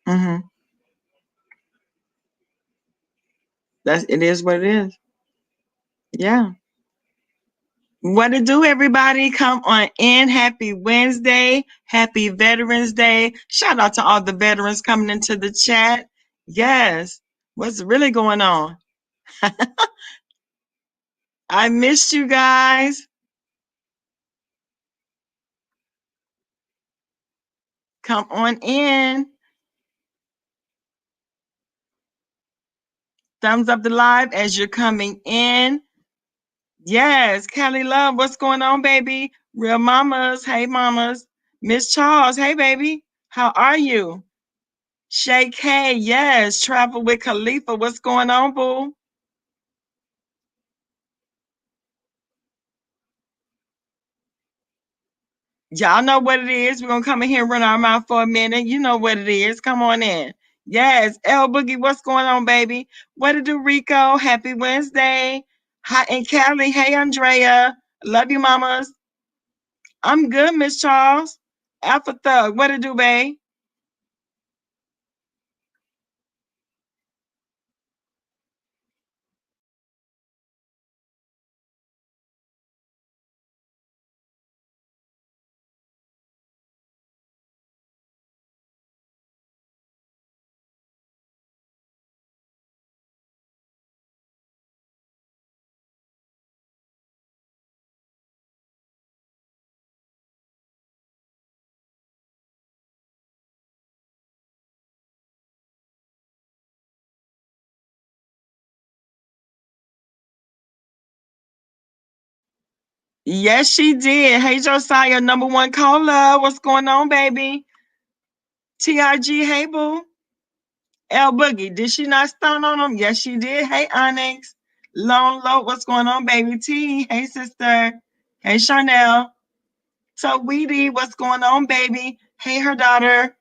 Mm-hmm. It is what it is. Yeah. What to do, everybody? Come on in. Happy Wednesday. Happy Veterans Day. Shout out to all the veterans coming into the chat. Yes. What's really going on? I missed you guys. Come on in. Thumbs up the live as you're coming in. Yes. Kelly Love, what's going on, baby? Real mamas. Hey, mamas. Miss Charles. Hey, baby. How are you? Shay K. Yes. Travel with Khalifa. What's going on, boo? Y'all know what it is. We're gonna come in here and run our mouth for a minute. You know what it is. Come on in. Yes, L Boogie, what's going on, baby? What to do, Rico? Happy Wednesday. Hi, and Callie. Hey, Andrea. Love you, mamas. I'm good, Miss Charles. Alpha Thug, what to do, babe? Yes, she did. Hey, Josiah, number one caller. What's going on, baby? TRG, hey, boo. L Boogie, did she not stun on him? Yes, she did. Hey, Onyx. Lone Low, what's going on, baby T? Hey, sister. Hey, Chanel. So, Weedy, what's going on, baby? Hey, her daughter.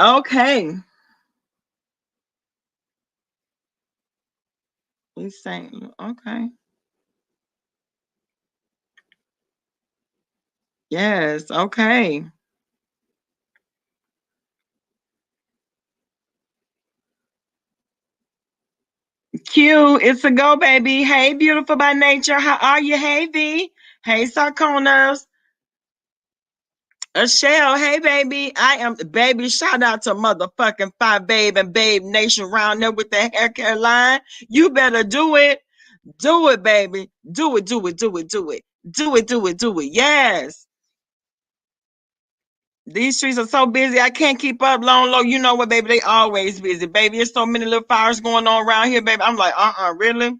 Okay. He's saying, okay. Yes, okay. Q, it's a go, baby. Hey, beautiful by nature. How are you? Hey, V. Hey, Sarkonas. Shell, hey baby, I am baby. Shout out to motherfucking Five Babe and Babe Nation round there with the hair care line. You better do it, baby, do it, do it, do it, do it, do it, do it, do it. Yes, these streets are so busy, I can't keep up. Long low, you know what, baby? They always busy, baby. There's so many little fires going on around here, baby. I'm like, really?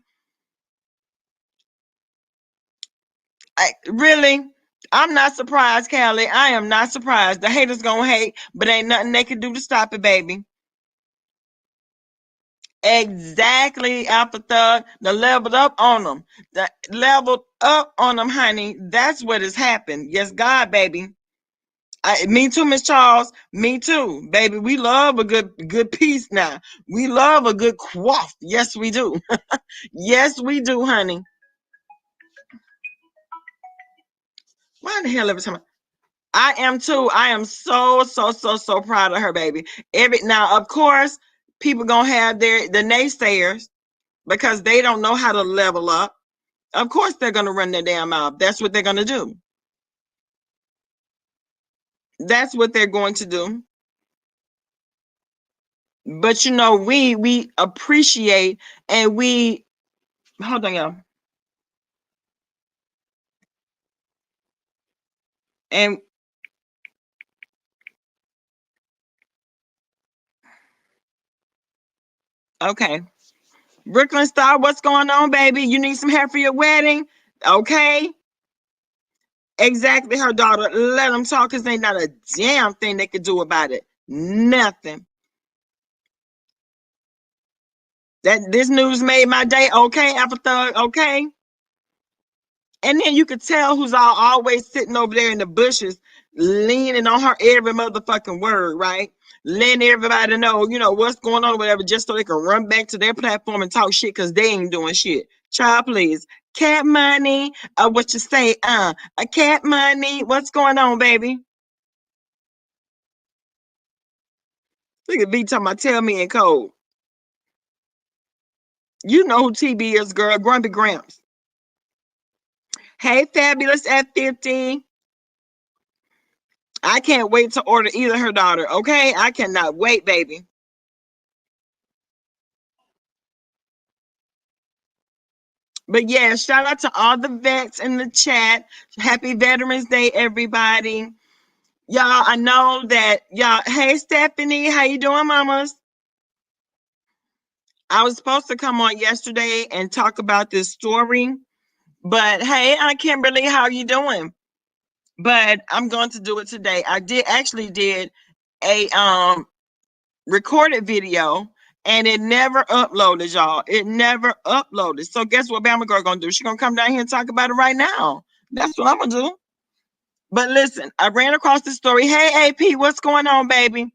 Really? I'm not surprised, Callie. I am not surprised. The haters gonna hate, but ain't nothing they can do to stop it, baby. Exactly, Alpha Thug. The leveled up on them. The leveled up on them, honey. That's what has happened. Yes, God, baby. Me too, Miss Charles. Me too, baby. We love a good piece now. We love a good quaff. Yes, we do. Yes, we do, honey. Why the hell every time? I am too. I am so proud of her, baby. Every now, of course, people gonna have the naysayers because they don't know how to level up. Of course, they're going to run their damn mouth. That's what they're going to do. That's what they're going to do. But you know, we appreciate and we hold on, y'all. And okay, Brooklyn Star, what's going on, baby? You need some hair for your wedding? Okay, exactly. Her daughter. Let them talk, cause ain't not a damn thing they could do about it. Nothing. That this news made my day. Okay, Alpha Thug. Okay. And then you could tell who's always sitting over there in the bushes, leaning on her every motherfucking word, right? Letting everybody know, what's going on, or whatever, just so they can run back to their platform and talk shit because they ain't doing shit. Child, please. Cat money, what you say? A cat money. What's going on, baby? Look at B talking about tell me in code. You know who TB is, girl. Grumpy Gramps. Hey, fabulous at 50. I can't wait to order either her daughter. Okay, I cannot wait, baby. But yeah, shout out to all the vets in the chat. Happy Veterans Day, everybody. Y'all, I know that y'all. Hey, Stephanie, how you doing, mamas? I was supposed to come on yesterday and talk about this story, but hey, Kimberly, how you doing? But I'm going to do it today. I did a recorded video, and it never uploaded, y'all. It never uploaded. So guess what Bama Girl gonna do? She gonna come down here and talk about it right now. That's what I'm gonna do. But listen, I ran across the story. Hey AP, what's going on, baby?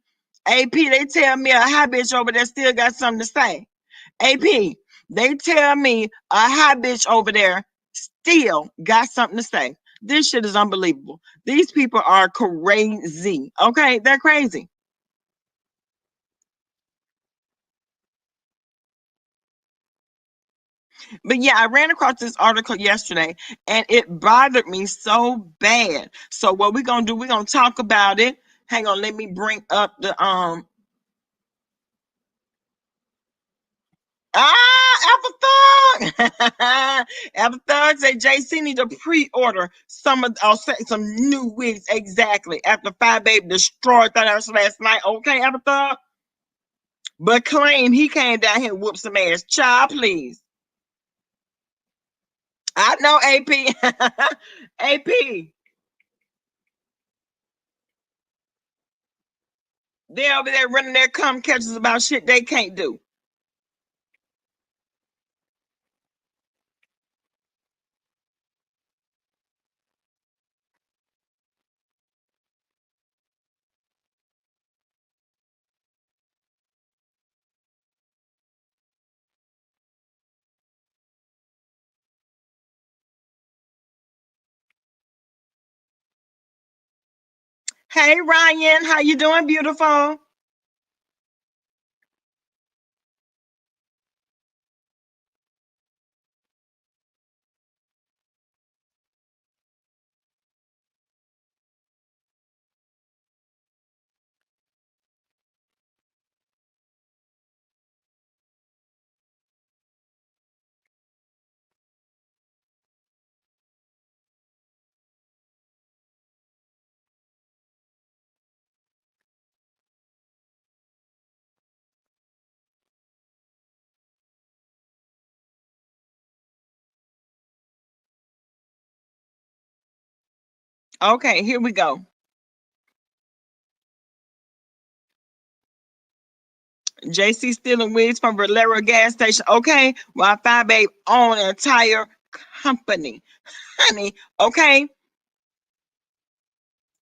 AP, they tell me a high bitch over there still got something to say. AP, they tell me a high bitch over there still got something to say. This shit is unbelievable. These people are crazy. Okay, they're crazy. But yeah, I ran across this article yesterday and it bothered me so bad. So what we're gonna do, we're gonna talk about it. Hang on, let me bring up the Apple Thug. Apple Thug say JC need to pre-order some of some new wigs exactly after Five Baby destroyed that ass last night. Okay, Apple Thug. But claim he came down here and whooped some ass. Child, please. I know AP. AP. They're over there running their cum catchers about shit they can't do. Hey Ryan, how you doing, beautiful? Okay, here we go. JC stealing wigs from Valero gas station. Okay, while Five Babe own an entire company. Honey, okay?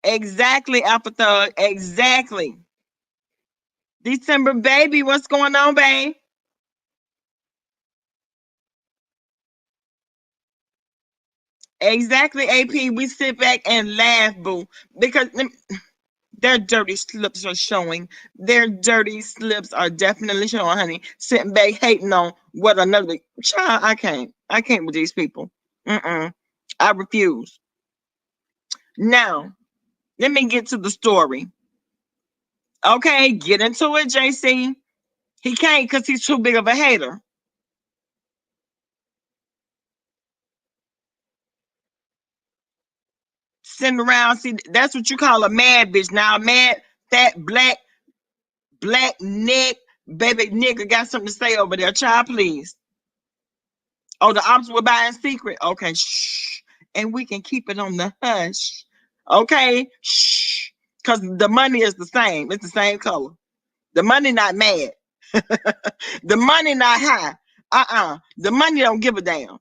Exactly, Alpha Thug. Exactly. December baby, what's going on, babe? Exactly, AP. We sit back and laugh, boo. Because their dirty slips are showing. Their dirty slips are definitely showing, honey. Sitting back hating on what another child. I can't. I can't with these people. Mm-mm. I refuse. Now, let me get to the story. Okay, get into it, JC. He can't because he's too big of a hater. Sitting around, see, that's what you call a mad bitch. Now, a mad, fat, black neck, baby nigga got something to say over there. Child, please. Oh, the ops were buying secret. Okay, shh. And we can keep it on the hush. Okay, shh. Because the money is the same. It's the same color. The money not mad. The money not high. The money don't give a damn.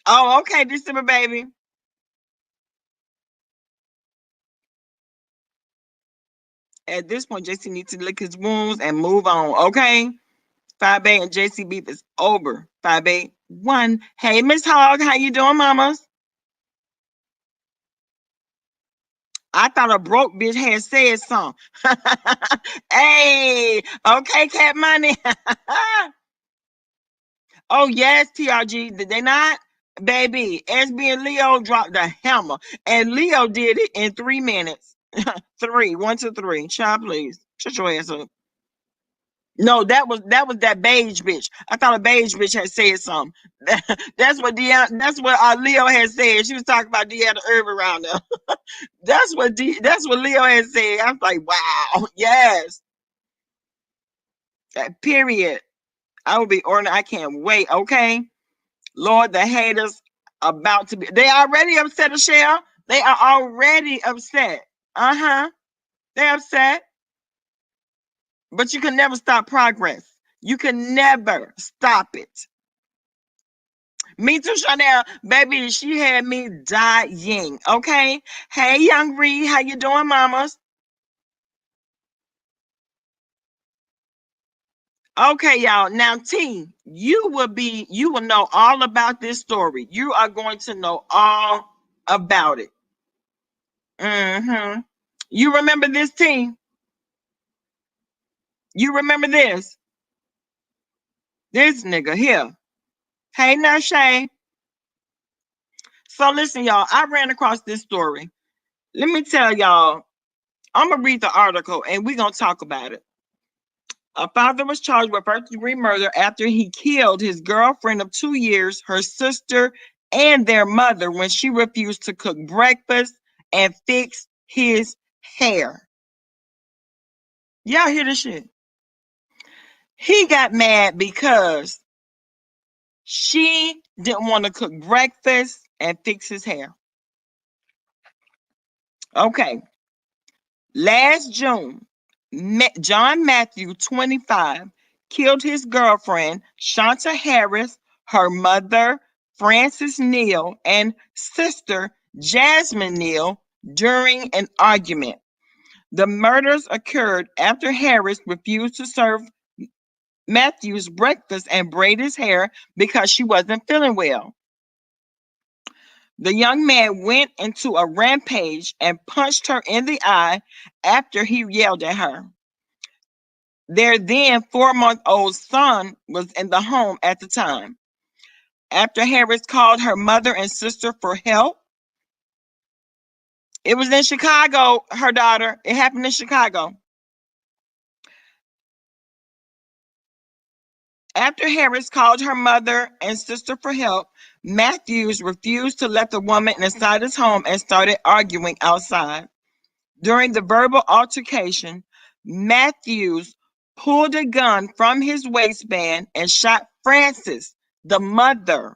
Oh, okay, December, baby. At this point, JC needs to lick his wounds and move on. Okay. 5A and JC beef is over. 5A1. Hey, Miss Hogg, how you doing, mamas? I thought a broke bitch had said something. Hey, okay, Cat Money. Oh, yes, TRG. Did they not? Baby, SB and Leo dropped the hammer. And Leo did it in 3 minutes. Three. 1, 2, 3. Child, please. Shut your ass up. No, that beige bitch. I thought a beige bitch had said something. That's what Leo had said. She was talking about Deanna Irving around there. That's what Leo had said. I was like, wow, yes. That period. I will be ordering. I can't wait. Okay. Lord, the haters about to be. They already upset, Michelle. They are already upset. Uh-huh. They're upset. But you can never stop progress. You can never stop it. Me too, Chanel. Baby, she had me dying. Okay. Hey, young Reed, how you doing, mamas? Okay, y'all. Now, T, you will know all about this story. You are going to know all about it. Mm-hmm. You remember this, T? You remember this? This nigga here. Hey, Nashay. So listen, y'all. I ran across this story. Let me tell y'all. I'm gonna read the article and we're gonna talk about it. A father was charged with first-degree murder after he killed his girlfriend of 2 years, her sister, and their mother when she refused to cook breakfast and fix his hair. Y'all hear this shit? He got mad because she didn't want to cook breakfast and fix his hair. Okay. Last June, John Matthew, 25, killed his girlfriend, Shanta Harris, her mother, Frances Neal, and sister, Jasmine Neal, during an argument. The murders occurred after Harris refused to serve Matthew's breakfast and braid his hair because she wasn't feeling well. The young man went into a rampage and punched her in the eye after he yelled at her. Their then 4-month-old son was in the home at the time. After Harris called her mother and sister for help, it was in Chicago, her daughter. It happened in Chicago. After Harris called her mother and sister for help, Matthews refused to let the woman inside his home and started arguing outside. During the verbal altercation, Matthews pulled a gun from his waistband and shot Frances, the mother,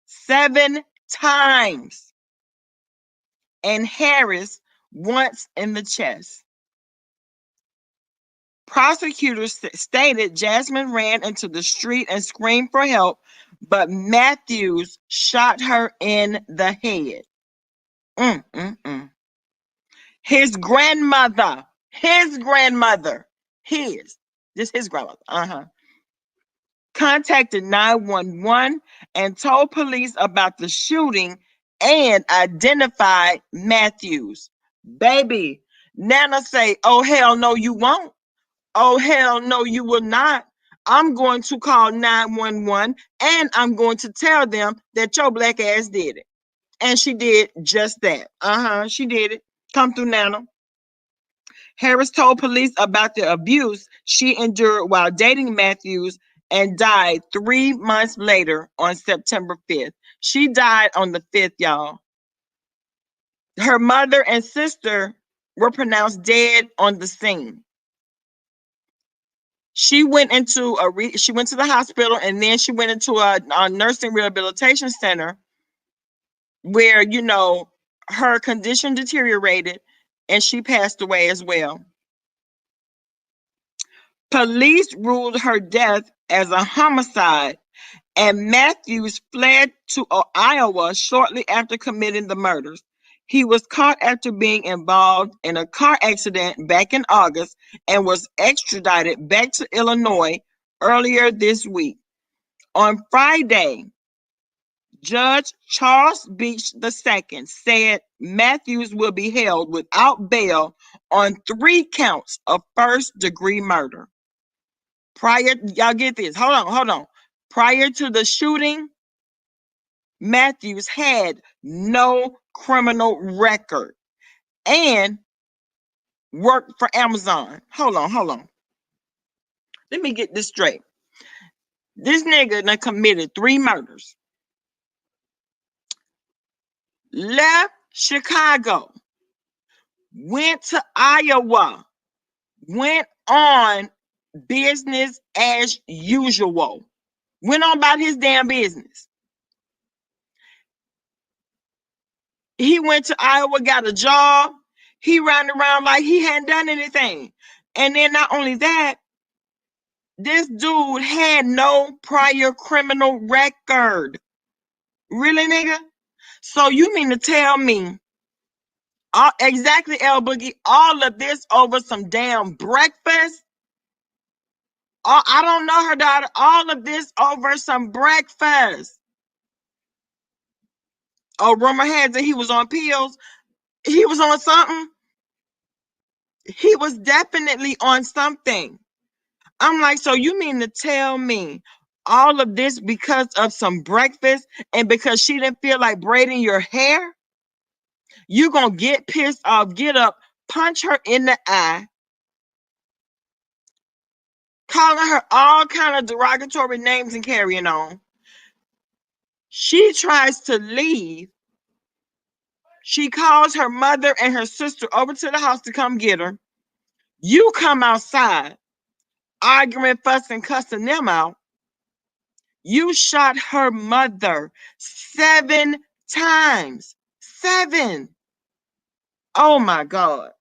7 times, and Harris once in the chest. Prosecutors stated Jasmine ran into the street and screamed for help, but Matthews shot her in the head. Mm, mm, mm. His grandmother, his grandmother, contacted 911 and told police about the shooting and identified Matthews. Baby, Nana say, oh, hell no, you won't. Oh, hell no, you will not. I'm going to call 911 and I'm going to tell them that your black ass did it. And she did just that. She did it. Come through, Nana. Harris told police about the abuse she endured while dating Matthews and died 3 months later on September 5th. She died on the 5th, y'all. Her mother and sister were pronounced dead on the scene. She went she went to the hospital and then she went into a nursing rehabilitation center where, her condition deteriorated and she passed away as well. Police ruled her death as a homicide And Matthews fled to Iowa shortly after committing the murders. He was caught after being involved in a car accident back in August and was extradited back to Illinois earlier this week. On Friday, Judge Charles Beach II said Matthews will be held without bail on 3 counts of first-degree murder. Y'all get this. Hold on. Prior to the shooting, Matthews had no criminal record and worked for Amazon. Hold on. Let me get this straight. This nigga done committed 3 murders. Left Chicago. Went to Iowa. Went on business as usual. Went on about his damn business. He went to Iowa, got a job. He ran around like he hadn't done anything. And then not only that, this dude had no prior criminal record. Really, nigga? So you mean to tell me, exactly, L Boogie, all of this over some damn breakfast? I don't know her daughter. All of this over some breakfast. Oh, rumor has it he was on pills. He was on something. He was definitely on something. I'm like, so you mean to tell me all of this because of some breakfast and because she didn't feel like braiding your hair? You gonna get pissed off, get up, punch her in the eye, calling her all kind of derogatory names and carrying on. She tries to leave. She calls her mother and her sister over to the house to come get her. You come outside, arguing, fussing, cussing them out. You shot her mother 7 times. 7. Oh my God.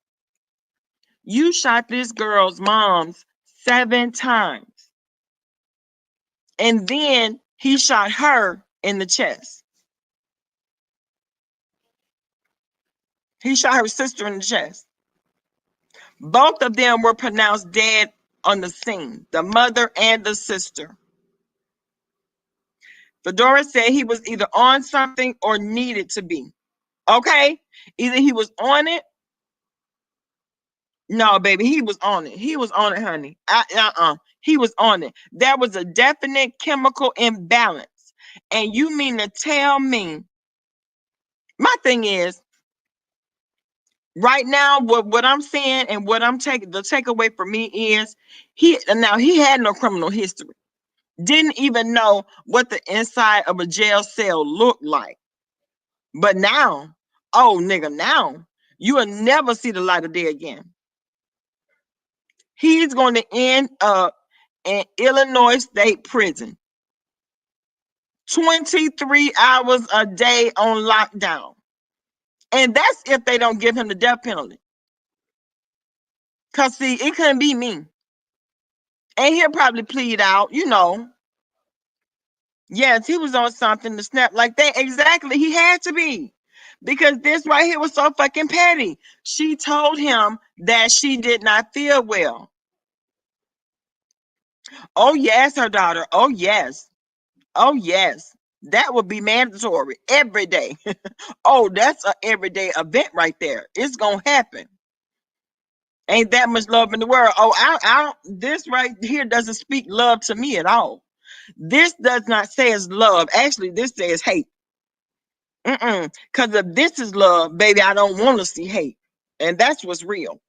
You shot this girl's moms 7 times. And then he shot her in the chest. He shot her sister in the chest. Both of them were pronounced dead on the scene, the mother and the sister. Fedora said he was either on something or needed to be. Okay? Either he was on it. No, baby, he was on it. He was on it, honey. He was on it. There was a definite chemical imbalance. And you mean to tell me, my thing is, right now, what I'm saying and what I'm taking, the takeaway for me is he had no criminal history. Didn't even know what the inside of a jail cell looked like. But now, oh nigga, now you will never see the light of day again. He's going to end up in Illinois State Prison. 23 hours a day on lockdown. And that's if they don't give him the death penalty. Because, see, it couldn't be me. And he'll probably plead out, Yes, he was on something to snap like that. Exactly. He had to be. Because this right here was so fucking petty. She told him that she did not feel well. Oh, yes, her daughter. Oh, yes. Oh, yes. That would be mandatory every day. Oh, that's an everyday event right there. It's going to happen. Ain't that much love in the world. Oh, I don't, this right here doesn't speak love to me at all. This does not say it's love. Actually, this says hate. Because if this is love, baby, I don't want to see hate. And that's what's real.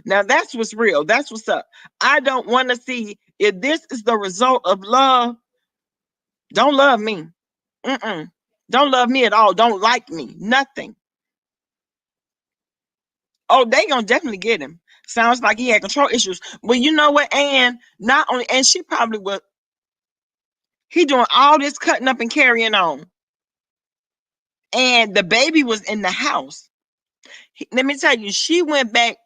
Now, that's what's real. That's what's up. I don't want to see, if this is the result of love, don't love me. Don't love me at all. Don't like me. Nothing. Oh, they gonna definitely get him. Sounds like he had control issues. Well, you know what? And not only, and she probably was, he doing all this cutting up and carrying on. And the baby was in the house. Let me tell you, she went back.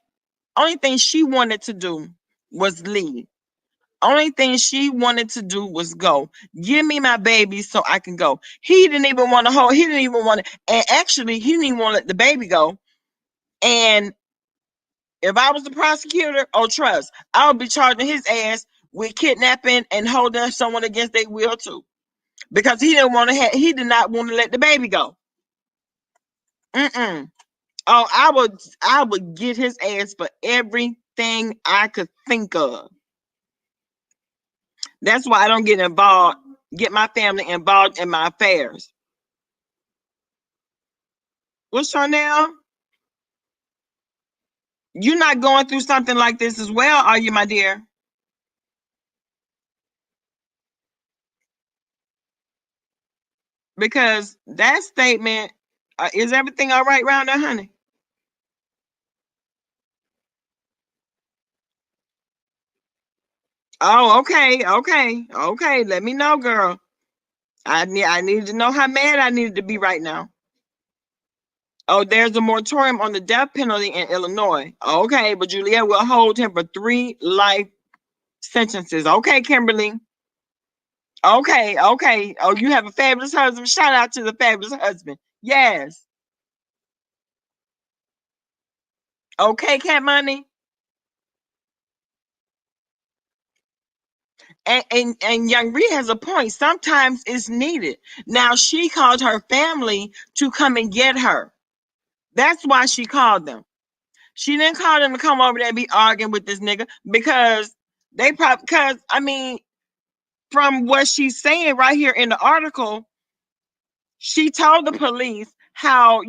Only thing she wanted to do was leave. Only thing she wanted to do was go. Give me my baby so I can go. He didn't even want to hold. He didn't even want to. And actually, he didn't even want to let the baby go. And if I was the prosecutor, oh trust, I would be charging his ass with kidnapping and holding someone against their will too, because he didn't want to. He did not want to let the baby go. Mm-mm. Oh, I would get his ass for everything I could think of. That's why I don't get my family involved in my affairs. What's her now? You're not going through something like this as well, are you, my dear? Because that statement, is everything all right around there, honey? Oh, okay, okay, okay. Let me know, girl. I need to know how mad I needed to be right now. Oh, there's a moratorium on the death penalty in Illinois. Okay, but Juliet will hold him for 3 life sentences. Okay, Kimberly. Okay, okay. Oh, you have a fabulous husband. Shout out to the fabulous husband. Yes. Okay, Cat Money. And Young Ree has a point. Sometimes it's needed. Now she called her family to come and get her. That's why she called them. She didn't call them to come over there and be arguing with this nigga, because they probably, because I mean, from what she's saying right here in the article, she told the police how,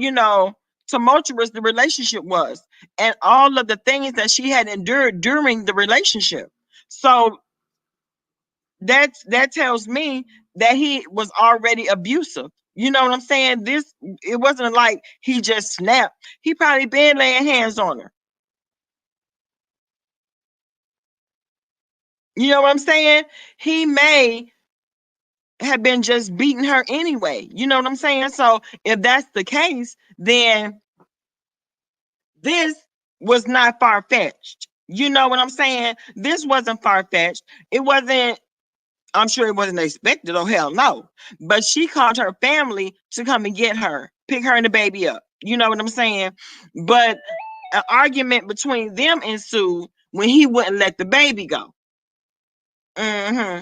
tumultuous the relationship was and all of the things that she had endured during the relationship. So that tells me that he was already abusive. You know what I'm saying? It wasn't like he just snapped. He probably been laying hands on her. You know what I'm saying? He may have been just beating her anyway. You know what I'm saying? So if that's the case, then this was not far fetched. You know what I'm saying? This wasn't far fetched. It wasn't, I'm sure it wasn't expected. Oh, hell no. But she called her family to come and get her, pick her and the baby up. You know what I'm saying? But an argument between them ensued when he wouldn't let the baby go. Hmm.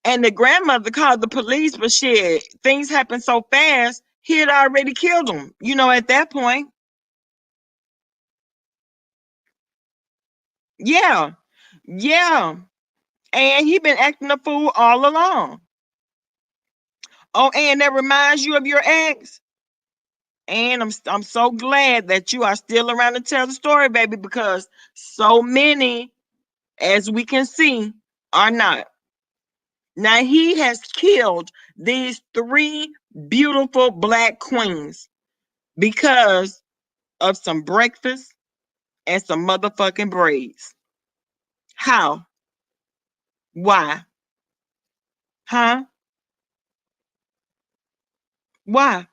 And the grandmother called the police, but shit, things happened so fast, he had already killed him, at that point. Yeah. Yeah. And he been acting a fool all along. Oh, and that reminds you of your ex. And I'm so glad that you are still around to tell the story, baby, because so many, as we can see, are not. Now he has killed these 3 beautiful black queens because of some breakfast and some motherfucking braids. How? Why? Huh? Why?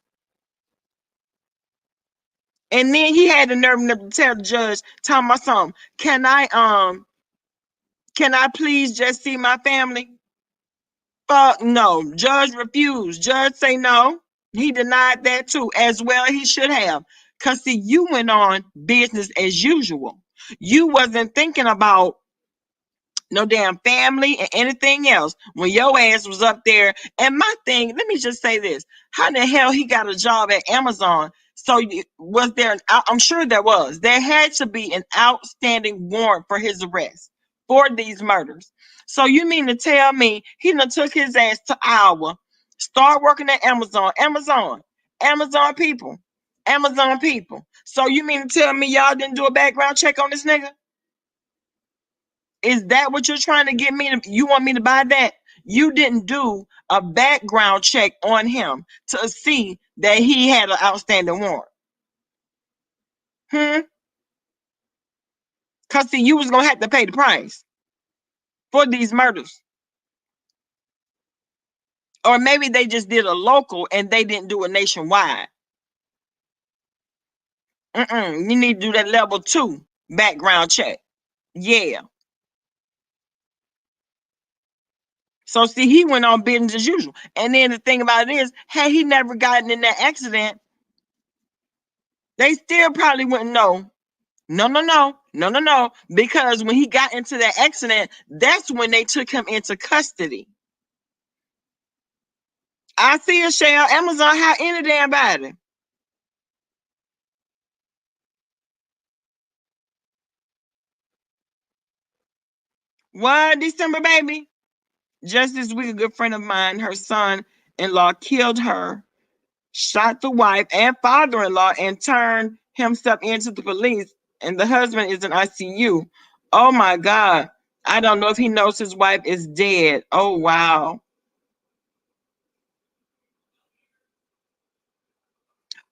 And then he had the nerve enough to tell the judge, tell my son, can I please just see my family? Fuck no. Judge refused. Judge say no. He denied that too, as well he should have. Cause see, you went on business as usual. You wasn't thinking about no damn family and anything else when your ass was up there. And my thing, let me just say this: how the hell he got a job at Amazon? So was there? I'm sure there was. There had to be an outstanding warrant for his arrest for these murders. So you mean to tell me he done took his ass to Iowa, start working at Amazon, Amazon people, Amazon people. So you mean to tell me y'all didn't do a background check on this nigga? Is that what you're trying to get me to? You want me to buy that? You didn't do a background check on him to see that he had an outstanding warrant. Hmm? Because see, you was gonna have to pay the price for these murders. Or maybe they just did a local and they didn't do a nationwide. You need to do that level 2 background check. Yeah. So see, he went on business as usual. And then the thing about it is, had he never gotten in that accident, they still probably wouldn't know. No, no, no, no, no, no. Because when he got into that accident, that's when they took him into custody. I see a share Amazon how any damn body. What, December, baby? Just this week, a good friend of mine, her son in law killed her, shot the wife and father in law, and turned himself into the police. And the husband is in ICU. Oh my God. I don't know if he knows his wife is dead. Oh, wow.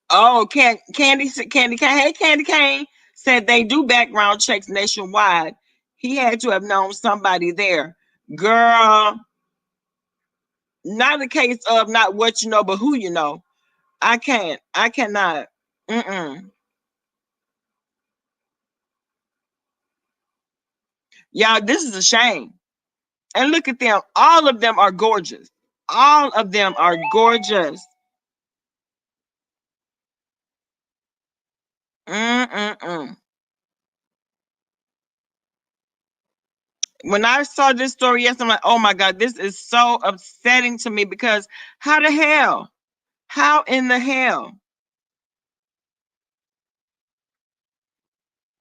Oh, Candy Cane. Hey, Candy Cane said they do background checks nationwide. He had to have known somebody there. Girl, not a case of not what you know, but who you know. I can't. I cannot. Mm-mm. Y'all, this is a shame. And look at them. All of them are gorgeous. All of them are gorgeous. Mm-mm-mm. When I saw this story, yes, I'm like, oh my God, this is so upsetting to me because how the hell? How in the hell?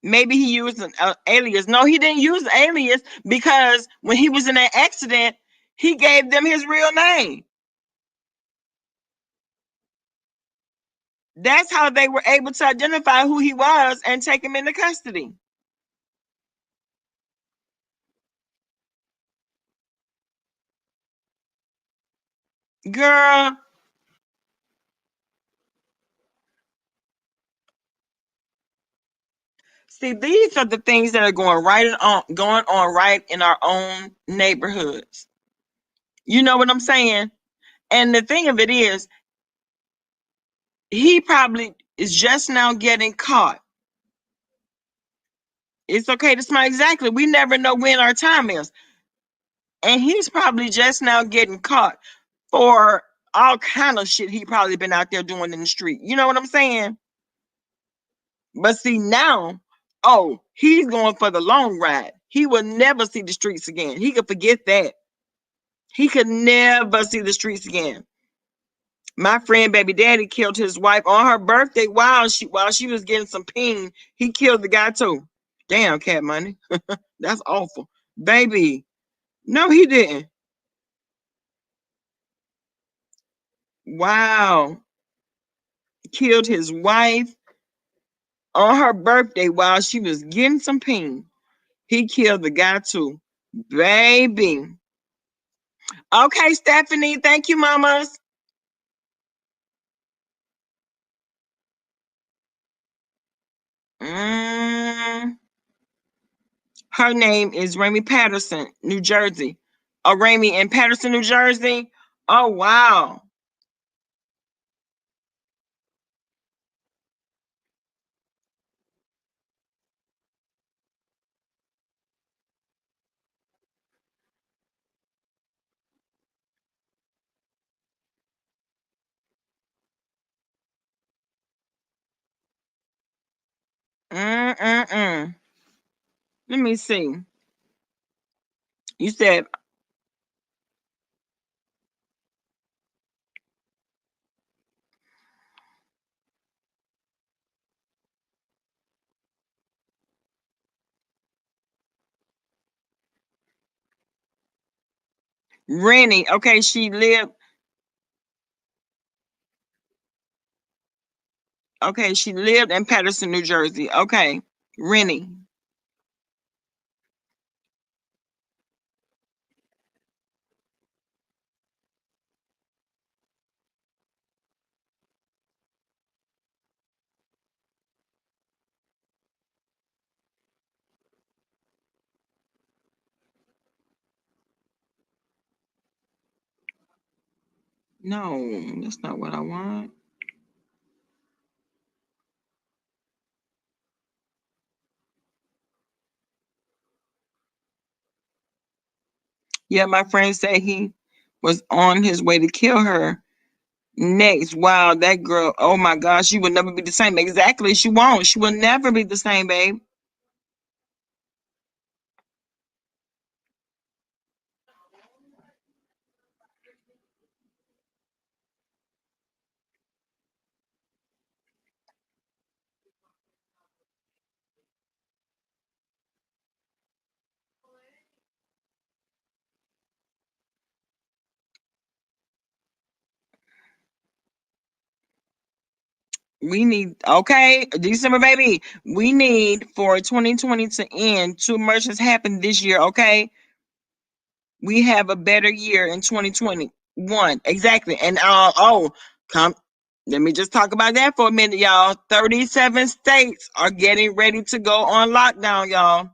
Maybe he used an alias. No, he didn't use an alias because when he was in that accident, he gave them his real name. That's how they were able to identify who he was and take him into custody. Girl, see, these are the things that are going on right in our own neighborhoods. You know what I'm saying? And the thing of it is, he probably is just now getting caught. It's okay to smile. Exactly. We never know when our time is. And he's probably just now getting caught for all kind of shit he probably been out there doing in the street. You know what I'm saying? But see now, oh, he's going for the long ride. He will never see the streets again. He could forget that. He could never see the streets again. My friend baby daddy killed his wife on her birthday while she was getting some ping. He killed the guy too. Damn, Cat Money. That's awful. Baby. No, he didn't. Wow. Killed his wife on her birthday while she was getting some ping. He killed the guy too. Baby. Okay, Stephanie. Thank you, mamas. Mm, her name is Rami Patterson, New Jersey. Oh, Rami in Patterson, New Jersey. Oh, wow. Mm-mm-mm. Let me see. You said Rennie. Okay, she lived. Okay, she lived in Patterson, New Jersey. Okay, Rennie. No, that's not what I want. Yeah, my friend said he was on his way to kill her next. Wow, that girl, oh my gosh, she will never be the same. Exactly, she won't. She will never be the same, babe. We need, okay, December, baby. We need for 2020 to end. Too much has happened this year, okay? We have a better year in 2021. Exactly. And come let me just talk about that for a minute, y'all. 37 states are getting ready to go on lockdown, y'all.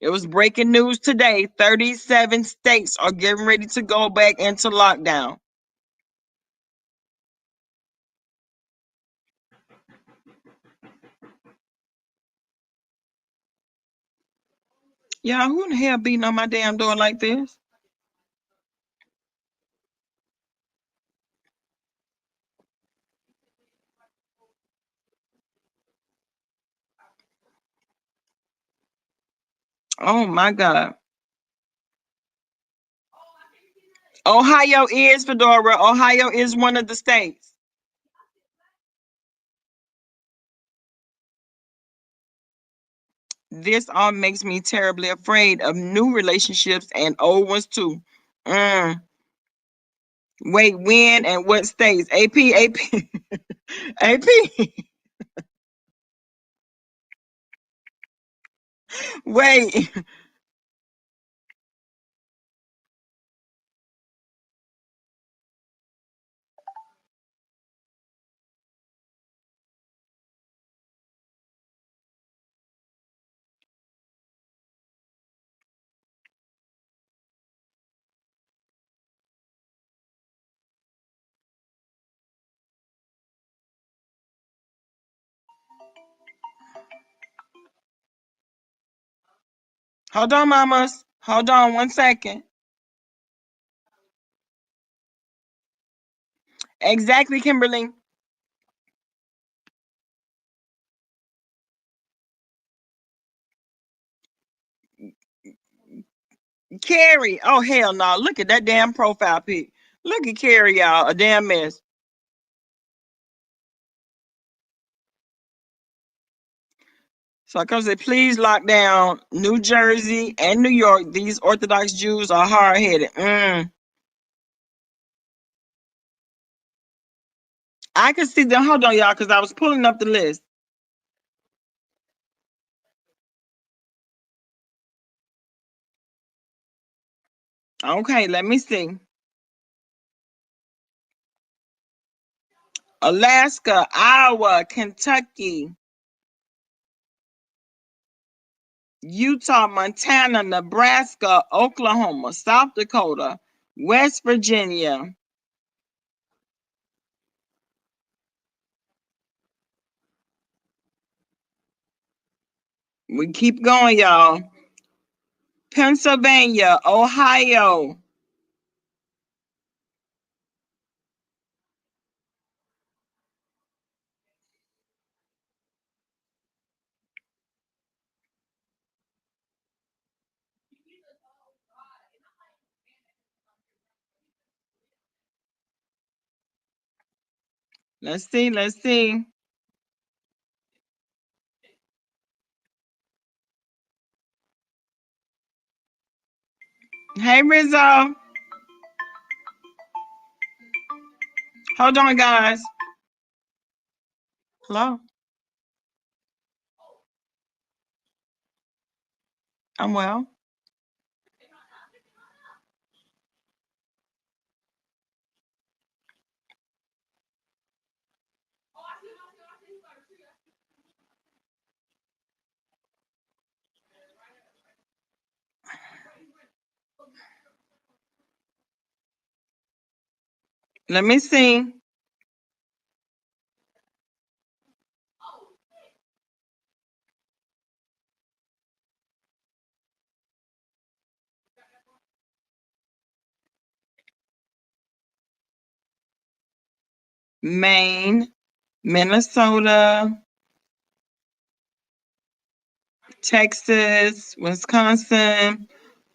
It was breaking news today. 37 states are getting ready to go back into lockdown. Y'all, who in the hell beating on my damn door like this? Oh my God. Ohio is, Fedora. Ohio is one of the states. This all makes me terribly afraid of new relationships and old ones too. Mm. Wait, when and what states? AP, AP, AP. Wait, hold on, mamas. Hold on 1 second. Exactly, Kimberly. Carrie. Oh, hell no. Look at that damn profile pic. Look at Carrie, y'all. A damn mess. So I come say, please lock down New Jersey and New York. These Orthodox Jews are hard headed. I can see them. Hold on, y'all, because I was pulling up the list. Okay, let me see. Alaska, Iowa, Kentucky, Utah, Montana, Nebraska, Oklahoma, South Dakota, West Virginia. We keep going, y'all. Pennsylvania, Ohio. Let's see, let's see. Hey, Rizzo. Hold on, guys. Hello. I'm well. Let me see. Maine, Minnesota, Texas, Wisconsin,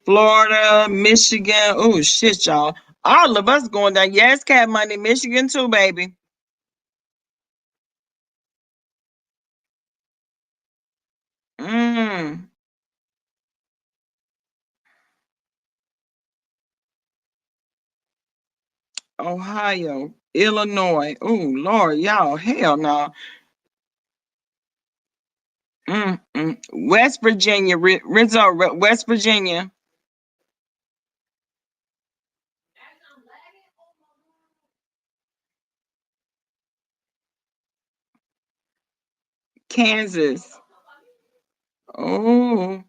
Florida, Michigan. Oh shit, y'all. All of us going down. Yes, Cat Money, Michigan too, baby. Mm. Ohio, Illinois. Oh Lord, y'all, hell no. West Virginia, Rizzo, West Virginia, Kansas. Oh,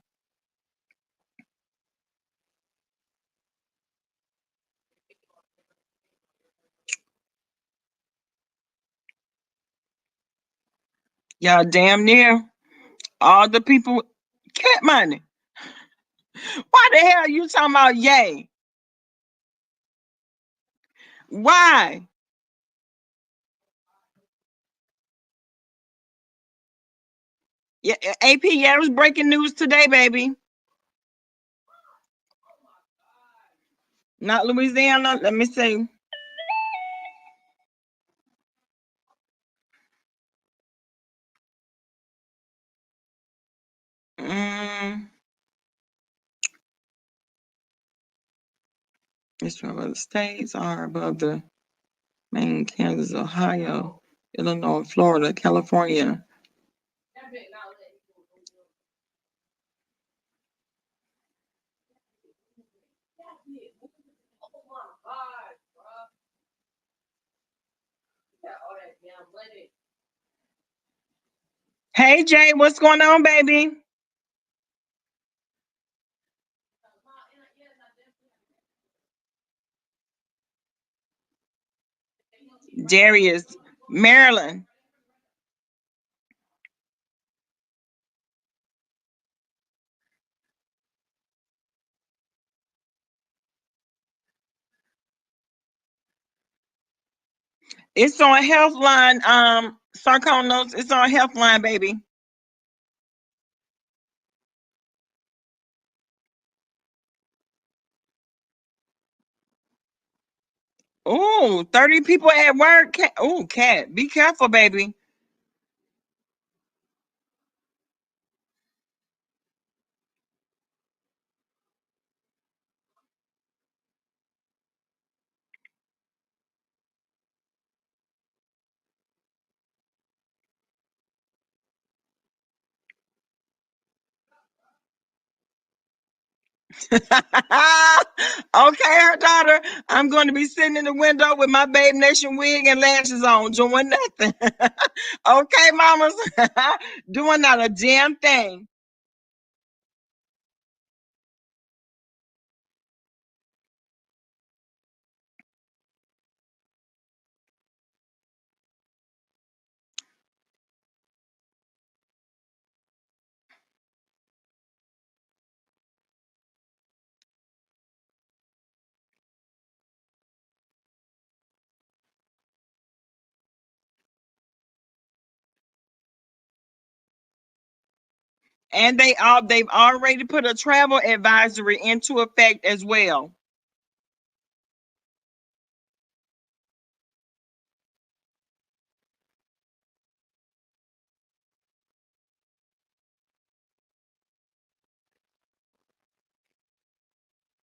y'all damn near all the people. Cat Money. Why the hell you talking about yay? Why? Yeah, AP, yeah, it was breaking news today, baby. Not Louisiana. Let me see. Mm, it's from other states are above the Maine, Kansas, Ohio, Illinois, Florida, California. Hey Jay, what's going on, baby? Darius, Maryland. It's on Healthline, Sarconos. It's on Healthline, baby. Oh, 30 people at work. Oh, cat, be careful, baby. Okay, her daughter. I'm going to be sitting in the window with my Babe Nation wig and lashes on, doing nothing. Okay, mamas, doing not a damn thing. And they've already put a travel advisory into effect as well.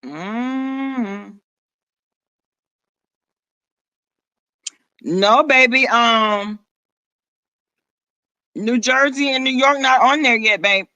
Mm. No, baby. New Jersey and New York not on there yet, babe.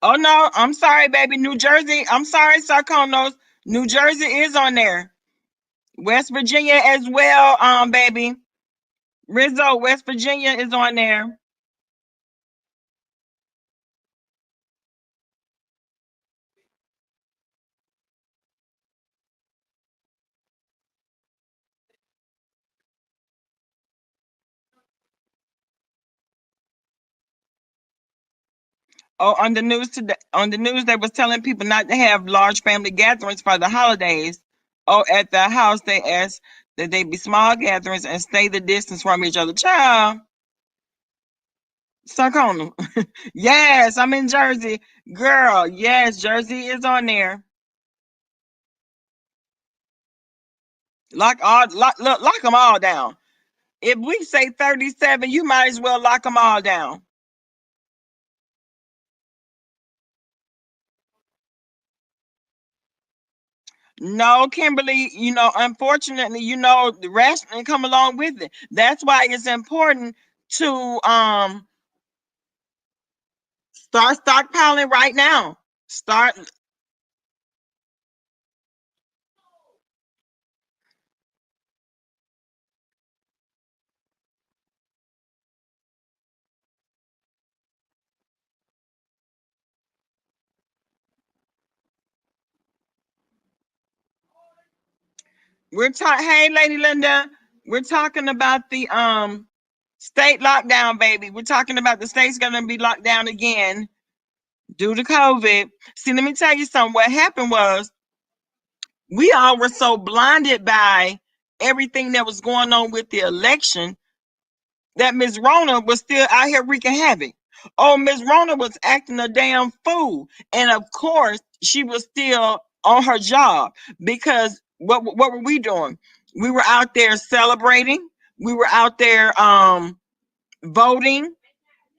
Oh no, I'm sorry, baby. New Jersey. I'm sorry, Sarconos. New Jersey is on there. West Virginia as well, baby. Rizzo, West Virginia is on there. Oh, on the news today, on the news, they was telling people not to have large family gatherings for the holidays. Oh, at the house, they asked that they be small gatherings and stay the distance from each other. Child, Sarcona. Yes, I'm in Jersey, girl. Yes, Jersey is on there. Lock them all down. If we say 37, you might as well lock them all down. No, Kimberly, unfortunately, the rest didn't come along with it. That's why it's important to start stockpiling right now. Start. Hey, Lady Linda, we're talking about the state lockdown, baby. We're talking about the state's gonna be locked down again due to COVID. See, let me tell you something. What happened was we all were so blinded by everything that was going on with the election that Miss Rona was still out here wreaking havoc. Oh, Miss Rona was acting a damn fool. And of course, she was still on her job because what were we doing? We were out there celebrating. We were out there voting.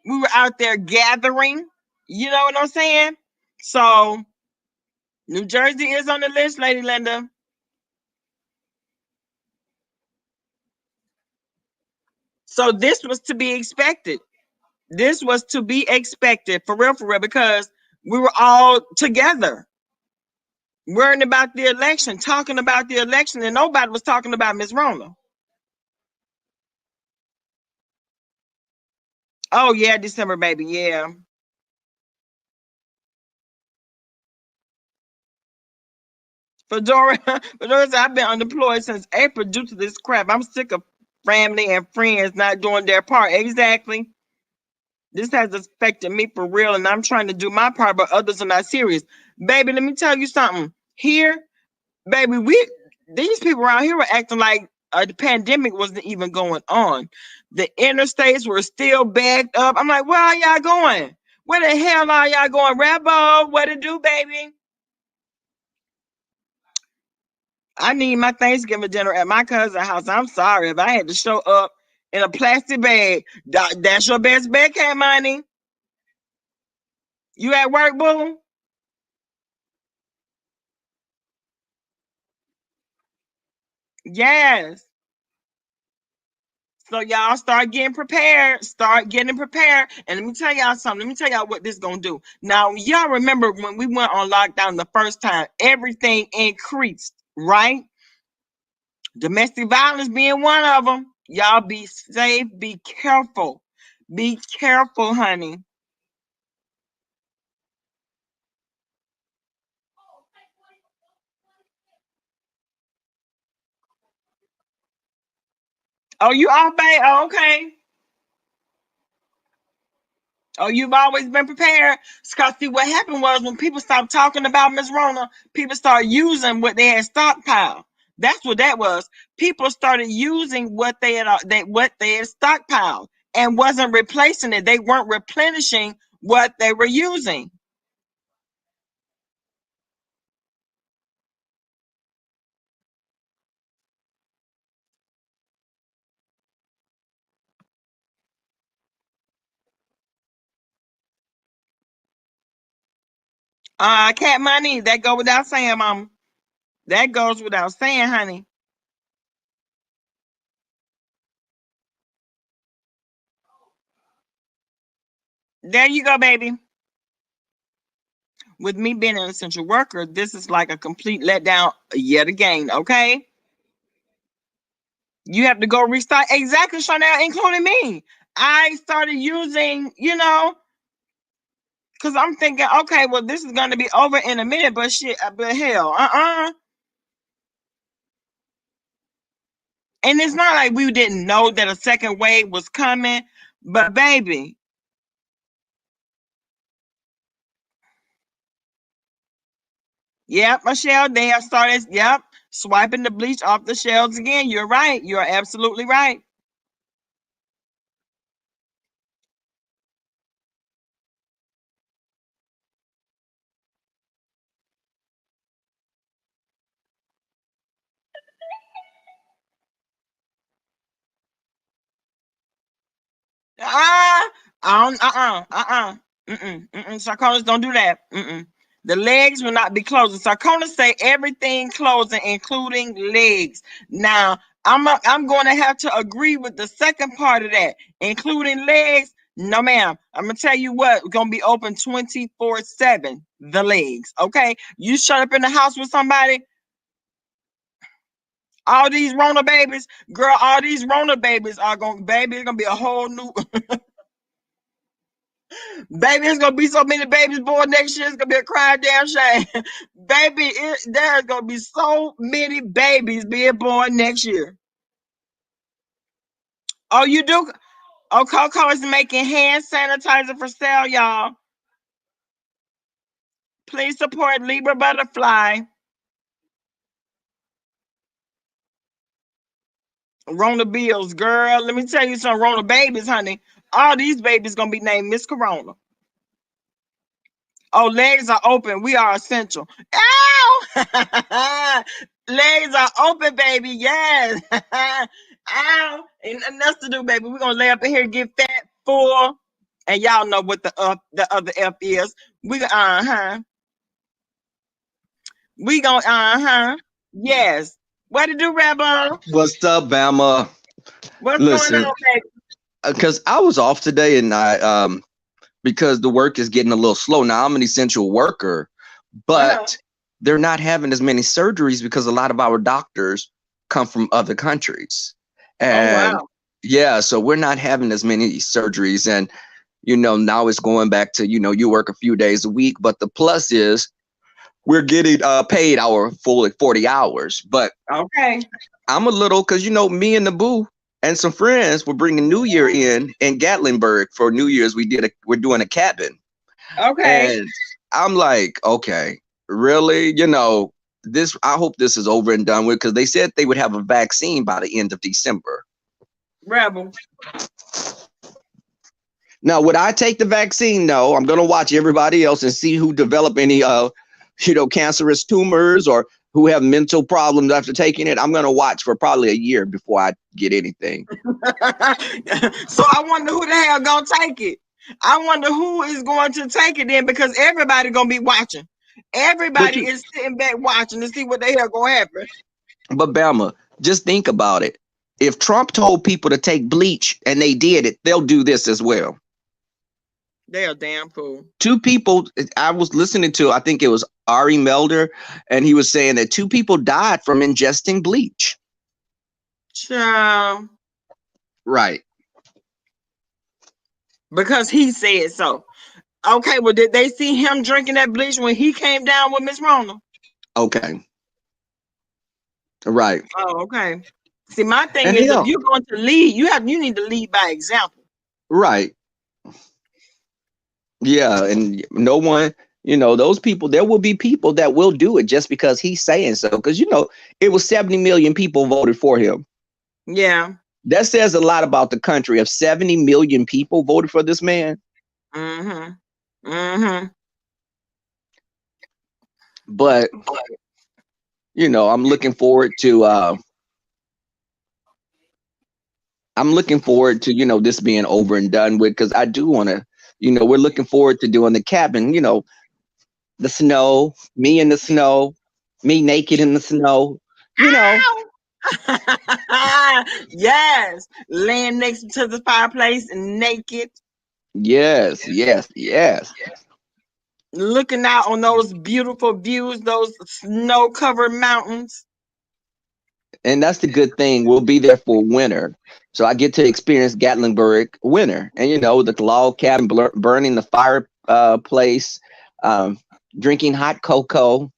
We were out there gathering. You know what I'm saying? So New Jersey is on the list, Lady Linda. So this was to be expected. This was to be expected for real, because we were all together worrying about the election, talking about the election, and nobody was talking about Miss Rona. Oh yeah, December, baby, yeah. Fedora, Fedora said, I've been unemployed since April due to this crap. I'm sick of family and friends not doing their part. Exactly. This has affected me for real, and I'm trying to do my part, but others are not serious. Baby, let me tell you something. Here, baby, these people around here were acting like the pandemic wasn't even going on. The interstates were still backed up. I'm like, where are y'all going? Where the hell are y'all going? Rambo, what to do, baby? I need my Thanksgiving dinner at my cousin's house. I'm sorry if I had to show up in a plastic bag. That's your best bet, Cat Money. You at work, boo? Yes. So y'all start getting prepared. Start getting prepared. And let me tell y'all something. Let me tell y'all what this gonna do. Now, y'all remember when we went on lockdown the first time, everything increased, right? Domestic violence being one of them. Y'all be safe. Be careful. Be careful, honey. Oh, you off, babe? Oh, okay. Oh, you've always been prepared. Because see, what happened was when people stopped talking about Miss Rona, people started using what they had stockpiled. That's what that was. People started using what they had stockpiled and wasn't replacing it. They weren't replenishing what they were using. Cat money, that go without saying, mom. That goes without saying, honey. There you go, baby. With me being an essential worker, this is like a complete letdown yet again, okay? You have to go restart. Exactly, Chanel, including me. I started using, because I'm thinking, okay, well, this is going to be over in a minute, but shit, but hell, And it's not like we didn't know that a second wave was coming, but baby, Yep, Michelle, they have started, swiping the bleach off the shelves again. You're right. You're absolutely right. Ah, I don't, Sarconas don't do that. The legs will not be closing. Sarconas say everything closing, including legs. Now, I'm going to have to agree with the second part of that, including legs. No, ma'am. I'm gonna tell you what, we're gonna be open 24/7. The legs, okay? You shut up in the house with somebody. All these Rona babies, girl. All these Rona babies are gonna, baby. It's gonna be a whole new. Baby, it's gonna be so many babies born next year. It's gonna be a crying damn shame. Baby, there's gonna be so many babies being born next year. Oh, you do? Oh, Coco is making hand sanitizer for sale, y'all. Please support Libra Butterfly. Rona Bills, girl. Let me tell you some Rona babies, honey. All these babies gonna be named Miss Corona. Oh, legs are open. We are essential. Ow! Legs are open, baby. Yes. Ow! Ain't nothing else to do, baby. We're gonna lay up in here, get fat, full, and y'all know what the other F is. We We gonna yes. What to do, Rebel? What's up, Bama? What's going Listen, on, baby? because I was off today, and I because the work is getting a little slow now. I'm an essential worker, Uh-huh. but they're not having as many surgeries because a lot of our doctors come from other countries, Oh and wow. yeah, so we're not having as many surgeries, and now it's going back to you work a few days a week, but the plus is we're getting paid our full 40 hours, but Okay. I'm a little because me and the boo and some friends were bringing New Year in Gatlinburg for New Year's. We're doing a cabin, Okay. and I'm like, okay, really, this. I hope this is over and done with because they said they would have a vaccine by the end of December. Rebel. Now, would I take the vaccine? No, I'm gonna watch everybody else and see who develop any cancerous tumors or who have mental problems after taking it. I'm gonna watch for probably a year before I get anything. So I wonder who the hell gonna take it. I wonder who is going to take it then, because everybody gonna be watching. But Everybody you, is sitting back watching to see what the hell gonna happen. but Bama, just think about it. If Trump told people to take bleach and they did it, they'll do this as well. They are damn fool. Two people I was listening to, I think it was Ari Melder, and he was saying that two people died from ingesting bleach. Child. Right. Because he said so. Okay, well, did they see him drinking that bleach when he came down with Miss Rona? Okay. Right. Oh, okay. See, my thing And is, if hell, you're going to lead, you need to lead by example. right. Yeah, and no one, those people, there will be people that will do it just because he's saying so. Because, it was 70 million people voted for him. Yeah. That says a lot about the country. If 70 million people voted for this man. Mm-hmm. Mm-hmm. But, I'm looking forward to this being over and done with, because I do want to, we're looking forward to doing the cabin, the snow, me in the snow, me naked in the snow, Ow! Yes, laying next to the fireplace naked, Yes, yes, yes. looking out on those beautiful views, those snow-covered mountains. And that's the good thing. We'll be there for winter. So I get to experience Gatlinburg winter. And, the log cabin, burning the fire place, drinking hot cocoa.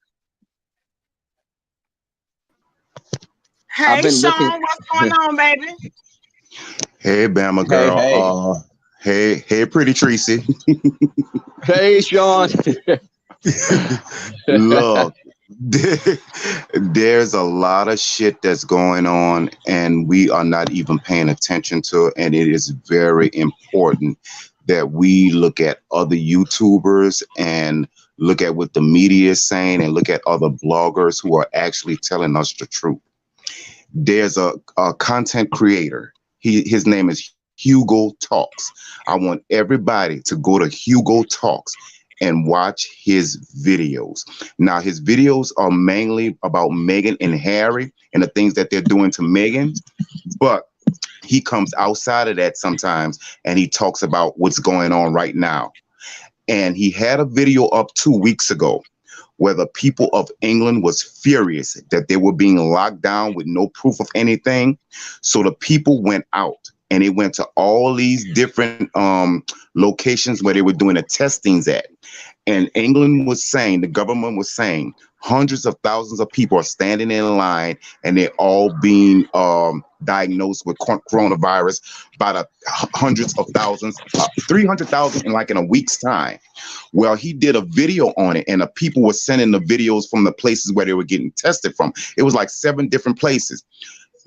I've Hey, been looking. Sean, what's going on, baby? Hey, Bama Hey, girl. hey. Hey, pretty Tracy. Hey, Sean. Look, There's a lot of shit that's going on, and we are not even paying attention to it. And it is very important that we look at other YouTubers and look at what the media is saying and look at other bloggers who are actually telling us the truth. There's a content creator. His name is Hugo Talks. I want everybody to go to Hugo Talks and watch his videos. Now, his videos are mainly about Meghan and Harry and the things that they're doing to Meghan, but he comes outside of that sometimes and he talks about what's going on right now. And he had a video up 2 weeks ago where the people of England was furious that they were being locked down with no proof of anything. So the people went out and they went to all these different locations where they were doing the testings at. And England was saying, the government was saying, hundreds of thousands of people are standing in line and they're all being diagnosed with coronavirus by the hundreds of thousands, 300,000 in like in a week's time. Well, he did a video on it and the people were sending the videos from the places where they were getting tested from. It was like 7 different places.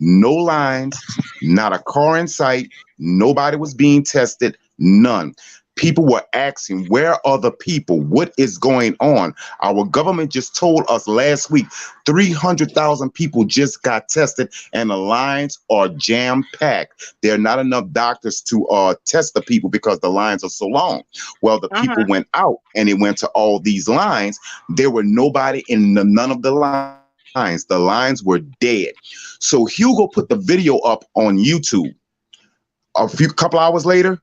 No lines, not a car in sight. Nobody was being tested, none. People were asking, where are the people? What is going on? Our government just told us last week 300,000 people just got tested and the lines are jam packed. There are not enough doctors to test the people because the lines are so long. Well, the people went out and it went to all these lines. There were nobody in none of the lines. The lines were dead. So Hugo put the video up on YouTube. Couple hours later,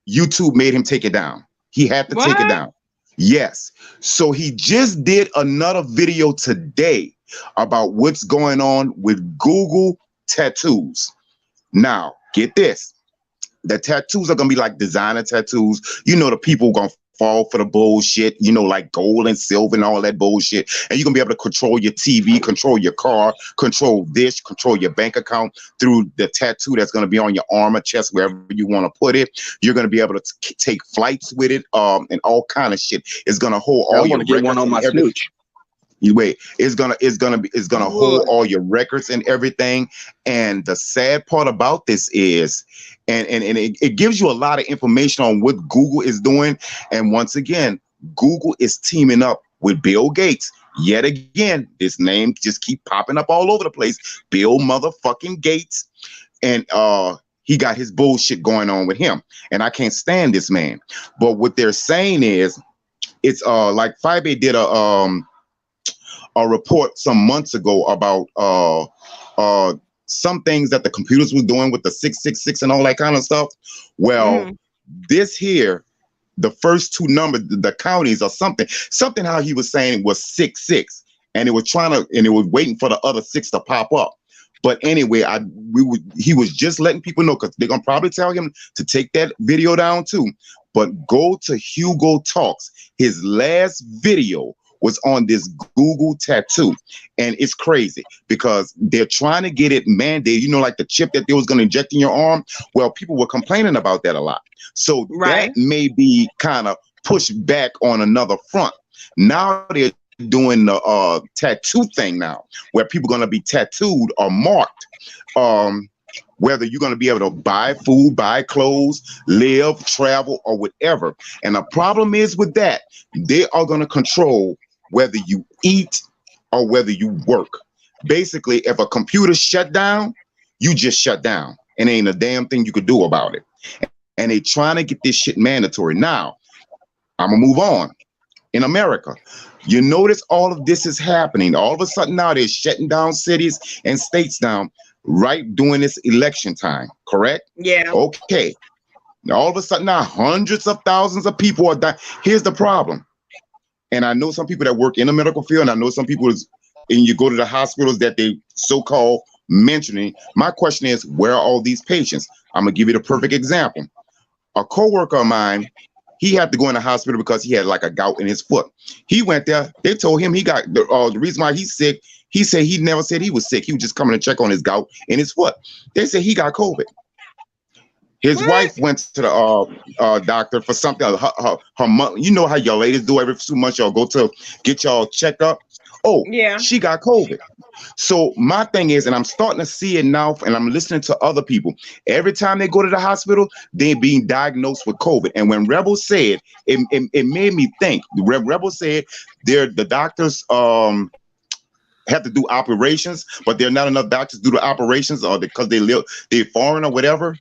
YouTube made him take it down. He had to take it What? down. Yes. So he just did another video today about what's going on with Google tattoos. Now, get this. The tattoos are going to be like designer tattoos. You know, the people going to fall for the bullshit, you know, like gold and silver and all that bullshit. And you're going to be able to control your TV, control your car, control this, control your bank account through the tattoo that's going to be on your arm or chest, wherever you want to put it. You're going to be able to take flights with it and all kind of shit. It's going to hold all your get one records on my and everything. snooch. Wait, it's gonna hold all your records and everything. And the sad part about this is, and it gives you a lot of information on what Google is doing. And once again, Google is teaming up with Bill Gates. Yet again, this name just keep popping up all over the place. Bill motherfucking Gates, and he got his bullshit going on with him. And I can't stand this man. But what they're saying is, it's like Fibe did a report some months ago about some things that the computers were doing with the 666 and all that kind of stuff. Well, this here, the first 2 numbers, the counties or something how he was saying was 66, and it was waiting for the other 6 to pop up. But anyway, he was just letting people know, because they're gonna probably tell him to take that video down too. But go to Hugo Talks. His last video was on this Google tattoo, and it's crazy because they're trying to get it mandated. You know, like the chip that they was going to inject in your arm. Well, people were complaining about that a lot, so that may be kind of pushed back on another front. Now they're doing the tattoo thing now, where people are going to be tattooed or marked. Whether you're going to be able to buy food, buy clothes, live, travel, or whatever. And the problem is with that, they are going to control whether you eat or whether you work. Basically, if a computer shut down, you just shut down, and ain't a damn thing you could do about it. And they trying to get this shit mandatory. Now, I'm going to move on. In America, you notice all of this is happening. All of a sudden now they're shutting down cities and states down right during this election time, correct? Yeah. Okay. Now, all of a sudden now hundreds of thousands of people are dying. Here's the problem. And I know some people that work in the medical field, and I know some people and you go to the hospitals that they so-called mentioning. My question is, where are all these patients? I'm going to give you the perfect example. A coworker of mine, he had to go in the hospital because he had like a gout in his foot. He went there. They told him he got the reason why he's sick. He said he never said he was sick. He was just coming to check on his gout in his foot. They said he got COVID. His wife went to the doctor for something. Her month. You know how your ladies do every 2 months. Y'all go to get y'all checked up. Oh, Yeah. she got COVID. So my thing is, and I'm starting to see it now, and I'm listening to other people. Every time they go to the hospital, they're being diagnosed with COVID. And when Rebel said, it made me think. Rebel said the doctors have to do operations, but there are not enough doctors to do the operations, or because they're foreign or whatever.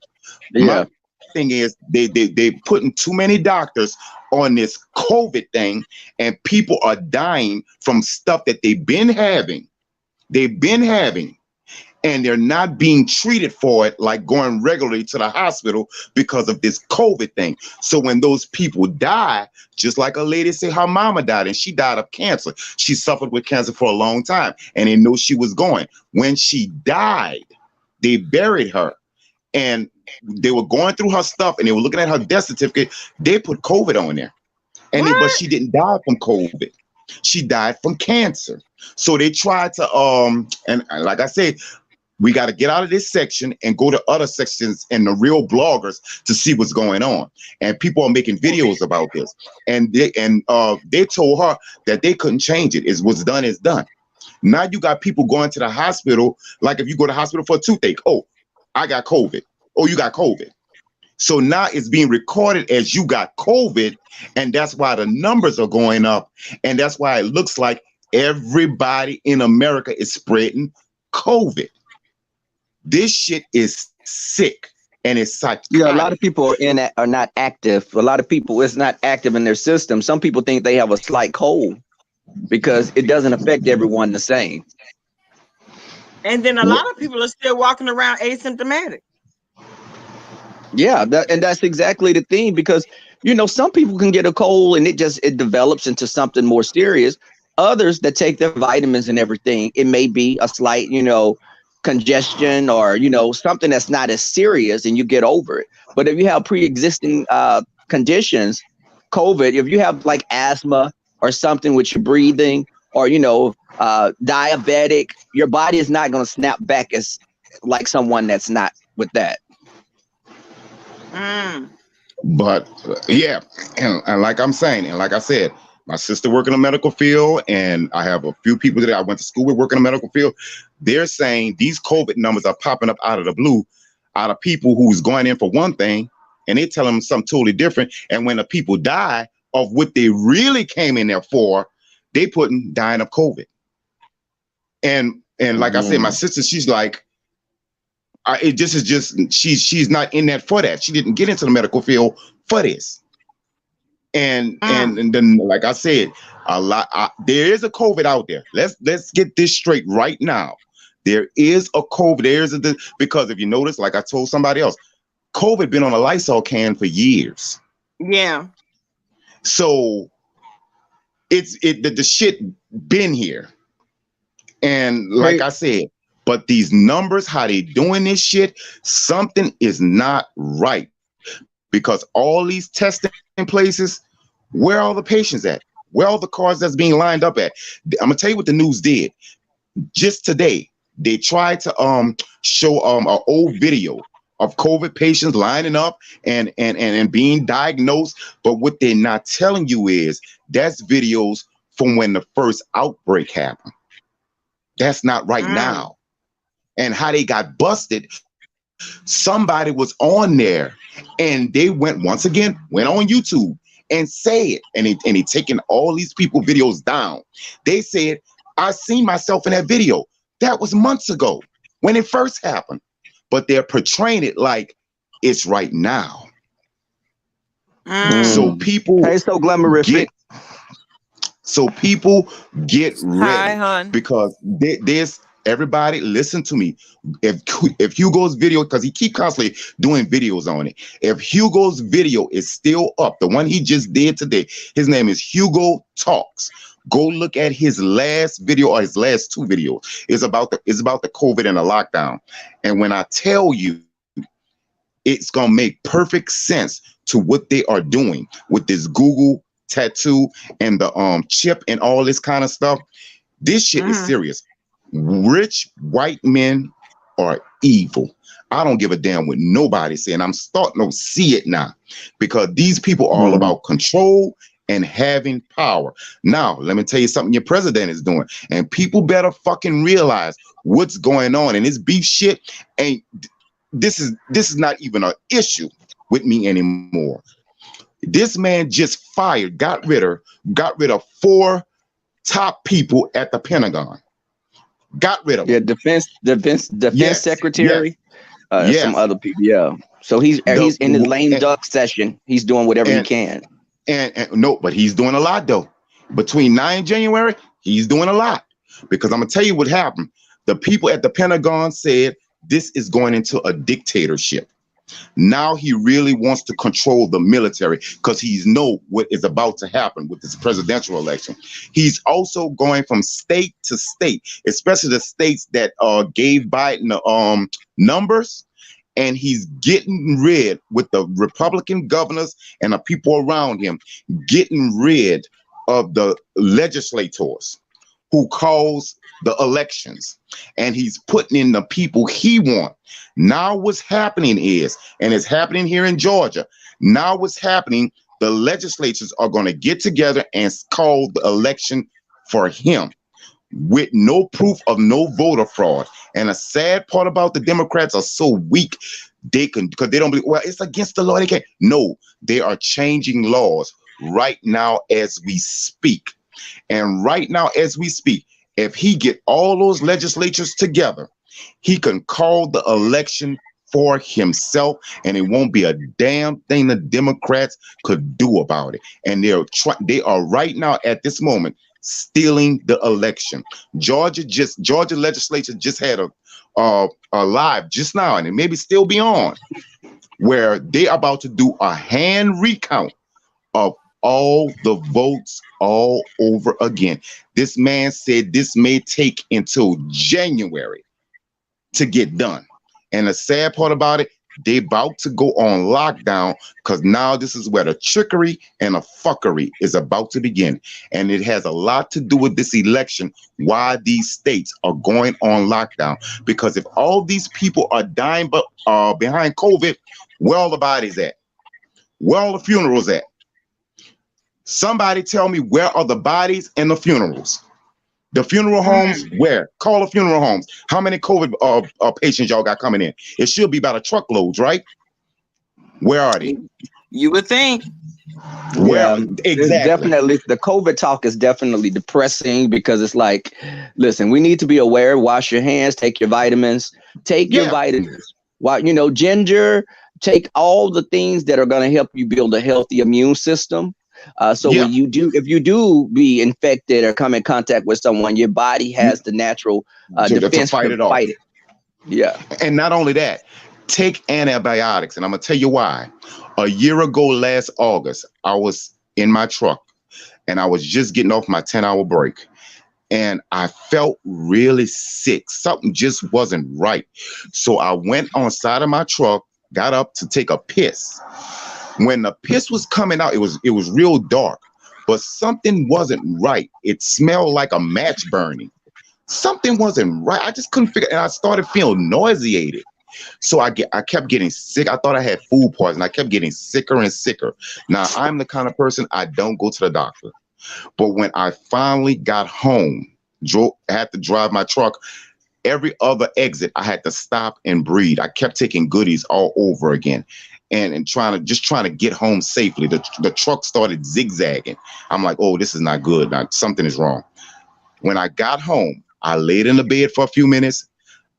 Yeah. My thing is they putting too many doctors on this COVID thing, and people are dying from stuff that they've been having. And they're not being treated for it, like going regularly to the hospital because of this COVID thing. So when those people die, just like a lady said her mama died, and she died of cancer. She suffered with cancer for a long time, and they knew she was going. When she died, they buried her, and they were going through her stuff, and they were looking at her death certificate. They put COVID on there, but What? she didn't die from COVID. She died from cancer. So they tried to and like I said, we got to get out of this section and go to other sections and the real bloggers to see what's going on. And people are making videos about this. And they told her that they couldn't change it. Is what's done is done. Now you got people going to the hospital, like if you go to the hospital for a toothache, oh, I got COVID. Oh, you got COVID. So now it's being recorded as you got COVID, and that's why the numbers are going up, and that's why it looks like everybody in America is spreading COVID. This shit is sick, and it's Yeah, a lot psychotic. of people are not active. A lot of people it's not active in their system. Some people think they have a slight cold because it doesn't affect everyone the same. And then a Wh- lot of people are still walking around asymptomatic. Yeah, and that's exactly the thing because some people can get a cold and it develops into something more serious. Others that take their vitamins and everything, it may be a slight, congestion or something that's not as serious and you get over it. But if you have pre-existing conditions, COVID, if you have like asthma or something with your breathing or diabetic, your body is not going to snap back as like someone that's not with that. Mm. But yeah, and like I'm saying, and like I said, my sister work in the medical field, and I have a few people that I went to school with working in the medical field. They're saying these COVID numbers are popping up out of the blue, out of people who's going in for one thing, and they tell them something totally different. And when the people die of what they really came in there for, they putting dying of COVID. And like I said, my Mm. sister, she's like, it just is just she's not in that for that. She didn't get into the medical field for this. And then like I said, there is a COVID out there. Let's get this straight right now. There is a COVID. Because if you notice, like I told somebody else, COVID been on a Lysol can for years. Yeah. So the shit been here. And like Hey, I said, but these numbers, how they doing this shit, something is not right. Because all these testing places, where are all the patients at? Where are all the cars that's being lined up at? I'm gonna tell you what the news did. Just today, they tried to show an old video of COVID patients lining up and being diagnosed. But what they're not telling you is that's videos from when the first outbreak happened. That's not right Mm. now. And how they got busted, somebody was on there and they went on YouTube and say it, and they taking all these people videos down. They said, I seen myself in that video. That was months ago when it first happened. But they're portraying it like it's right now. So Mm. people hey, so glamorific. get people get Hi, ready, hon. because there's everybody listen to me. If Hugo's video, because he keep constantly doing videos on it, if Hugo's video is still up, the one he just did today, his name is Hugo Talks. Go look at his last video or his last two videos. It's about the COVID and the lockdown. And when I tell you, it's gonna make perfect sense to what they are doing with this Google tattoo and the chip and all this kind of stuff. This shit is Mm. serious. Rich white men are evil. I don't give a damn what nobody's saying. I'm starting to see it now, because these people are all Mhm. about control and having power. Now, let me tell you something your president is doing. And people better fucking realize what's going on. And this beef shit ain't this is not even an issue with me anymore. This man just fired, got rid of 4 top people at the Pentagon. Got rid of Yeah, them. defense Yes, yes, secretary, some yes. other people. Yeah. So The he's in his lame and duck session. He's doing whatever he and, can. and no, but he's doing a lot though. Between 9 January, he's doing a lot. Because I'm gonna tell you what happened. The people at the Pentagon said this is going into a dictatorship. Now he really wants to control the military because he's know what is about to happen with this presidential election. He's also going from state to state, especially the states that gave Biden numbers, and he's getting rid with the Republican governors and the people around him, getting rid of the legislators who calls the elections, and he's putting in the people he wants. Now what's happening is, and it's happening here in Georgia, now what's happening, the legislatures are going to get together and call the election for him with no proof of no voter fraud. And a sad part about the Democrats are so weak, they can, because they don't believe, well, it's against the law, they can't. No, they are changing laws right now as we speak. And right now as we speak, if he get all those legislatures together, he can call the election for himself, and it won't be a damn thing the Democrats could do about it. And they are right now at this moment stealing the election. Georgia legislature just had a live just now, and it maybe still be on, where they about to do a hand recount of all the votes all over again. This man said this may take until January to get done. And the sad part about it, they about to go on lockdown because now this is where the trickery and the fuckery is about to begin. And it has a lot to do with this election, why these states are going on lockdown. Because if all these people are dying behind COVID, where all the bodies at? Where all the funerals at? Somebody tell me, where are the bodies and the funerals? The funeral homes, where? Call the funeral homes. How many COVID patients y'all got coming in? It should be about a truckload, right? Where are they? You would think. Where exactly? Definitely, the COVID talk is definitely depressing because it's like, listen, we need to be aware. Wash your hands. Take your vitamins. Take your vitamins. Ginger. Take all the things that are going to help you build a healthy immune system. So when if you do be infected or come in contact with someone, your body has the natural defense to fight it off. Yeah. And not only that, take antibiotics. And I'm going to tell you why. A year ago, last August, I was in my truck and I was just getting off my 10-hour break. And I felt really sick. Something just wasn't right. So I went on side of my truck, got up to take a piss. When the piss was coming out, it was real dark, but something wasn't right. It smelled like a match burning. Something wasn't right. I just couldn't figure, and I started feeling nauseated. So I kept getting sick. I thought I had food poisoning. I kept getting sicker and sicker. Now I'm the kind of person, I don't go to the doctor. But when I finally got home, I had to drive my truck. Every other exit, I had to stop and breathe. I kept taking goodies all over again. And trying to get home safely. The truck started zigzagging. I'm like, oh, this is not good. Now, something is wrong. When I got home, I laid in the bed for a few minutes.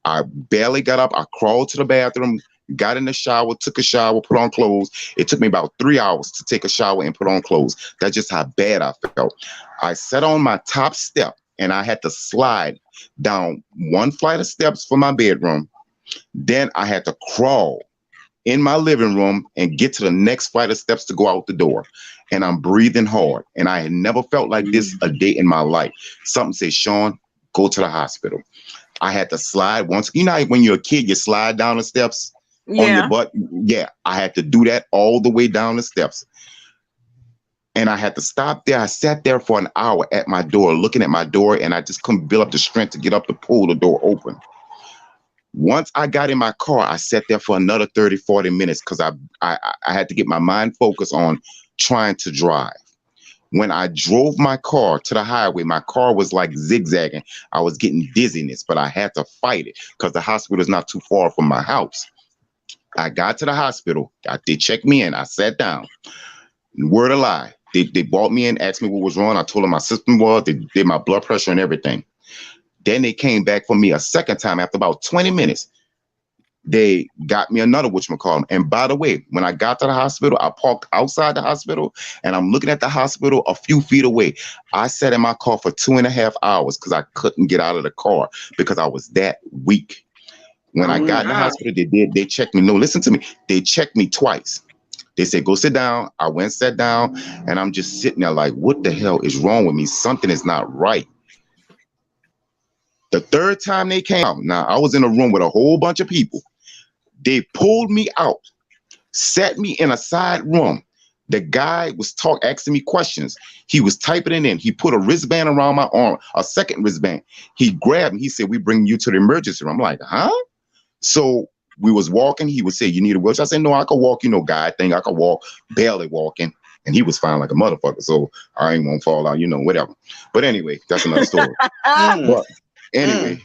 I barely got up. I crawled to the bathroom, got in the shower, took a shower, put on clothes. It took me about 3 hours to take a shower and put on clothes. That's just how bad I felt. I sat on my top step and I had to slide down one flight of steps from my bedroom. Then I had to crawl in my living room and get to the next flight of steps to go out the door. And I'm breathing hard. And I had never felt like this a day in my life. Something said, Sean, go to the hospital. I had to slide once. You know, when you're a kid, you slide down the steps on your butt. Yeah, I had to do that all the way down the steps. And I had to stop there. I sat there for an hour at my door, looking at my door, and I just couldn't build up the strength to get up to pull the door open. Once I got in my car, I sat there for another 30, 40 minutes because I had to get my mind focused on trying to drive. When I drove my car to the highway, my car was like zigzagging. I was getting dizziness, but I had to fight it because the hospital is not too far from my house. I got to the hospital. They checked me in. I sat down. Word of lie. They brought me in, asked me what was wrong. I told them my system was. They did my blood pressure and everything. Then they came back for me a second time after about 20 minutes. They got me another whatchamacallit. And by the way, when I got to the hospital, I parked outside the hospital and I'm looking at the hospital a few feet away. I sat in my car for 2.5 hours because I couldn't get out of the car because I was that weak. When I Oh my got in the God. hospital, they checked me. No, listen to me. They checked me twice. They said, go sit down. I went, sat down, and I'm just sitting there like, what the hell is wrong with me? Something is not right. The third time they came out, now I was in a room with a whole bunch of people. They pulled me out, sat me in a side room. The guy was asking me questions. He was typing it in. He put a wristband around my arm, a second wristband. He grabbed me. He said, we bring you to the emergency room. I'm like, huh? So we was walking. He would say, you need a wheelchair? I said, no, I could walk, guy thing. I could walk, barely walking. And he was fine like a motherfucker. So I ain't won't fall out, whatever. But anyway, that's another story. Mm, But anyway, mm.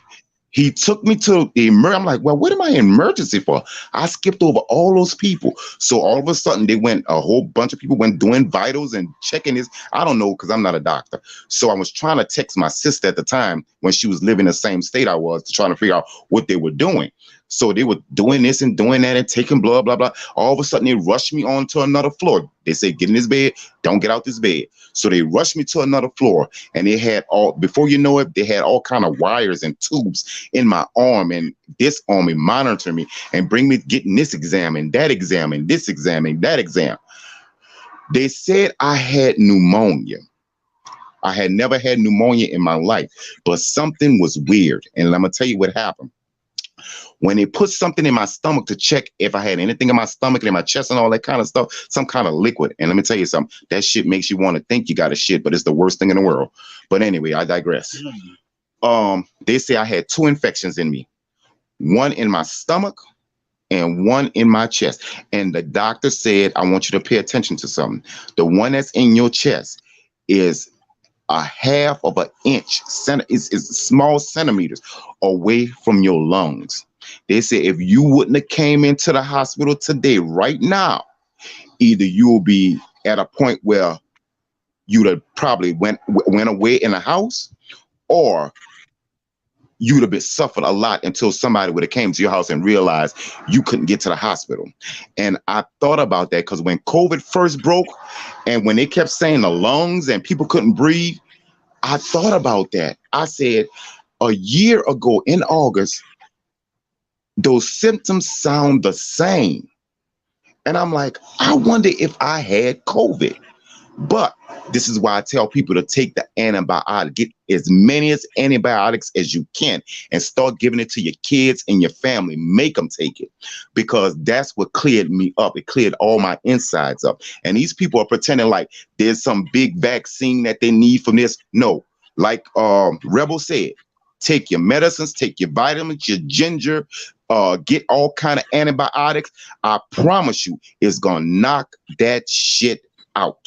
he took me to the emergency. I'm like, well, what am I in emergency for? I skipped over all those people. So all of a sudden, a whole bunch of people went doing vitals and checking his. I don't know because I'm not a doctor. So I was trying to text my sister at the time when she was living in the same state I was to try to figure out what they were doing. So they were doing this and doing that and taking blah, blah, blah. All of a sudden, they rushed me onto another floor. They said, get in this bed. Don't get out this bed. So they rushed me to another floor. And they had before you know it, they had all kind of wires and tubes in my arm and this arm and monitoring me and bring me getting this exam and that exam and this exam and that exam. They said I had pneumonia. I had never had pneumonia in my life, but something was weird. And I'm going to tell you what happened. When they put something in my stomach to check if I had anything in my stomach and in my chest and all that kind of stuff, some kind of liquid. And let me tell you something, that shit makes you want to think you got a shit, but it's the worst thing in the world. But anyway, I digress. They say I had 2 infections in me, one in my stomach and one in my chest. And the doctor said, I want you to pay attention to something. The one that's in your chest is a half of an inch, it's small centimeters away from your lungs. They say if you wouldn't have came into the hospital today, right now, either you'll be at a point where you'd have probably went away in a house, or you'd have been suffered a lot until somebody would have came to your house and realized you couldn't get to the hospital. And I thought about that because when COVID first broke and when they kept saying the lungs and people couldn't breathe, I thought about that. I said, a year ago in August, those symptoms sound the same. And I'm like, I wonder if I had COVID. But this is why I tell people to take the antibiotic, get as many as antibiotics as you can and start giving it to your kids and your family. Make them take it, because that's what cleared me up. It cleared all my insides up. And these people are pretending like there's some big vaccine that they need from this. No, like Rebel said, take your medicines, take your vitamins, your ginger, get all kind of antibiotics. I promise you, it's gonna knock that shit out.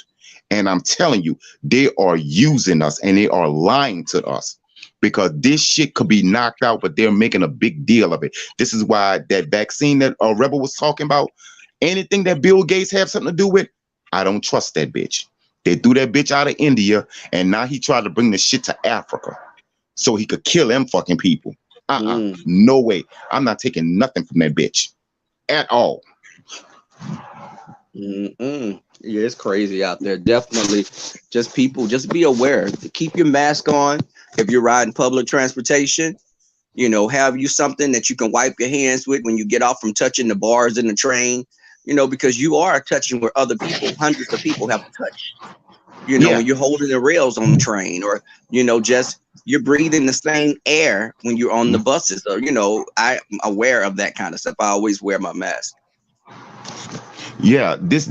And I'm telling you, they are using us and they are lying to us, because this shit could be knocked out, but they're making a big deal of it. This is why that vaccine that Rebel was talking about, anything that Bill Gates have something to do with, I don't trust that bitch. They threw that bitch out of India, and now he tried to bring the shit to Africa so he could kill them fucking people. No way. I'm not taking nothing from that bitch at all. Yeah, it's crazy out there. Definitely, just people, just be aware. Keep your mask on if you're riding public transportation. Have you something that you can wipe your hands with when you get off from touching the bars in the train. Because you are touching where other people, hundreds of people have touched. When you're holding the rails on the train, or just you're breathing the same air when you're on the buses. So I'm aware of that kind of stuff. I always wear my mask. Yeah, this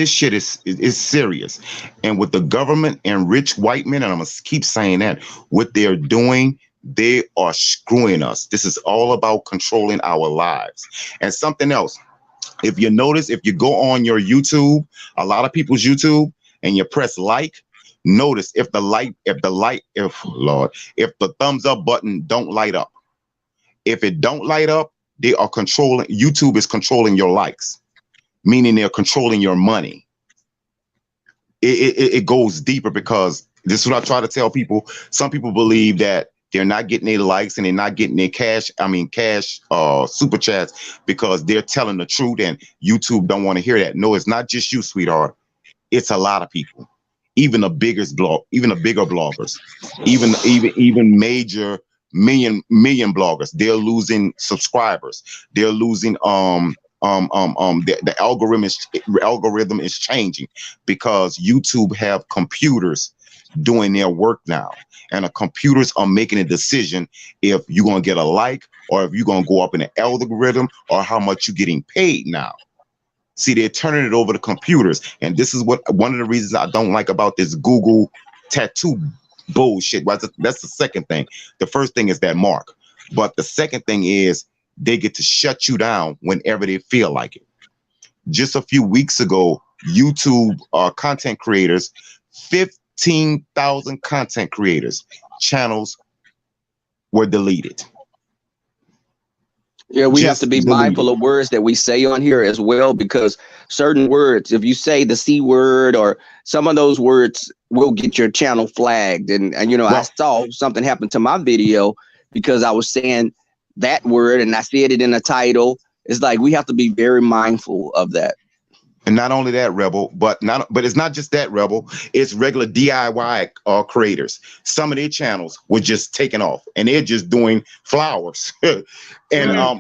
shit is serious. And with the government and rich white men, and I'm gonna keep saying that, what they're doing, they are screwing us. This is all about controlling our lives. And something else, if you notice, if you go on your YouTube, a lot of people's YouTube, and you press like, Notice if the thumbs up button don't light up. If it don't light up, they are controlling. YouTube is controlling your likes, meaning they're controlling your money. It goes deeper, because this is what I try to tell people. Some people believe that they're not getting their likes and they're not getting their cash super chats because they're telling the truth, and YouTube don't want to hear that. No, it's not just you, sweetheart. It's a lot of people. Even the bigger bloggers, even major million bloggers, they're losing subscribers. They're losing the algorithm is changing because YouTube have computers doing their work now, and the computers are making a decision if you're going to get a like, or if you're going to go up in the algorithm, or how much you're getting paid now. See, they're turning it over to computers, and this is one of the reasons I don't like about this Google tattoo bullshit. That's the second thing. The first thing is that mark, but the second thing is they get to shut you down whenever they feel like it. Just a few weeks ago, YouTube content creators, 15,000 content creators channels were deleted. Yeah, we have to be mindful of words that we say on here as well, because certain words, if you say the C word or some of those words, will get your channel flagged. And you know, I saw something happen to my video because I was saying that word and I said it in the title. It's like we have to be very mindful of that. And not only that, Rebel, but it's not just that, Rebel. It's regular DIY creators. Some of their channels were just taken off, and they're just doing flowers. And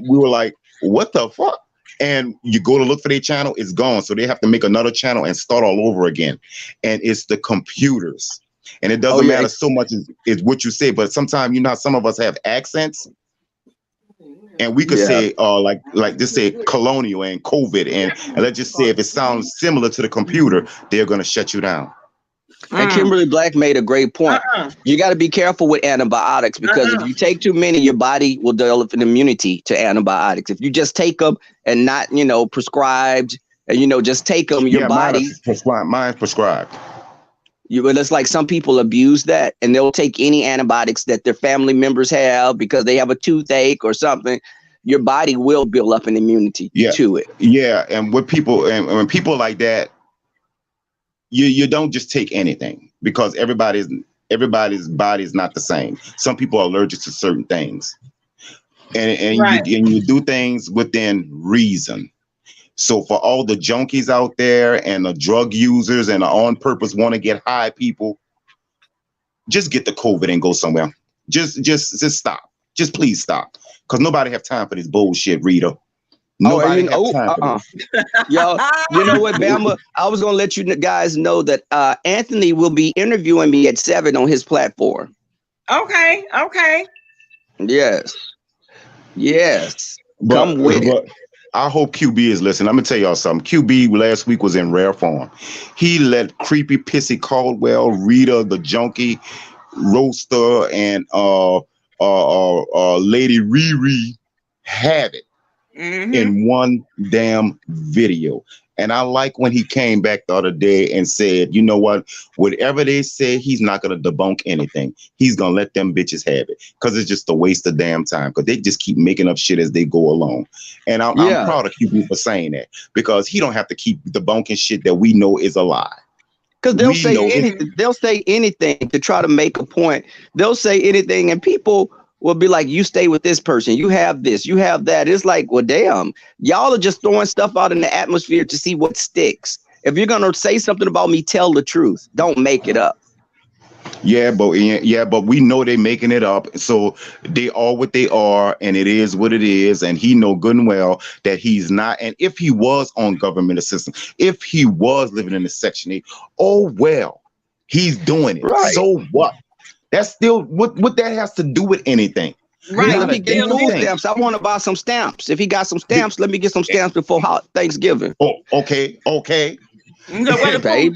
we were like, "What the fuck?" And you go to look for their channel, it's gone. So they have to make another channel and start all over again. And it's the computers. And it doesn't matter so much as what you say, but sometimes, you know, some of us have accents. And we could say, like just say colonial and COVID, and let's just say if it sounds similar to the computer, they're going to shut you down. And Kimberly Black made a great point. You got to be careful with antibiotics, because if you take too many, your body will develop an immunity to antibiotics. If you just take them and not, you know, prescribed, and, you know, just take them, your body. Mine's prescribed. But it's like some people abuse that, and they'll take any antibiotics that their family members have because they have a toothache or something. Your body will build up an immunity to it. Yeah, and when people like that, you don't just take anything, because everybody's body is not the same. Some people are allergic to certain things, and you do things within reason. So for all the junkies out there and the drug users and the on purpose want to get high people, just get the COVID and go somewhere. Just stop. Just please stop. Because nobody have time for this bullshit, Rita. Nobody have time for this. Yo, you know what, Bama? I was going to let you guys know that Anthony will be interviewing me at 7 on his platform. Okay. Yes. Come with it. I hope QB is listening. I'm gonna tell y'all something. QB last week was in rare form. He let creepy pissy Caldwell, Rita the junkie, Roaster, and Lady Riri have it in one damn video. And I like when he came back the other day and said, you know what, whatever they say, he's not going to debunk anything. He's going to let them bitches have it, because it's just a waste of damn time, because they just keep making up shit as they go along. And I'm proud of QB for saying that, because he don't have to keep debunking shit that we know is a lie. Because they'll say anything to try to make a point. They'll say anything, and people will be like, you stay with this person, you have this, you have that. It's like, well, damn, y'all are just throwing stuff out in the atmosphere to see what sticks. If you're gonna say something about me, tell the truth. Don't make it up. Yeah, but we know they're making it up. So they are what they are, and it is what it is. And he know good and well that he's not. And if he was on government assistance, if he was living in the Section 8, oh well, he's doing it. Right. So what? That's still what that has to do with anything. Right. Let me get food stamps. I want to buy some stamps. If he got some stamps, let me get some stamps before Thanksgiving. Oh, okay. Baby.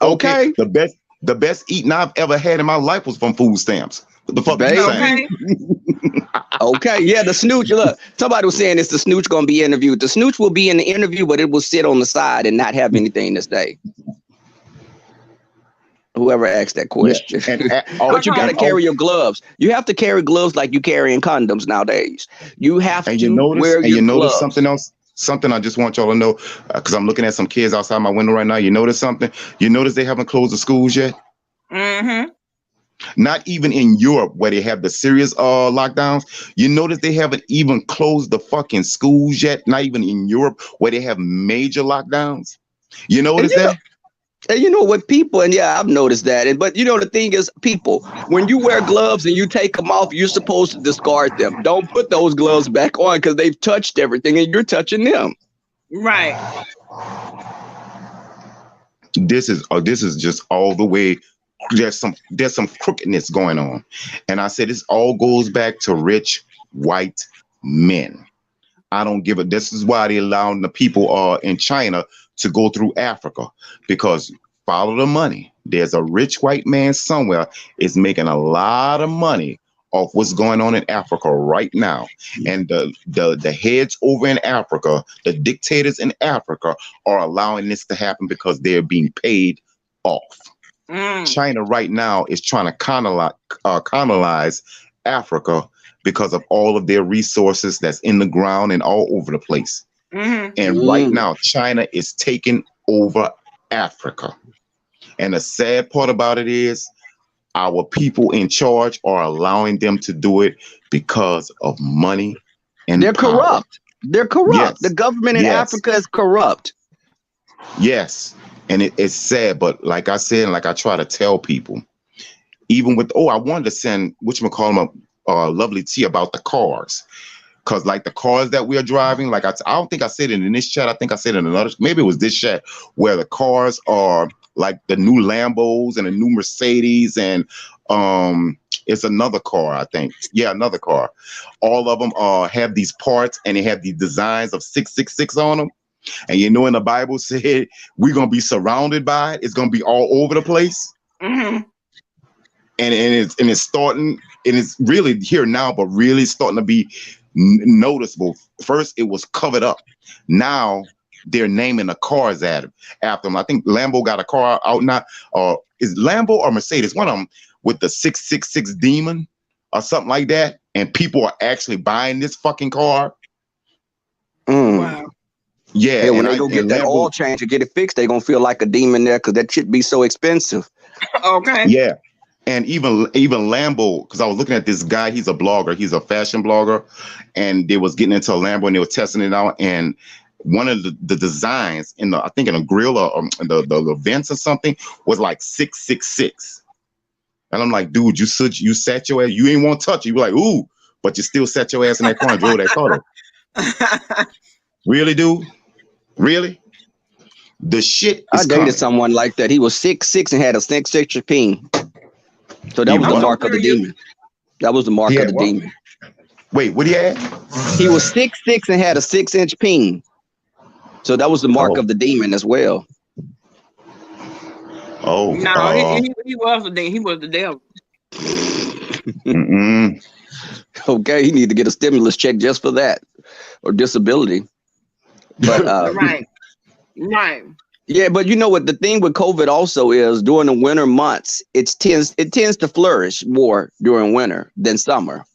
Okay. The best eating I've ever had in my life was from food stamps. What the fuck are you saying? Okay. Yeah, the snooch. Look, somebody was saying it's the snooch going to be interviewed. The snooch will be in the interview, but it will sit on the side and not have anything to say. Whoever asked that Yeah, question. oh, But you got to and carry your gloves. You have to carry gloves like you carrying condoms nowadays. You have and to wear you your notice something gloves. else. Something I just want y'all to know, because I'm looking at some kids outside my window right now. You notice something? You notice they haven't closed the schools yet? Mm-hmm. Not even in Europe where they have the serious lockdowns. You notice they haven't even closed the fucking schools yet. Not even in Europe where they have major lockdowns. You And notice you know, that? and you know what people, and yeah, I've noticed that. And but you know the thing is, people, when you wear gloves and you take them off, you're supposed to discard them. Don't put those gloves back on because they've touched everything and you're touching them. Right. This is just all the way. There's some crookedness going on, and I said this all goes back to rich white men. I don't give a. This is why they allowing the people in China to go through Africa, because follow the money. There's a rich white man somewhere is making a lot of money off what's going on in Africa right now, and the heads over in Africa, the dictators in Africa, are allowing this to happen because they're being paid off. Mm. China right now is trying to colonize Africa because of all of their resources that's in the ground and all over the place. Mm-hmm. And right Mm. now, China is taking over Africa. And the sad part about it is our people in charge are allowing them to do it because of money and They're power. corrupt. They're corrupt. The Yes, government in yes, Africa is corrupt. yes. And it's sad, but like I said, and like I try to tell people, even with I wanted to send whatchamacallit lovely tea about the cars. Cause like the cars that we are driving, like I don't think I said it in this chat. I think I said it in another. Maybe it was this chat where the cars are like the new Lambos and the new Mercedes and it's another car. I think another car. All of them have these parts and they have these designs of 666 on them. And you know, in the Bible said we're gonna be surrounded by it. It's gonna be all over the place. Mm-hmm. And it's starting. And it's really here now, but really starting to be noticeable. First, it was covered up. Now they're naming the cars after them. I think Lambo got a car out now. Is Lambo or Mercedes? One of them with the 666 Demon or something like that. And people are actually buying this fucking car. Wow. Yeah, Yeah, when they go get that Lambo, oil change to get it fixed, they're gonna feel like a demon there because that shit be so expensive. Okay. yeah. And even Lambo, because I was looking at this guy, he's a blogger, he's a fashion blogger, and they was getting into a Lambo and they were testing it out. And one of the designs in I think in a grill or the vents or something was like 666. And I'm like, dude, you sat your ass, you ain't want to touch it. You were like, ooh, but you still sat your ass in that car and drove that car. Really, dude? Really? The shit I is dated coming. someone like that. He was 6'6" and had a 6'6" ping. So that He was the I what? will mark of feel the you. demon. That was the mark He of had the what? demon. Wait, what he had? He was 6'6" and had a 6" ping. So that was the mark Oh, of the demon as well. oh, No, he was the he was the devil. mm-mm. Okay, he need to get a stimulus check just for that or disability. But Right. Right. yeah, but you know what the thing with COVID also is during the winter months, it tends to flourish more during winter than summer.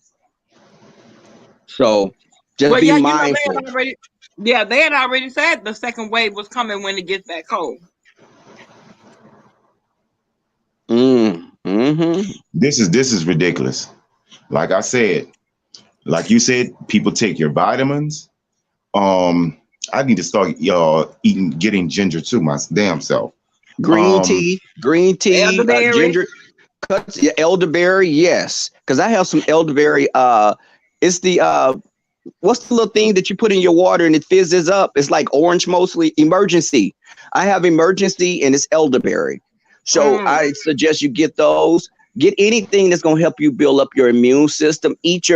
So just Well, be yeah, you know they mindful. had already. Yeah, they had already said the second wave was coming when it gets back cold. Mm-hmm. This is ridiculous. Like I said, like you said, people take your vitamins. Um, I need to start getting ginger too, my damn self. Green Um, tea, Elderberry. ginger, cuts, yeah, elderberry, yes. Because I have some elderberry. It's the what's the little thing that you put in your water and it fizzes up? It's like orange mostly. Emergency. I have emergency and it's elderberry. So Mm. I suggest you get those. Get anything that's gonna help you build up your immune system. Eat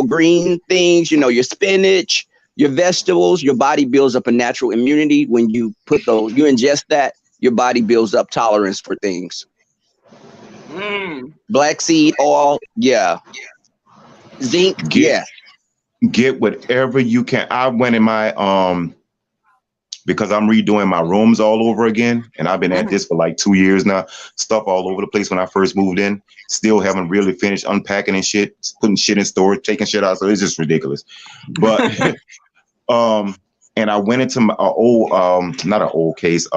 green things. Your spinach, your vegetables. Your body builds up a natural immunity when you you ingest that. Your body builds up tolerance for things. Mm. Black seed oil, yeah. Zinc, get yeah. get whatever you can. I went in my because I'm redoing my rooms all over again. And I've been at this for like 2 years now. Stuff all over the place when I first moved in. Still haven't really finished unpacking and shit, putting shit in storage, taking shit out. So it's just ridiculous. But and I went into my old not an old case.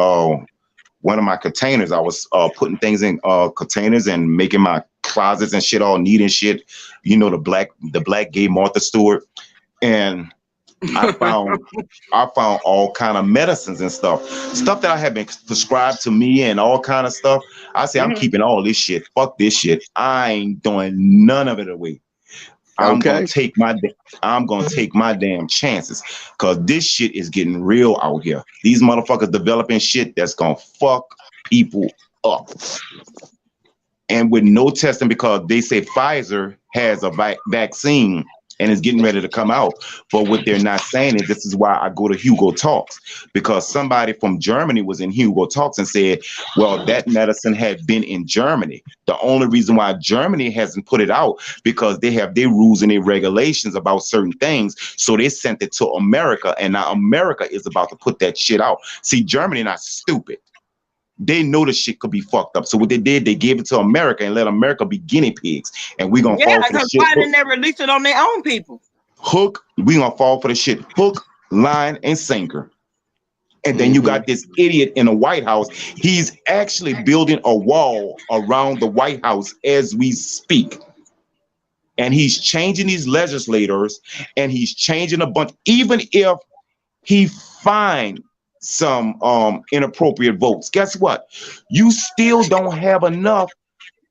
One of my containers. I was putting things in containers and making my closets and shit all neat and shit. You know, the black gay Martha Stewart. And I found all kind of medicines and stuff that I had been prescribed to me and all kind of stuff. I say I'm keeping all this shit. Fuck this shit. I ain't throwing none of it away. I'm gonna take my damn chances, cause this shit is getting real out here. These motherfuckers developing shit that's gonna fuck people up, and with no testing, because they say Pfizer has a vaccine and it's getting ready to come out. But what they're not saying is, this is why I go to Hugo Talks, because somebody from Germany was in Hugo Talks and said, well, that medicine had been in Germany. The only reason why Germany hasn't put it out, because they have their rules and their regulations about certain things. So they sent it to America, and now America is about to put that shit out. See, Germany not stupid. They know the shit could be fucked up. So what they did, they gave it to America and let America be guinea pigs. And we gonna fall for the shit. Why didn't they release it on their own people? We gonna fall for the shit. Hook, line, and sinker. And then you got this idiot in the White House. He's actually building a wall around the White House as we speak. And he's changing these legislators, and he's changing a bunch. Even if he finds some inappropriate votes, guess what? You still don't have enough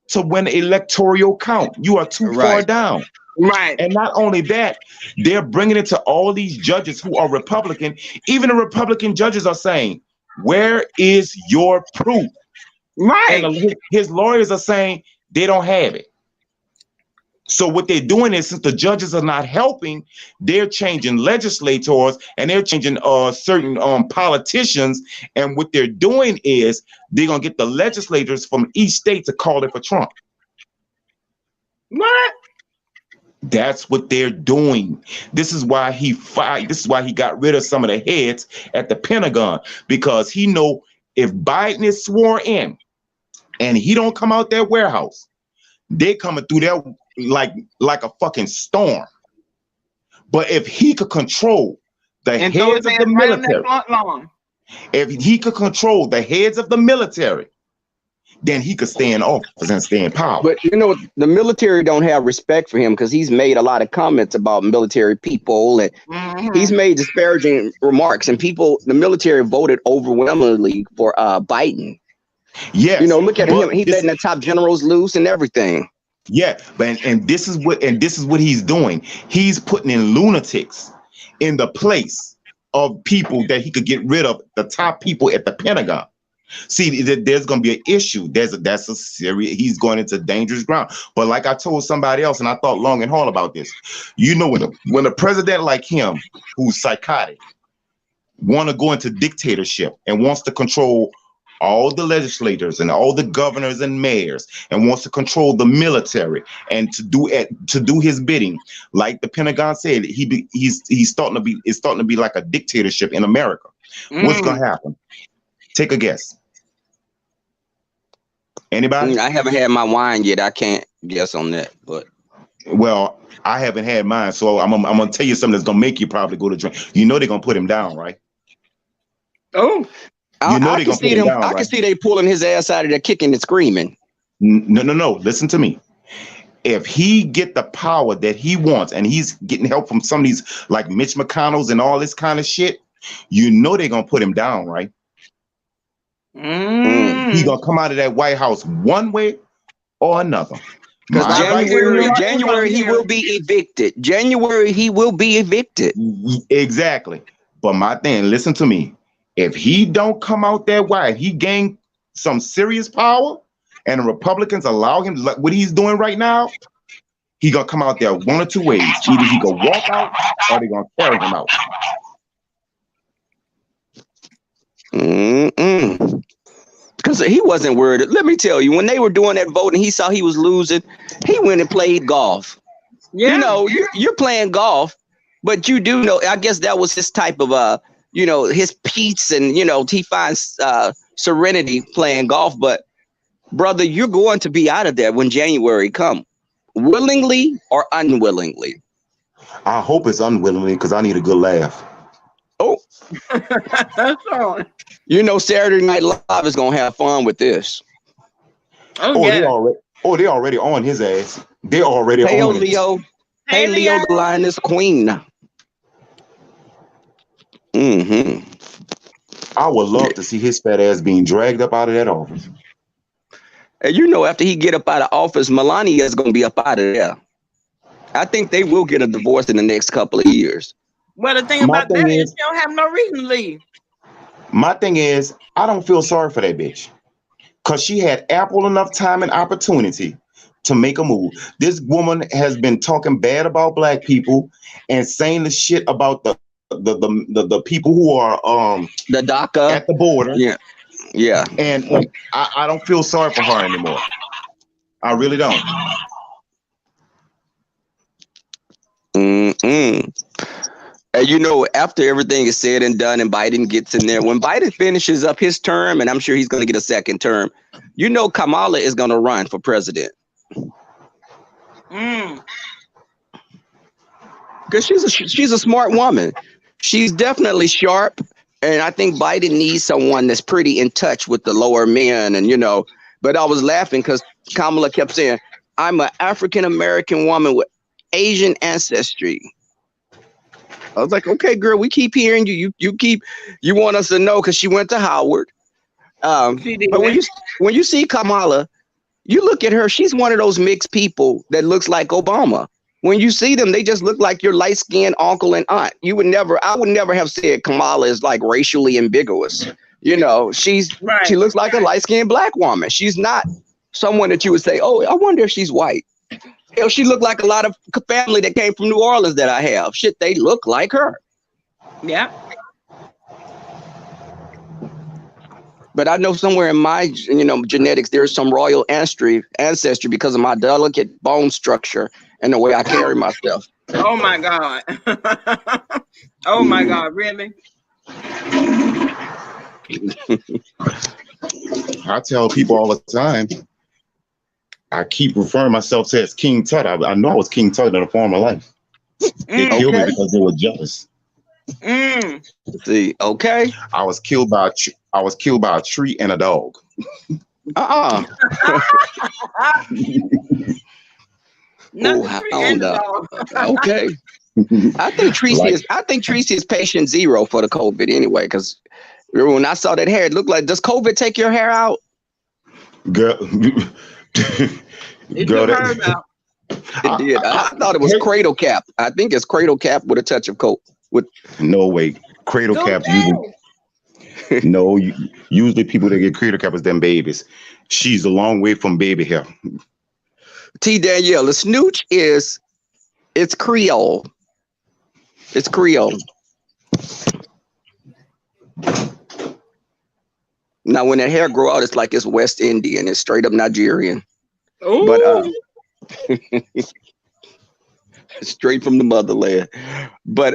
to win the electoral count. You are too far down. Right. And not only that, they're bringing it to all these judges who are Republican. Even the Republican judges are saying, where is your proof? Right. And his lawyers are saying they don't have it. So what they're doing is, since the judges are not helping, they're changing legislators and they're changing certain politicians. And what they're doing is they're going to get the legislators from each state to call it for Trump. What? That's what they're doing. This is why he fired. This is why he got rid of some of the heads at the Pentagon, because he know if Biden is sworn in and he don't come out that warehouse, they coming through there like a fucking storm. But if he could control the heads of the military, if he could control the heads of the military, then he could stay in office and stay in power. But you know, the military don't have respect for him, because he's made a lot of comments about military people, and he's made disparaging remarks, and the military voted overwhelmingly for Biden. Yes. You know, look at him. He's letting the top generals loose and everything. Yeah, and this is what he's doing. He's putting in lunatics in the place of people that he could get rid of, the top people at the Pentagon. See, there's going to be an issue. That's a serious. He's going into dangerous ground. But like I told somebody else, and I thought long and hard about this. You know, when a president like him, who's psychotic, want to go into dictatorship and wants to control all the legislators and all the governors and mayors, and wants to control the military and to do his bidding, like the Pentagon said, it's starting to be like a dictatorship in America. What's gonna happen? Take a guess. Anybody? I haven't had my wine yet. I can't guess on that, but well, I haven't had mine, so I'm gonna tell you something that's gonna make you probably go to drink. You know they're gonna put him down, right? Oh. You know I can see them. Down, I can see they pulling his ass out of there, kicking and screaming. No. Listen to me. If he get the power that he wants, and he's getting help from some of these like Mitch McConnell's and all this kind of shit, you know they're gonna put him down, right? He's gonna come out of that White House one way or another. Because January he will be evicted. January he will be evicted. Exactly. But my thing, listen to me. If he don't come out that way, he gain some serious power, and the Republicans allow him to, like what he's doing right now, he gonna come out there one or two ways. Either he gonna walk out or they gonna carry him out. Because he wasn't worried. Let me tell you, when they were doing that vote and he saw he was losing, he went and played golf. Yeah. You know, you're playing golf, but you do know, I guess that was his type of his peace and, he finds serenity playing golf. But brother, you're going to be out of there when January come, willingly or unwillingly. I hope it's unwillingly because I need a good laugh. Oh, Saturday Night Live is gonna have fun with this. Oh, yeah. They already on his ass. They already on it. Leo. Hey, Leo, the lioness queen. Mm-hmm. I would love to see his fat ass being dragged up out of that office. And after he get up out of office, Melania is gonna be up out of there. I think they will get a divorce in the next couple of years. Well, the thing about that is she don't have no reason to leave. My thing is, I don't feel sorry for that bitch. Because she had ample enough time and opportunity to make a move. This woman has been talking bad about black people and saying the shit about the people who are the DACA at the border. Yeah. And I don't feel sorry for her anymore. I really don't. And after everything is said and done and Biden gets in there, when Biden finishes up his term, and I'm sure he's going to get a second term, Kamala is going to run for president. Because she's a smart woman. She's definitely sharp. And I think Biden needs someone that's pretty in touch with the lower men. And, but I was laughing because Kamala kept saying, I'm an African-American woman with Asian ancestry. I was like, okay, girl, we keep hearing you. You want us to know because she went to Howard. But when you see Kamala, you look at her, she's one of those mixed people that looks like Obama. When you see them, they just look like your light-skinned uncle and aunt. I would never have said Kamala is like racially ambiguous. She looks like a light-skinned black woman. She's not someone that you would say, oh, I wonder if she's white. Hell, she looked like a lot of family that came from New Orleans that I have. Shit, they look like her. Yeah. But I know somewhere in my, genetics, there's some royal ancestry because of my delicate bone structure and the way I carry myself. Oh my God. Oh my God, really? I tell people all the time, I keep referring myself to as King Tut. I know I was King Tut in a former life. They killed me because they were jealous. See, okay. I was killed by a tree and a dog. Okay. I think Tracy is patient zero for the COVID anyway. Because when I saw that hair, it looked like, does COVID take your hair out? Girl, It did. I thought it was cradle cap. I think it's cradle cap with a touch of coke. No way, cradle cap. Usually people that get cradle cap is them babies. She's a long way from baby hair. T. Danielle, the snooch it's Creole. It's Creole. Now, when that hair grow out, it's like it's West Indian. It's straight up Nigerian. Ooh. But straight from the motherland. But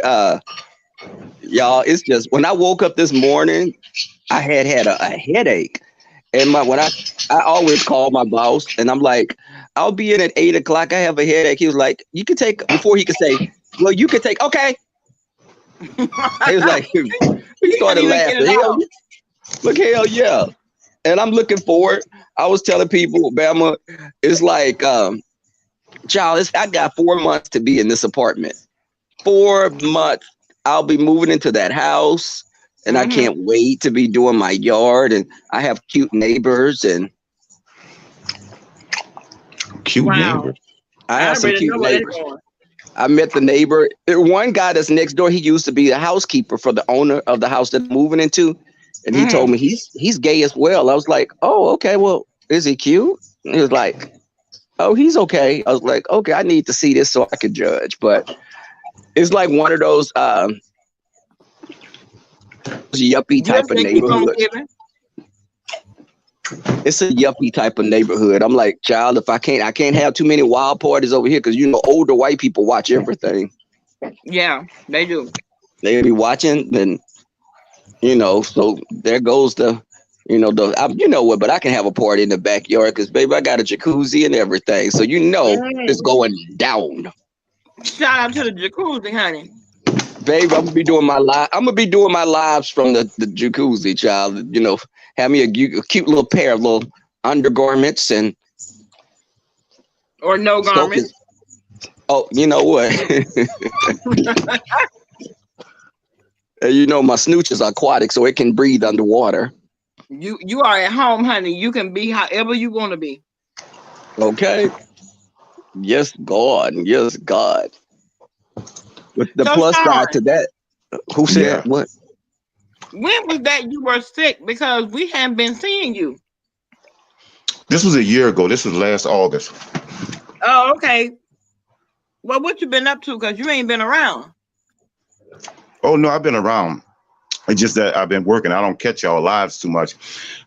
y'all, it's just when I woke up this morning, I had a headache. And when I always call my boss and I'm like, I'll be in at 8 o'clock. I have a headache. He was like, you could take, before he could say, well, you could take, okay. He was like, he started laughing. Hell yeah. And I'm looking forward. I was telling people, Bama, it's like, child, I got 4 months to be in this apartment. 4 months. I'll be moving into that house. And I can't wait to be doing my yard. And I have cute neighbors and neighbors. I have some cute neighbors. I met the neighbor. One guy that's next door, he used to be the housekeeper for the owner of the house that I'm moving into. And he told me he's gay as well. I was like, oh, okay. Well, is he cute? And he was like, oh, he's okay. I was like, okay, I need to see this so I can judge. But it's like one of those yuppie type of neighborhood. It's a yuppie type of neighborhood. I'm like, child, if I can't have too many wild parties over here because older white people watch everything. Yeah, they do. They be watching, then So there goes you know what, but I can have a party in the backyard because, baby, I got a jacuzzi and everything. So, it's Mm. going down. Shout out to the jacuzzi, honey. Baby, I'm gonna be doing my lives from the jacuzzi, child. Have me a cute little pair of little undergarments and Or no smoking. garments. Oh, you know what? My snooch is aquatic, so it can breathe underwater. You are at home, honey. You can be however you want to be. Okay. Yes, God. Yes, God. But the So, plus side Sean, to that, who said Yeah. what? when was that you were sick? Because we haven't been seeing you. This was a year ago. This was last August. Oh, okay. Well, what you been up to? Because you ain't been around. Oh no, I've been around. It's just that I've been working. I don't catch y'all lives too much.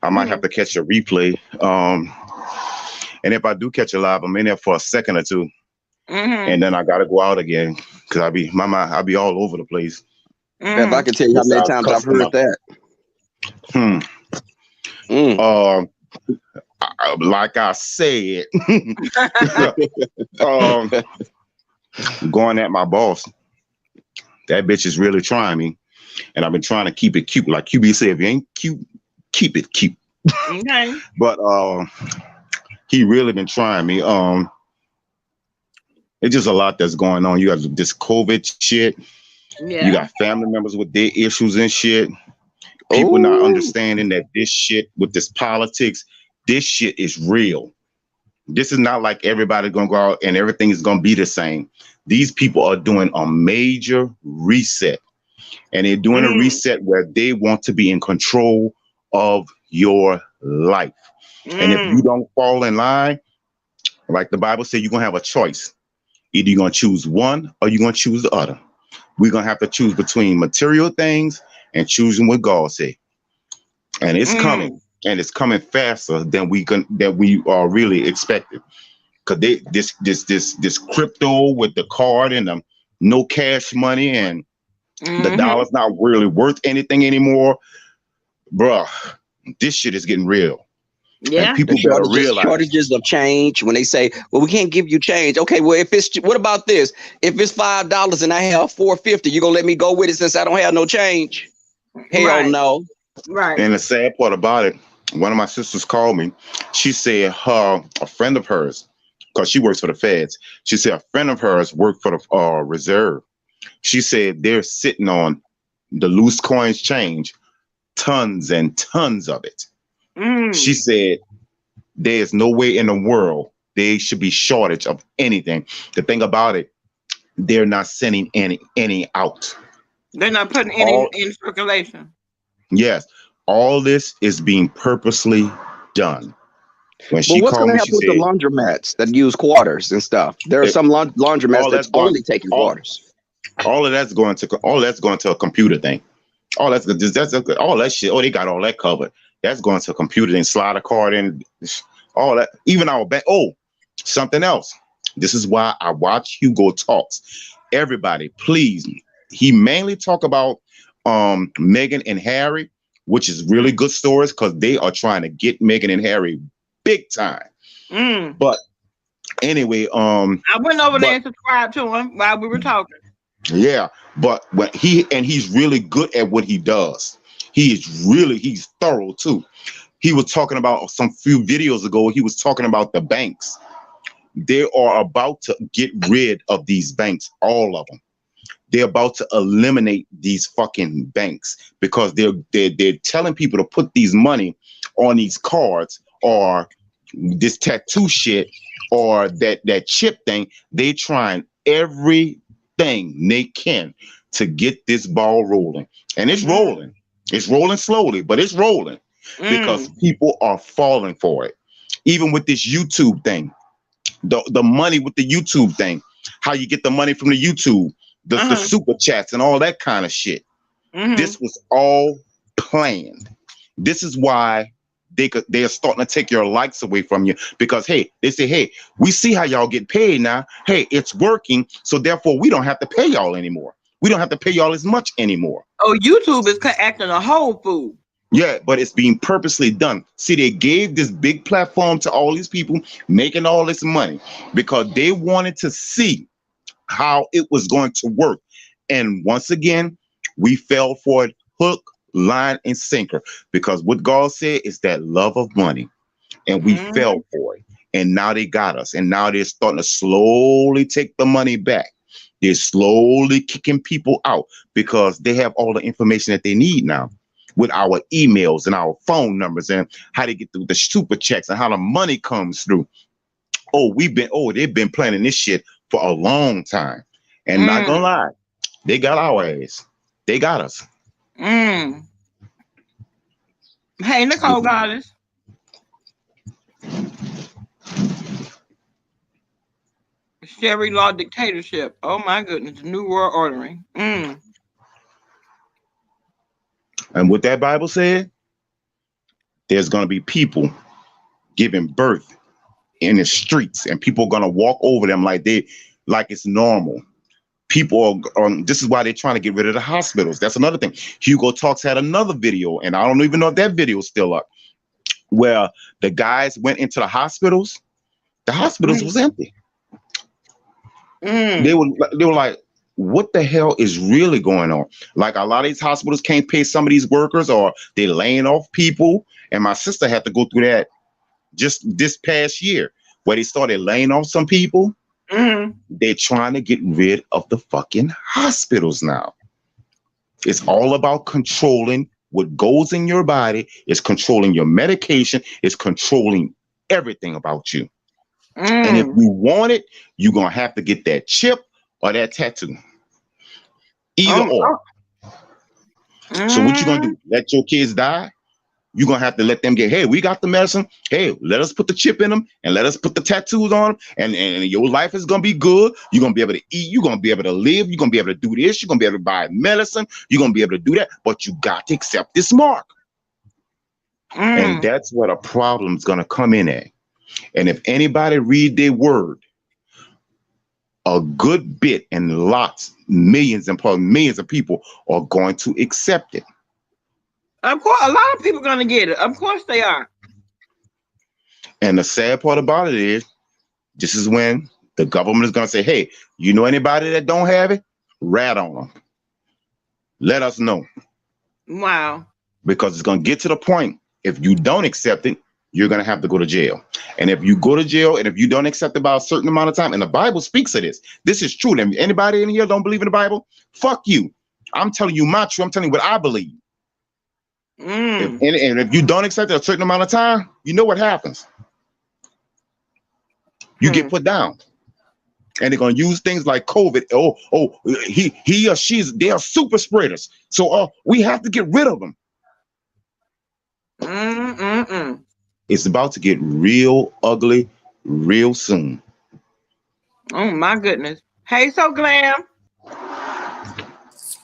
I might have Mm-hmm. to catch a replay. And if I do catch a live, I'm in there for a second or two, Mm-hmm. and then I gotta go out again because I'll be all over the place. If I Mm-hmm. can tell you how many Besides times I've customer. heard that. Hmm. Mm. Um. Like I said, um, going at my boss. That bitch is really trying me, and I've been trying to keep it cute. Like QB said, if you ain't cute, keep it cute. Okay. But he really been trying me. It's just a lot that's going on. You got this COVID shit. You Yeah. got family members with their issues and shit. People not Oh, understanding that this shit with this politics, this shit is real. This is not like everybody's gonna go out and everything is gonna be the same. These people are doing a major reset, and they're doing a Mm. reset where they want to be in control of your life. And if you Mm. don't fall in line, like the Bible said, you're gonna have a choice. Either you're gonna choose one or you're gonna choose the other. We're gonna have to choose between material things and choosing what God said. And it's coming, Mm. and it's coming faster than we are really expected. Cause they this crypto with the card and the no cash money and the Mm-hmm. dollar's not really worth anything anymore, bruh. This shit is getting real, and Yeah. the people better realize. shortages of change when they say, "Well, we can't give you change." Okay, well, what about this? If it's $5 and I have 4.50, you gonna let me go with it since I don't have no change? Hell Right. no. Right. And the sad part about it, one of my sisters called me. She said a friend of hers, because she works for the feds. She said a friend of hers worked for the reserve. She said they're sitting on the loose coins change, tons and tons of it. She Mm. said there's no way in the world there should be shortage of anything. The thing about it, they're not sending any out. They're not putting any All in circulation. Yes, all this is being purposely done. When But she what's called gonna me, she happen with the said laundromats that use quarters and stuff? There are it, some laundromats all that's that's going only taking all quarters. all that's going to a computer thing. That's all that shit. Oh, they got all that covered. That's going to a computer and slide a card in. All that. Even our bank. Oh, something else. This is why I watch Hugo Talks. Everybody, please. He mainly talk about Meghan and Harry, which is really good stories because they are trying to get Meghan and Harry big time. Mm. But anyway, I went over there but and subscribed to him while we were talking. yeah, but when he's really good at what he does. He's thorough too. He was talking about some few videos ago. He was talking about the banks. They are about to get rid of these banks, all of them. They're about to eliminate these fucking banks because they're telling people to put these money on these cards or this tattoo shit or that chip thing. They trying everything they can to get this ball rolling, and it's Mm. rolling. It's rolling slowly, but it's rolling because Mm. people are falling for it. Even with this YouTube thing, the money with the YouTube thing, how you get the money from the YouTube, the Uh-huh. super chats and all that kind of shit. Mm-hmm. This was all planned. This is why they are starting to take your likes away from you because hey, they say, hey, we see how y'all get paid now. Hey, it's working, so therefore we don't have to pay y'all anymore. We don't have to pay y'all as much anymore. Oh, YouTube is acting a whole fool. Yeah, but it's being purposely done. See, they gave this big platform to all these people making all this money because they wanted to see how it was going to work. And once again, we fell for it hook, line, and sinker because what God said is that love of money. And we fell for it. And now they got us. And now they're starting to slowly take the money back. They're slowly kicking people out because they have all the information that they need now with our emails and our phone numbers and how they get through the super checks and how the money comes through. They've been planning this shit for a long time. And not gonna lie, they got our ass. They got us. Hey, Nicole Goddess. Sherry Law dictatorship. Oh my goodness, the new world ordering. And what that Bible said, there's gonna be people giving birth in the streets, and people are gonna walk over them like it's normal. People are this is why they're trying to get rid of the hospitals. That's another thing. Hugo Talks had another video, and I don't even know if that video is still up, where the guys went into the hospitals. The hospitals was empty. They were like, what the hell is really going on? Like, a lot of these hospitals can't pay some of these workers, or they're laying off people. And my sister had to go through that just this past year, where they started laying off some people. They're trying to get rid of the fucking hospitals now. It's all about controlling what goes in your body. It's controlling your medication. It's controlling everything about you. And if you want it, you're going to have to get that chip or that tattoo. Either or. So what you going to do? Let your kids die? You're going to have to let them get, hey, we got the medicine. Hey, let us put the chip in them and let us put the tattoos on them. And your life is going to be good. You're going to be able to eat. You're going to be able to live. You're going to be able to do this. You're going to be able to buy medicine. You're going to be able to do that. But you got to accept this mark. And that's where the problem's going to come in at. And if anybody read their word, a good bit and lots, millions and probably millions of people are going to accept it. Of course, a lot of people are going to get it. Of course they are. And the sad part about it is, this is when the government is going to say, hey, you know anybody that don't have it? Rat on them. Let us know. Wow. Because it's going to get to the point, if you don't accept it, you're going to have to go to jail. And if you go to jail and if you don't accept it by a certain amount of time, and the Bible speaks of this, this is true. And anybody in here don't believe in the Bible? Fuck you. I'm telling you my truth. I'm telling you what I believe. And if you don't accept it a certain amount of time, you know what happens. You get put down. And they're going to use things like COVID. He or she's, they are super spreaders. So we have to get rid of them. It's about to get real ugly real soon. Oh my goodness. Hey, So Glam.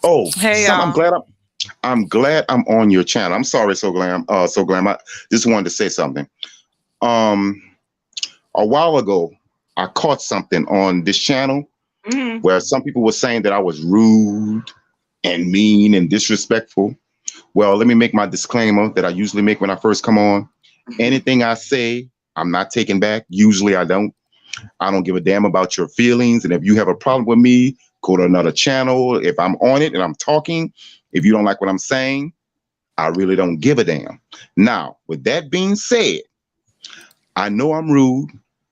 Oh, hey, I'm glad I'm on your channel. I'm sorry, So Glam. I just wanted to say something. A while ago, I caught something on this channel where some people were saying that I was rude and mean and disrespectful. Well, let me make my disclaimer that I usually make when I first come on. Anything I say, I'm not taking back. Usually I don't. I don't give a damn about your feelings. And if you have a problem with me, go to another channel. If I'm on it and I'm talking, if you don't like what I'm saying, I really don't give a damn. Now, with that being said, I know I'm rude.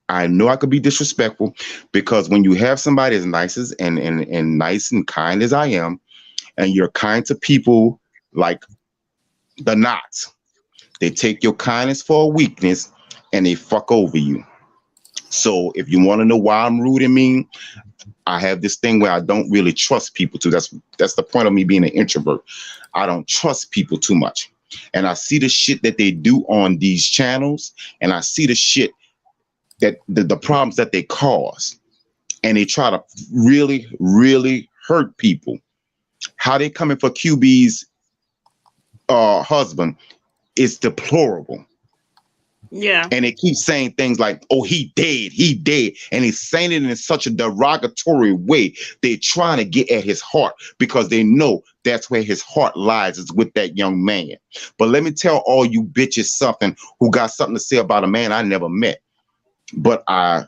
I know I could be disrespectful, because when you have somebody as nice as and nice and kind as I am, and you're kind to people like the Knots, they take your kindness for a weakness and they fuck over you. So if you want to know why I'm rude and mean, I have this thing where I don't really trust people too. That's the point of me being an introvert. I don't trust people too much. And I see the shit that they do on these channels, and I see the shit that the problems that they cause, and they try to really, really hurt people. How they coming for QB's husband is deplorable. Yeah. And they keep saying things like, "Oh, he dead," and he's saying it in such a derogatory way. They're trying to get at his heart because they know that's where his heart lies, is with that young man. But let me tell all you bitches something who got something to say about a man I never met, but I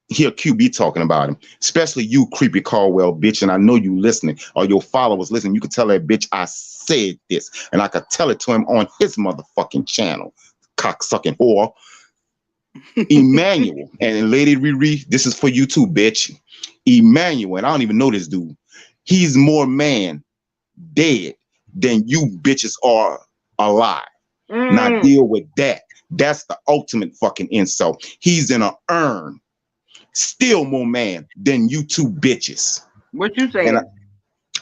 hear QB talking about him, especially you, Creepy Caldwell, bitch. And I know you listening, or your followers listening. You can tell that bitch I said this, and I could tell it to him on his motherfucking channel. Cocksucking whore. Emmanuel and Lady Riri, this is for you too, bitch. Emmanuel, and I don't even know this dude. He's more man dead than you bitches are alive. Now deal with that. That's the ultimate fucking insult. He's in an urn, still more man than you two bitches. What you And saying?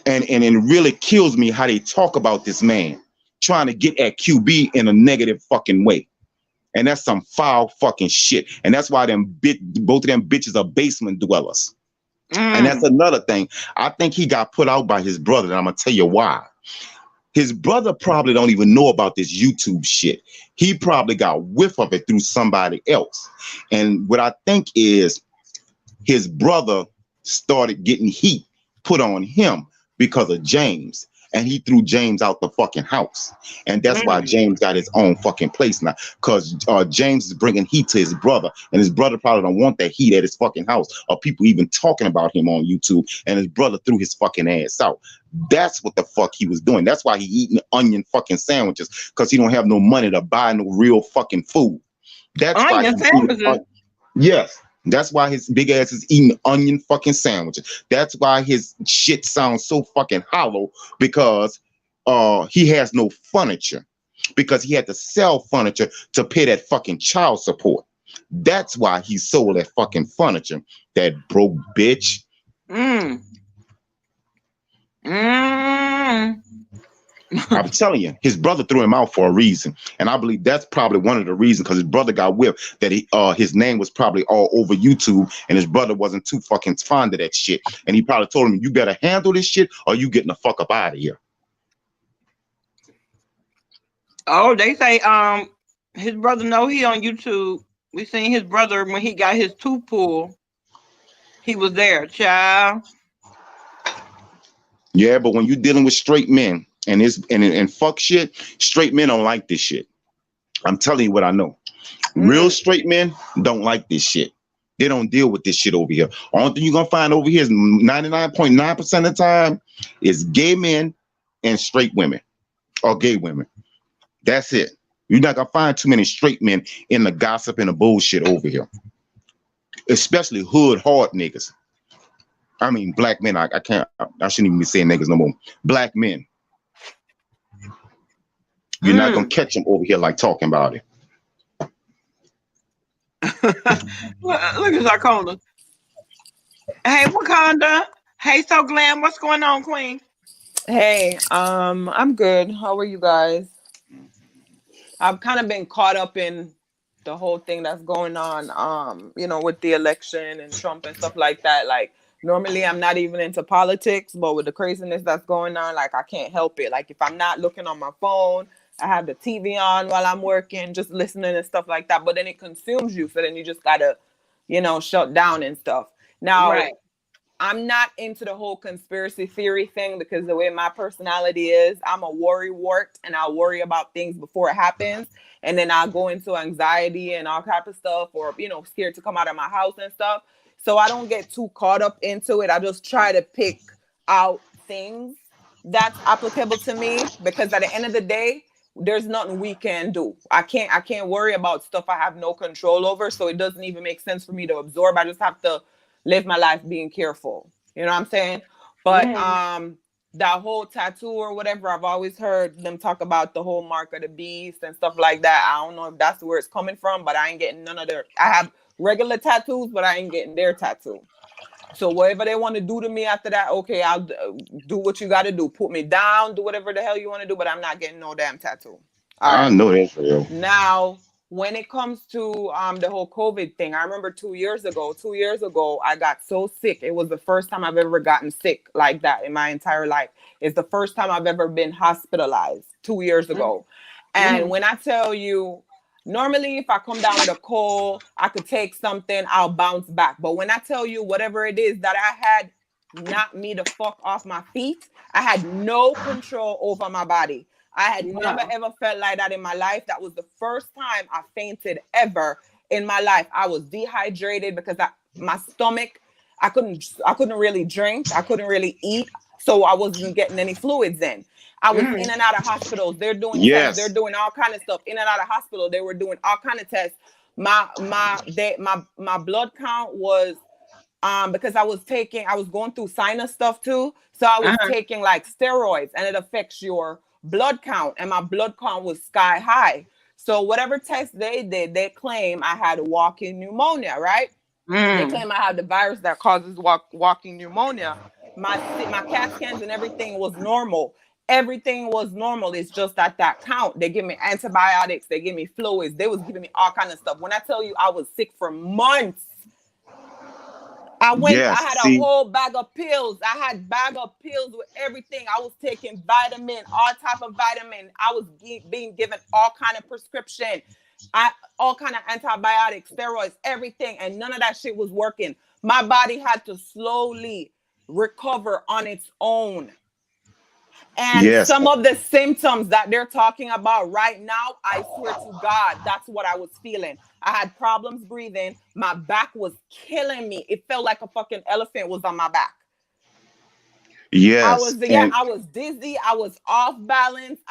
and it really kills me how they talk about this man, trying to get at QB in a negative fucking way. And that's some foul fucking shit. And that's why both of them bitches are basement dwellers. And that's another thing. I think he got put out by his brother, and I'm gonna tell you why. His brother probably don't even know about this YouTube shit. He probably got whiff of it through somebody else. And what I think is his brother started getting heat put on him because of James. And he threw James out the fucking house. And that's why James got his own fucking place now. Because James is bringing heat to his brother. And his brother probably don't want that heat at his fucking house. Or people even talking about him on YouTube. And his brother threw his fucking ass out. That's what the fuck he was doing. That's why he eating onion fucking sandwiches. Because he don't have no money to buy no real fucking food. That's why Onion sandwiches? Yes. That's why his big ass is eating onion fucking sandwiches. That's why his shit sounds so fucking hollow, because he has no furniture, because he had to sell furniture to pay that fucking child support. That's why he sold that fucking furniture. That broke bitch. I'm telling you, his brother threw him out for a reason, and I believe that's probably one of the reasons, because his brother got whipped, that his name was probably all over YouTube, and his brother wasn't too fucking fond of that shit, and he probably told him, "You better handle this shit, or you getting the fuck up out of here." Oh, they say his brother know he on YouTube. We seen his brother when he got his tooth pulled. He was there, child. Yeah, but when you're dealing with straight men and fuck shit, straight men don't like this shit. I'm telling you what I know. Real straight men don't like this shit. They don't deal with this shit over here. Only thing you're gonna find over here is 99.9% of the time is gay men and straight women, or gay women. That's it. You're not gonna find too many straight men in the gossip and the bullshit over here. Especially hood hard niggas. I mean, black men. I shouldn't even be saying niggas no more. Black men. You're not gonna catch them over here like talking about it. Look at Zarkona. Hey, Wakanda. Hey, So Glam. What's going on, Queen? Hey, I'm good. How are you guys? I've kind of been caught up in the whole thing that's going on, with the election and Trump and stuff like that. Like, normally I'm not even into politics, but with the craziness that's going on, like, I can't help it. Like, if I'm not looking on my phone, I have the TV on while I'm working, just listening and stuff like that. But then it consumes you. So then you just gotta, shut down and stuff. Now, Right. I'm not into the whole conspiracy theory thing, because the way my personality is, I'm a worry wart, and I'll worry about things before it happens. And then I'll go into anxiety and all type of stuff, or, scared to come out of my house and stuff. So I don't get too caught up into it. I just try to pick out things that's applicable to me, because at the end of the day, there's nothing we can do. I can't worry about stuff I have no control over. So it doesn't even make sense for me to absorb. I just have to live my life being careful. You know what I'm saying? But that whole tattoo or whatever, I've always heard them talk about the whole mark of the beast and stuff like that. I don't know if that's where it's coming from, but I ain't getting none of their. I have regular tattoos, but I ain't getting their tattoo. So whatever they want to do to me after that, okay, I'll do what you got to do. Put me down, do whatever the hell you want to do, but I'm not getting no damn tattoo. All I right. know that's real. Now, when it comes to the whole COVID thing, I remember 2 years ago, I got so sick. It was the first time I've ever gotten sick like that in my entire life. It's the first time I've ever been hospitalized 2 years ago. And when I tell you Normally, if I come down with a cold, I could take something, I'll bounce back. But when I tell you whatever it is that I had knocked me the fuck off my feet, I had no control over my body. I had never ever felt like that in my life. That was the first time I fainted ever in my life. I was dehydrated because my stomach, I couldn't really drink, I couldn't really eat, so I wasn't getting any fluids in. I was in and out of hospitals. They're doing tests. They're doing all kind of stuff. In and out of hospital, they were doing all kind of tests. My blood count was because I was going through sinus stuff too. So I was taking like steroids, and it affects your blood count. And my blood count was sky high. So whatever test they did, they claim I had walking pneumonia, right? They claim I had the virus that causes walking pneumonia. My CAT scans and everything was normal. Everything was normal. It's just that count. They give me antibiotics. They give me fluids. They was giving me all kind of stuff. When I tell you I was sick for months, I had a whole bag of pills. I had bag of pills with everything. I was taking vitamin, all type of vitamin. I was being given all kind of prescription, all kind of antibiotics, steroids, everything. And none of that shit was working. My body had to slowly recover on its own. And some of the symptoms that they're talking about right now, I swear to God, that's what I was feeling. I had problems breathing. My back was killing me. It felt like a fucking elephant was on my back. I was dizzy. I was off balance.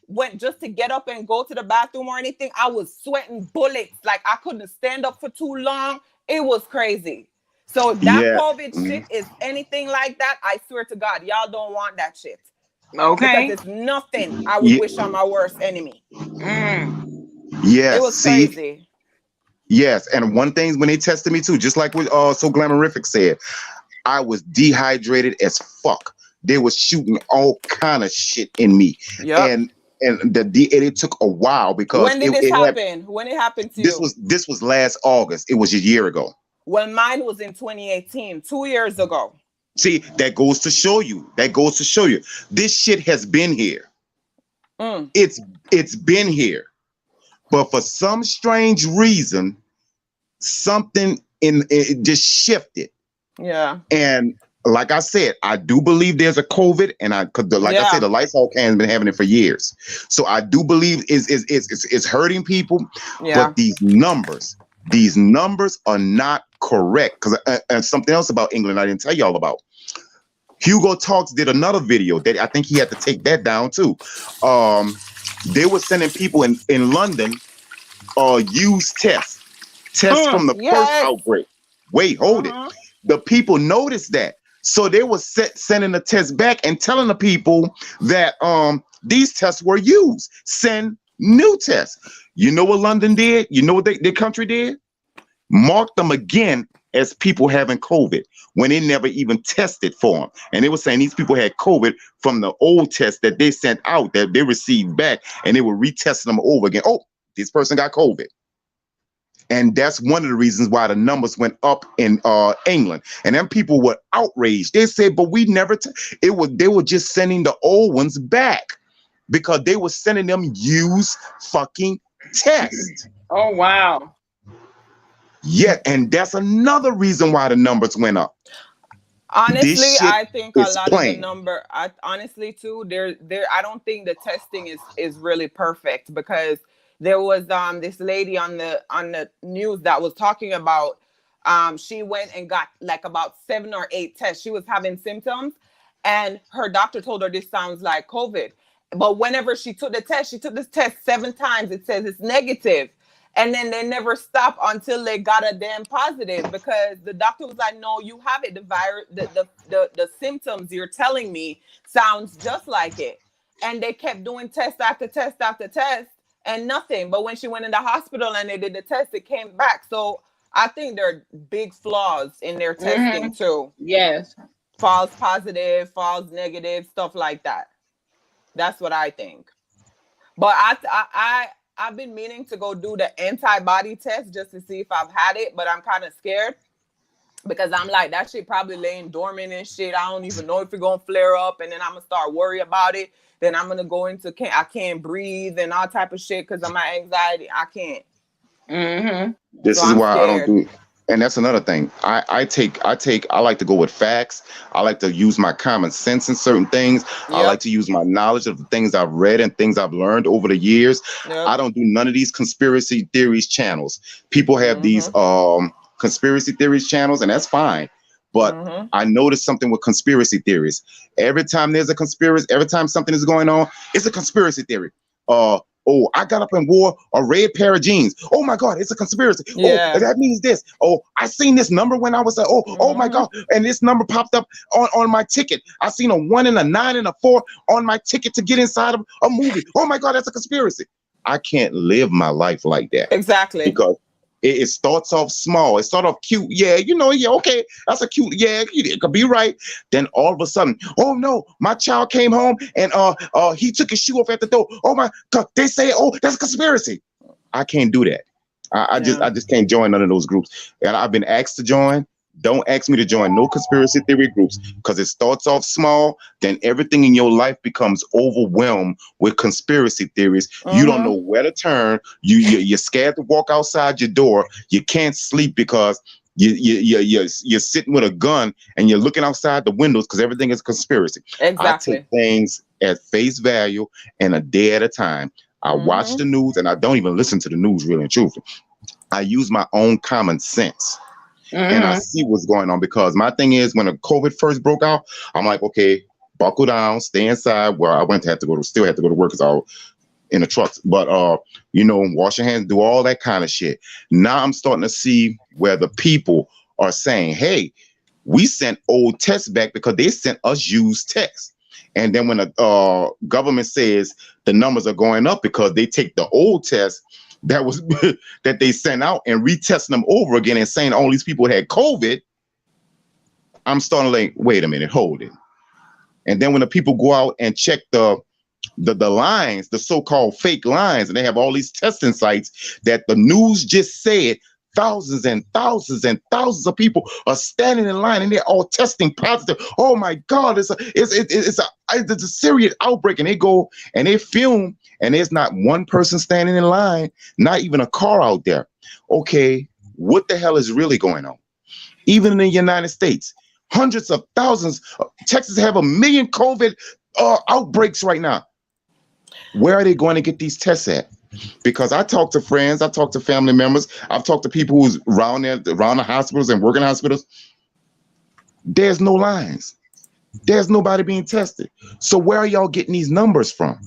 Went just to get up and go to the bathroom or anything. I was sweating bullets. Like I couldn't stand up for too long. It was crazy. So if that COVID shit is anything like that, I swear to God, y'all don't want that shit. Okay. Because it's nothing I would wish on my worst enemy. Yes. It was crazy. Yes. And one thing when they tested me too, just like what So Glamorific said, I was dehydrated as fuck. They was shooting all kind of shit in me. Yep. And it took a while because when did this happen? When it happened to you? This was last August. It was a year ago. Well, mine was in 2018, 2 years ago. See, that goes to show you. This shit has been here. It's been here. But for some strange reason, something in it just shifted. Yeah. And like I said, I do believe there's a COVID, and I said, the Lysol can has been having it for years. So I do believe it's hurting people. Yeah. But these numbers are not correct. Because and something else about England I didn't tell y'all about. Hugo Talks did another video that I think he had to take that down too. They were sending people in London use tests from the first outbreak. Wait, hold it. The people noticed that. So they were sending the test back and telling the people that these tests were used. Send new tests. You know what London did? You know what their country did? Marked them again as people having COVID when they never even tested for them. And they were saying these people had COVID from the old test that they sent out, that they received back, and they were retesting them over again. Oh, this person got COVID. And that's one of the reasons why the numbers went up in England. And then people were outraged. They said, but we never, they were just sending the old ones back because they were sending them used fucking tests. Oh, wow. Yeah, and that's another reason why the numbers went up. Honestly, I think a lot of the number, honestly too, I don't think the testing is really perfect, because there was this lady on the news that was talking about she went and got like about 7 or 8 tests. She was having symptoms, and her doctor told her this sounds like COVID. But whenever she took the test, she took this test 7 times. It says it's negative. And then they never stopped until they got a damn positive, because the doctor was like, no, you have it. The virus, the symptoms you're telling me sounds just like it. And they kept doing test after test after test and nothing. But when she went in the hospital and they did the test, it came back. So I think there are big flaws in their testing too. Yes. False positive, false negative, stuff like that. That's what I think. But I've been meaning to go do the antibody test just to see if I've had it, but I'm kind of scared because I'm like, that shit probably laying dormant and shit. I don't even know if it's gonna flare up, and then I'm gonna start worry about it. Then I'm gonna go into I can't breathe and all type of shit because of my anxiety. I can't. Mm-hmm. This So is I'm why I don't scared. do. And that's another thing. I like to go with facts. I like to use my common sense in certain things. I like Yep. to use my knowledge of the things I've read and things I've learned over the years. Yep. I don't do none of these conspiracy theories channels. People have these Mm-hmm. conspiracy theories channels, and that's fine. But Mm-hmm. I noticed something with conspiracy theories. Every time there's a conspiracy, every time something is going on, it's a conspiracy theory. Oh, I got up and wore a red pair of jeans. Oh my God, it's a conspiracy. Oh, Yeah. that means this. Oh, I seen this number when I was like, oh my Mm-hmm. God. And this number popped up on my ticket. I seen a 1 and a 9 and a 4 on my ticket to get inside of a movie. Oh my God, that's a conspiracy. I can't live my life like that Exactly. because it starts off small. It starts off cute. Yeah, yeah, okay. That's a cute, yeah, it could be right. Then all of a sudden, oh no, my child came home and he took his shoe off at the door. Oh my God, they say, oh, that's a conspiracy. I can't do that. Yeah. I just can't join none of those groups. And I've been asked to join. Don't ask me to join no conspiracy theory groups because it starts off small, then everything in your life becomes overwhelmed with conspiracy theories. You don't know Mm-hmm. where to turn. You're scared to walk outside your door. You can't sleep because you're sitting with a gun and you're looking outside the windows because everything is a conspiracy. I take Exactly. things at face value and a day at a time. I watch Mm-hmm. the news and I don't even listen to the news really and truthfully. I use my own common sense and I Mm-hmm. see what's going on because my thing is when the COVID first broke out, I'm like, okay, buckle down, stay inside. Well, I went to have to go to still had to go to work because I was in the trucks, but wash your hands, do all that kind of shit. Now I'm starting to see where the people are saying, hey, we sent old tests back because they sent us used tests. And then when the government says the numbers are going up because they take the old test that was that they sent out and retest them over again and saying all these people had COVID, I'm starting to like, wait a minute, hold it. And then when the people go out and check the lines, the so-called fake lines, and they have all these testing sites that the news just said thousands and thousands and thousands of people are standing in line and they're all testing positive. Oh my God, it's a serious outbreak. And they go and they film and there's not one person standing in line, not even a car out there. Okay, what the hell is really going on? Even in the United States, hundreds of thousands, Texas have 1 million COVID outbreaks right now. Where are they going to get these tests at? Because I talk to friends, I talk to family members, I've talked to people who's around there, around the hospitals and working hospitals. There's no lines. There's nobody being tested. So where are y'all getting these numbers from?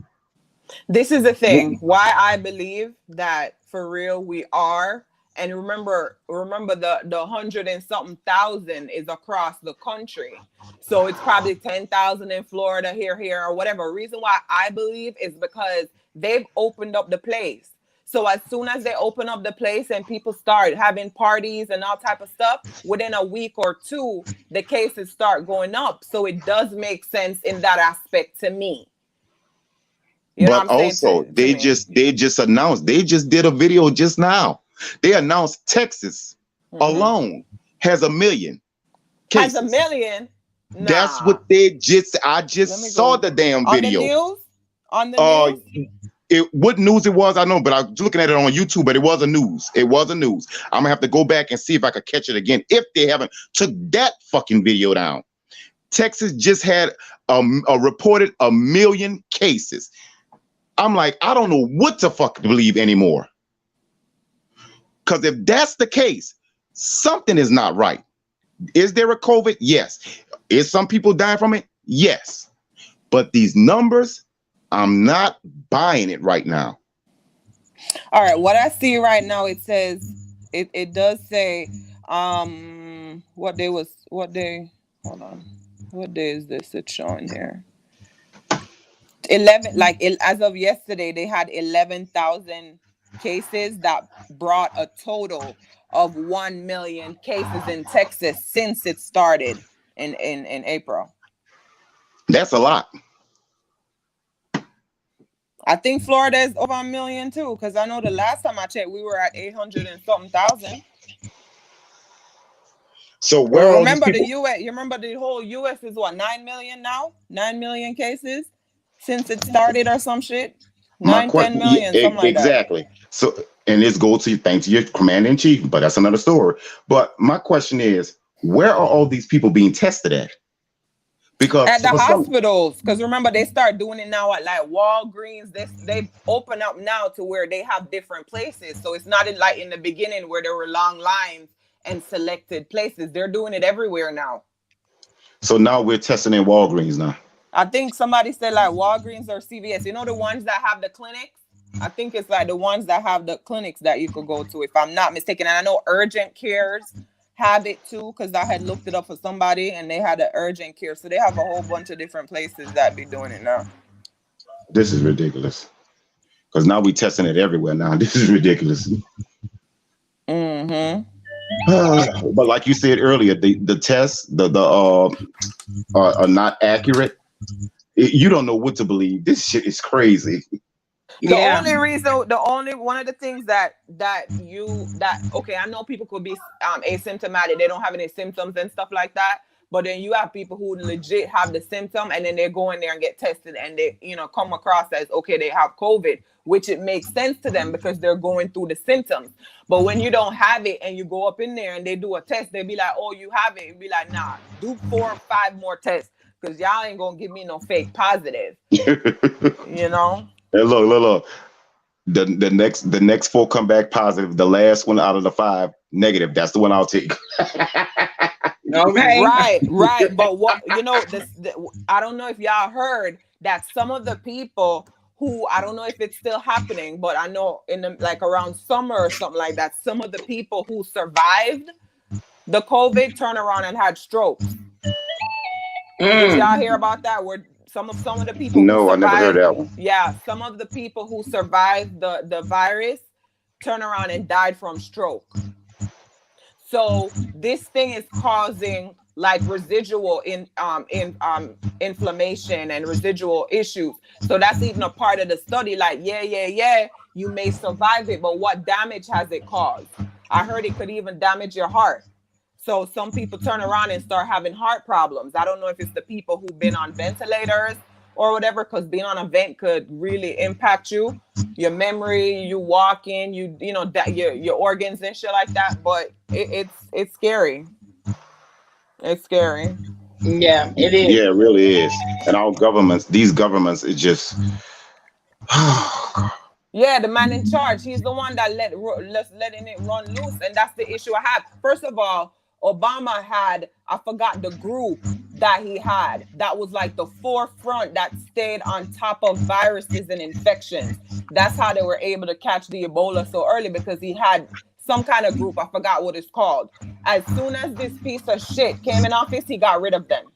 This is the thing why I believe that for real we are. And remember the 100 and something thousand is across the country. So it's probably 10,000 in Florida, here, or whatever. Reason why I believe is because they've opened up the place. So as soon as they open up the place and people start having parties and all type of stuff, within a week or two, the cases start going up. So it does make sense in that aspect to me. You know what But I'm saying also to me? they just announced, they just did a video just now. They announced Texas Mm-hmm. alone has 1 million Has a cases. million? That's Nah. what I Let me just saw go the damn on the video. news. On the Uh news. what news it was, I know, but I was looking at it on YouTube, but it was a news. It was a news. I'm gonna have to go back and see if I could catch it again if they haven't took that fucking video down. Texas just had a reported 1 million cases. I'm like, I don't know what to fucking believe anymore. Because if that's the case, something is not right. Is there a COVID? Yes. Is some people dying from it? Yes. But these numbers, I'm not buying it right now. All right. What I see right now, it says it does say what day hold on. What day is this it's showing here? 11, like as of yesterday, they had 11,000 cases that brought a total of 1 million cases in Texas since it started in April. That's a lot. I think Florida is over 1 million too, because I know the last time I checked, we were at 800 and something thousand. So where are all these Remember the people? U.S. You remember the whole U.S. is what 9 million now? 9 million cases since it started or some shit. My 9, 10 question, million, something like that. exactly. So, and this goes to thanks to your commander in chief, but that's another story. But my question is, where are all these people being tested at? Because At the for some, hospitals, because remember they start doing it now at like Walgreens. They open up now to where they have different places, so it's not like in the beginning where there were long lines and selected places. They're doing it everywhere now. so now we're testing in Walgreens now. I think somebody said like Walgreens or CVS. You know the ones that have the clinics. I think it's like the ones that have the clinics that you could go to, if I'm not mistaken. And I know urgent cares have it too, because I had looked it up for somebody and they had an urgent care. So they have a whole bunch of different places that be doing it now. This is ridiculous. Because now we're testing it everywhere now. This is ridiculous. Mm-hmm. But like you said earlier, the tests are not accurate. You don't know what to believe. This shit is crazy. The Yeah. only reason, one of the things okay, I know people could be asymptomatic, they don't have any symptoms and stuff like that, but then you have people who legit have the symptom and then they go in there and get tested and they, come across as okay, they have COVID, which it makes sense to them because they're going through the symptoms. But when you don't have it and you go up in there and they do a test, they be like, oh, you have it, and be like, nah, do 4 or 5 more tests because y'all ain't gonna give me no fake positive. And look. The next 4 come back positive. The last one out of the 5 negative. That's the one I'll take. Okay. Right. But what I don't know if y'all heard that some of the people who, I don't know if it's still happening, but I know in the, like around summer or something like that, some of the people who survived the COVID turn around and had strokes. Did y'all hear about that? Where some of the people No, who I never heard survived, that one. yeah, some of the people who survived the virus turn around and died from stroke. So this thing is causing like residual inflammation and residual issues. So that's even a part of the study. Like, yeah, you may survive it, but what damage has it caused? I heard it could even damage your heart. So some people turn around and start having heart problems. I don't know if it's the people who've been on ventilators or whatever, because being on a vent could really impact you, your memory, you walking, your organs and shit like that. But it's scary. It's scary. Yeah, it is. Yeah, it really is. And our governments, these governments, it just. Yeah, the man in charge, he's the one that letting it run loose, and that's the issue I have. First of all, Obama had, I forgot the group that he had, that was like the forefront that stayed on top of viruses and infections. That's how they were able to catch the Ebola so early, because he had some kind of group, I forgot what it's called. As soon as this piece of shit came in office, he got rid of them.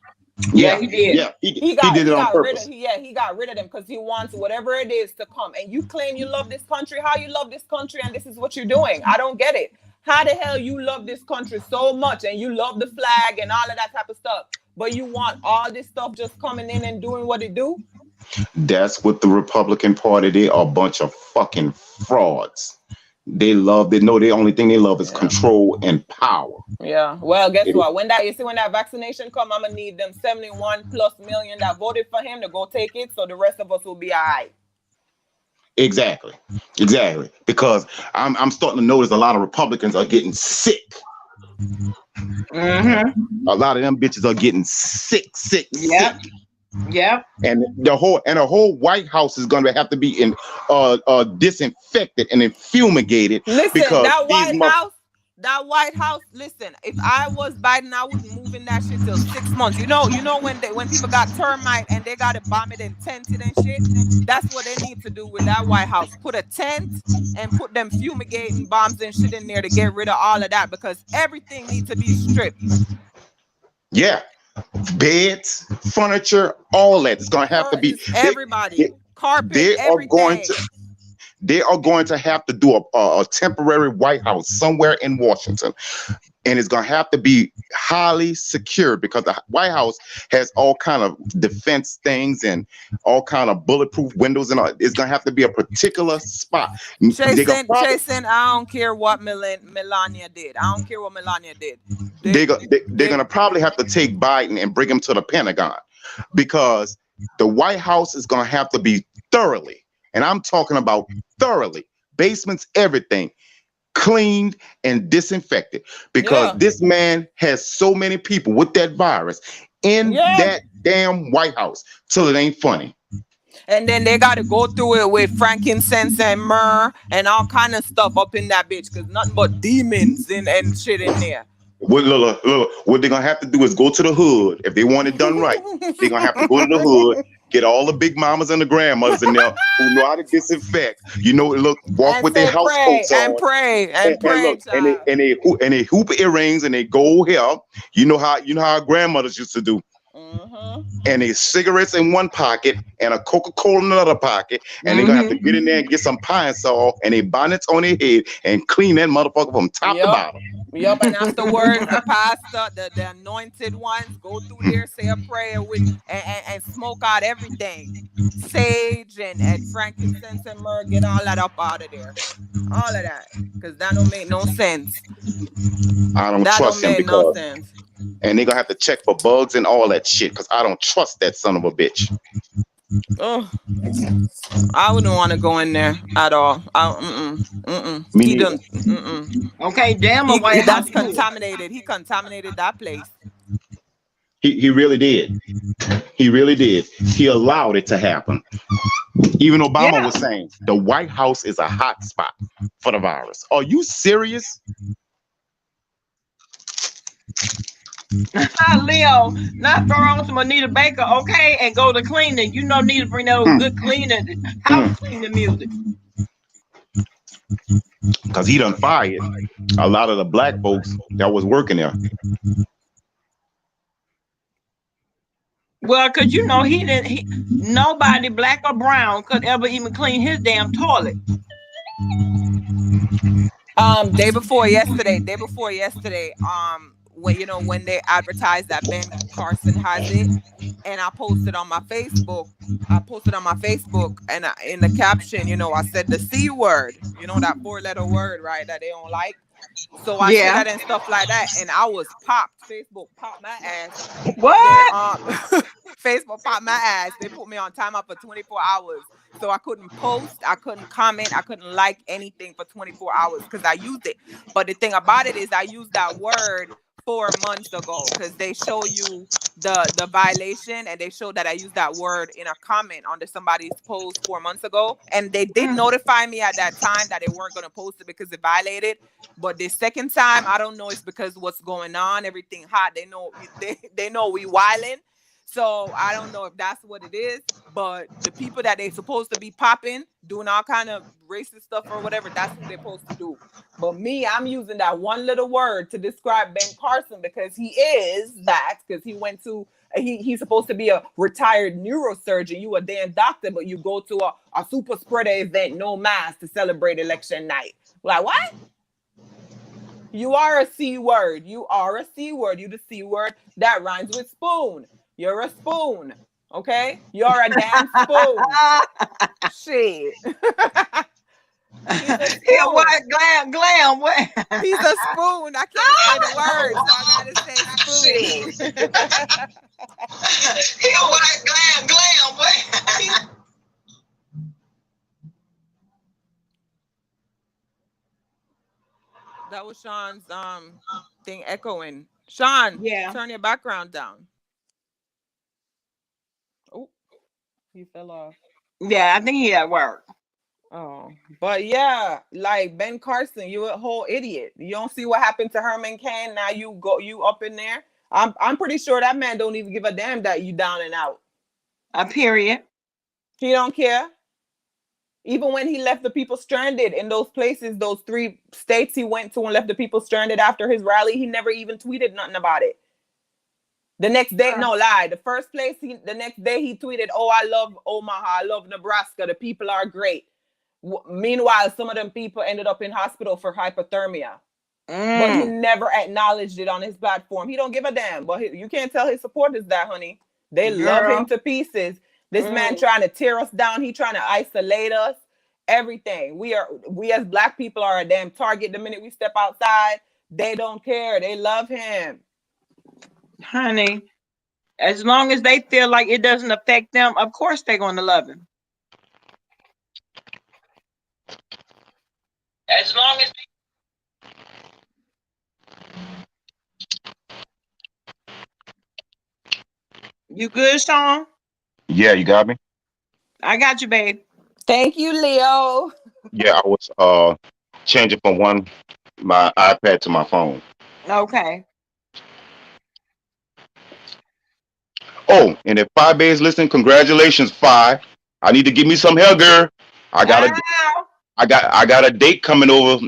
Yeah, he did. Yeah, he did it on purpose. He got rid of them because he wants whatever it is to come. And you claim you love this country. How you love this country and this is what you're doing? I don't get it. How the hell you love this country so much and you love the flag and all of that type of stuff, but you want all this stuff just coming in and doing what it do? That's what the Republican Party, they are a bunch of fucking frauds. They know the only thing they love is control and power. Yeah. Well, guess what? When that vaccination come, I'm gonna need them 71+ million that voted for him to go take it, so the rest of us will be all right. Exactly. Because I'm starting to notice a lot of Republicans are getting sick. Mm-hmm. A lot of them bitches are getting sick. Yep. And the whole White House is going to have to be disinfected and fumigated. Listen, because that White House. Listen, if I was Biden, I wouldn't move in that shit till 6 months. You know when people got termite and they got to bomb it and tent it and shit. That's what they need to do with that White House. Put a tent and put them fumigating bombs and shit in there to get rid of all of that, because everything needs to be stripped. Yeah. Beds, furniture, all that. It's going to have to be everybody. Carpet, they are going to have to do a temporary White House somewhere in Washington. and it's going to have to be highly secure because the White House has all kind of defense things and all kind of bulletproof windows and all. It's going to have to be a particular spot. Jason, I don't care what Melania did. I don't care what Melania did. They're going to probably have to take Biden and bring him to the Pentagon because the White House is going to have to be thoroughly, and I'm talking about thoroughly, basements, everything, cleaned and disinfected because this man has so many people with that virus in that damn White House till it ain't funny. And then they got to go through it with frankincense and myrrh and all kind of stuff up in that bitch because nothing but demons and shit in there. What they're gonna have to do is go to the hood. If they want it done right, they're gonna have to go to the hood, get all the big mamas and the grandmothers in there who know how to disinfect. Walk and with their house coats on and pray. And they hoop earrings and they gold hair. You know how our grandmothers used to do. And a cigarettes in one pocket and a Coca-Cola in another pocket, and they're gonna have to get in there and get some pine saw and a bonnets on their head and clean that motherfucker from top to bottom. Yep, and afterwards, the pastor, the anointed ones, go through there, say a prayer with and smoke out everything, sage and frankincense and myrrh, get all that up out of there, all of that, because that don't make no sense. I don't trust him because, and they're gonna have to check for bugs and all that shit because I don't trust that son of a bitch. Oh, I wouldn't want to go in there at all. He done. Okay, damn. That's contaminated. He contaminated that place. He really did. He really did. He allowed it to happen. Even Obama was saying the White House is a hot spot for the virus. Are you serious? Leo, not throw on some Anita Baker, okay, and go to cleaning. You know, need to bring those good cleaning, house cleaning music. Because he done fired a lot of the black folks that was working there. Well, because you know, nobody black or brown could ever even clean his damn toilet. Day before yesterday, when they advertised that Ben Carson has it, and I posted on my Facebook, and in the caption, I said the C word, that 4-letter word, right, that they don't like. So I said that and stuff like that, and I was popped. Facebook popped my ass. What? Facebook popped my ass. They put me on timeout for 24 hours. So I couldn't post, I couldn't comment, I couldn't like anything for 24 hours because I used it. But the thing about it is I used that word 4 months ago because they show you the violation, and they show that I used that word in a comment under somebody's post 4 months ago, and they did notify me at that time that they weren't going to post it because it violated. But the second time, I don't know, it's because what's going on, everything hot, they know we wilding. So I don't know if that's what it is, but the people that they supposed to be popping, doing all kind of racist stuff or whatever, that's what they're supposed to do. But me, I'm using that one little word to describe Ben Carson because he is that, because he went to, he's supposed to be a retired neurosurgeon. You a damn doctor, but you go to a super spreader event, no mask, to celebrate election night. Like, what? You are a C word. You are a C word. You the C word that rhymes with spoon. You're a spoon, okay? You're a damn spoon. Shit. Yeah, what? Glam, what? He's a spoon. I can't say the word, so I gotta say spoon. Yeah, what? Glam, what? That was Sean's thing echoing. Sean, turn your background down. Oh, he fell off. Yeah, I think he at work. Oh, but yeah, like Ben Carson, you a whole idiot. You don't see what happened to Herman Cain. Now you up in there. I'm pretty sure that man don't even give a damn that you down and out. Period. He don't care. Even when he left the people stranded in those places, those 3 states he went to and left the people stranded after his rally, he never even tweeted nothing about it. The next day, no lie. The first place, the next day he tweeted, "Oh, I love Omaha. I love Nebraska. The people are great." Meanwhile, some of them people ended up in hospital for hypothermia. but he Mm, never acknowledged it on his platform. He don't give a damn. But you can't tell his supporters that, honey. They love him girl. to pieces. This Mm, man trying to tear us down. He trying to isolate us. Everything. We as black people are a damn target the minute we step outside. They don't care. They love him. honey, as long as they feel like it doesn't affect them, of course they're going to love him. As long as you good, Sean? Yeah, you got me. I got you, babe. Thank you, Leo. Yeah, I was changing from my iPad to my phone. Okay. Oh, and if Phi Bay is listening, congratulations, Phi. I need to give me some hair, girl. I got a Ow. I got a date coming over.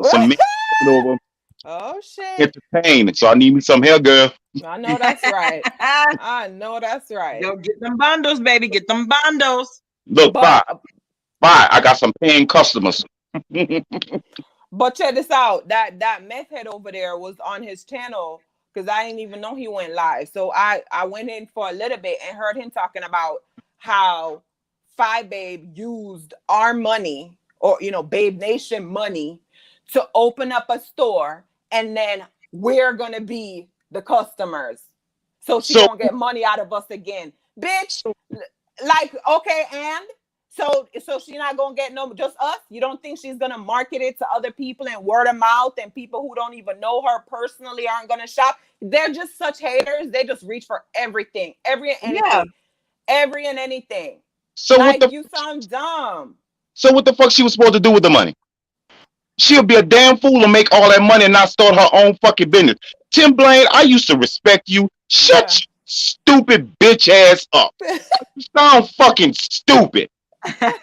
Some men coming over, Oh shit. entertain. So I need me some hair, girl. I know that's right. I know that's right. Go get them bundles, baby. Get them bundles. Look, But Phi. I got some paying customers. But check this out. That meth head over there was on his channel because I didn't even know he went live. So I went in for a little bit and heard him talking about how Phi Babe used our money, or Babe Nation money, to open up a store, and then we're gonna be the customers. So she So, gonna get money out of us again. Bitch, like, okay, and so she's not gonna get no, just us. You don't think she's gonna market it to other people and word of mouth, and people who don't even know her personally aren't gonna shop? They're just such haters. They just reach for everything, Yeah. every and anything. so what Like, the you sound dumb. so what the fuck she was supposed to do with the money? She'll be a damn fool to make all that money and not start her own fucking business. Tim Blaine, I used to respect you. Shut Yeah. your stupid bitch ass up. You sound fucking stupid.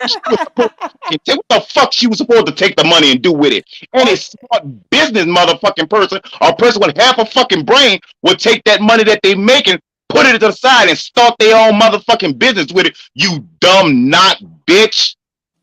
She was supposed to what the fuck she was supposed to take the money and do with it? Any Oh, smart business motherfucking person or person with half a fucking brain would take that money that they making, put it to the side, and start their own motherfucking business with it. You dumb not bitch.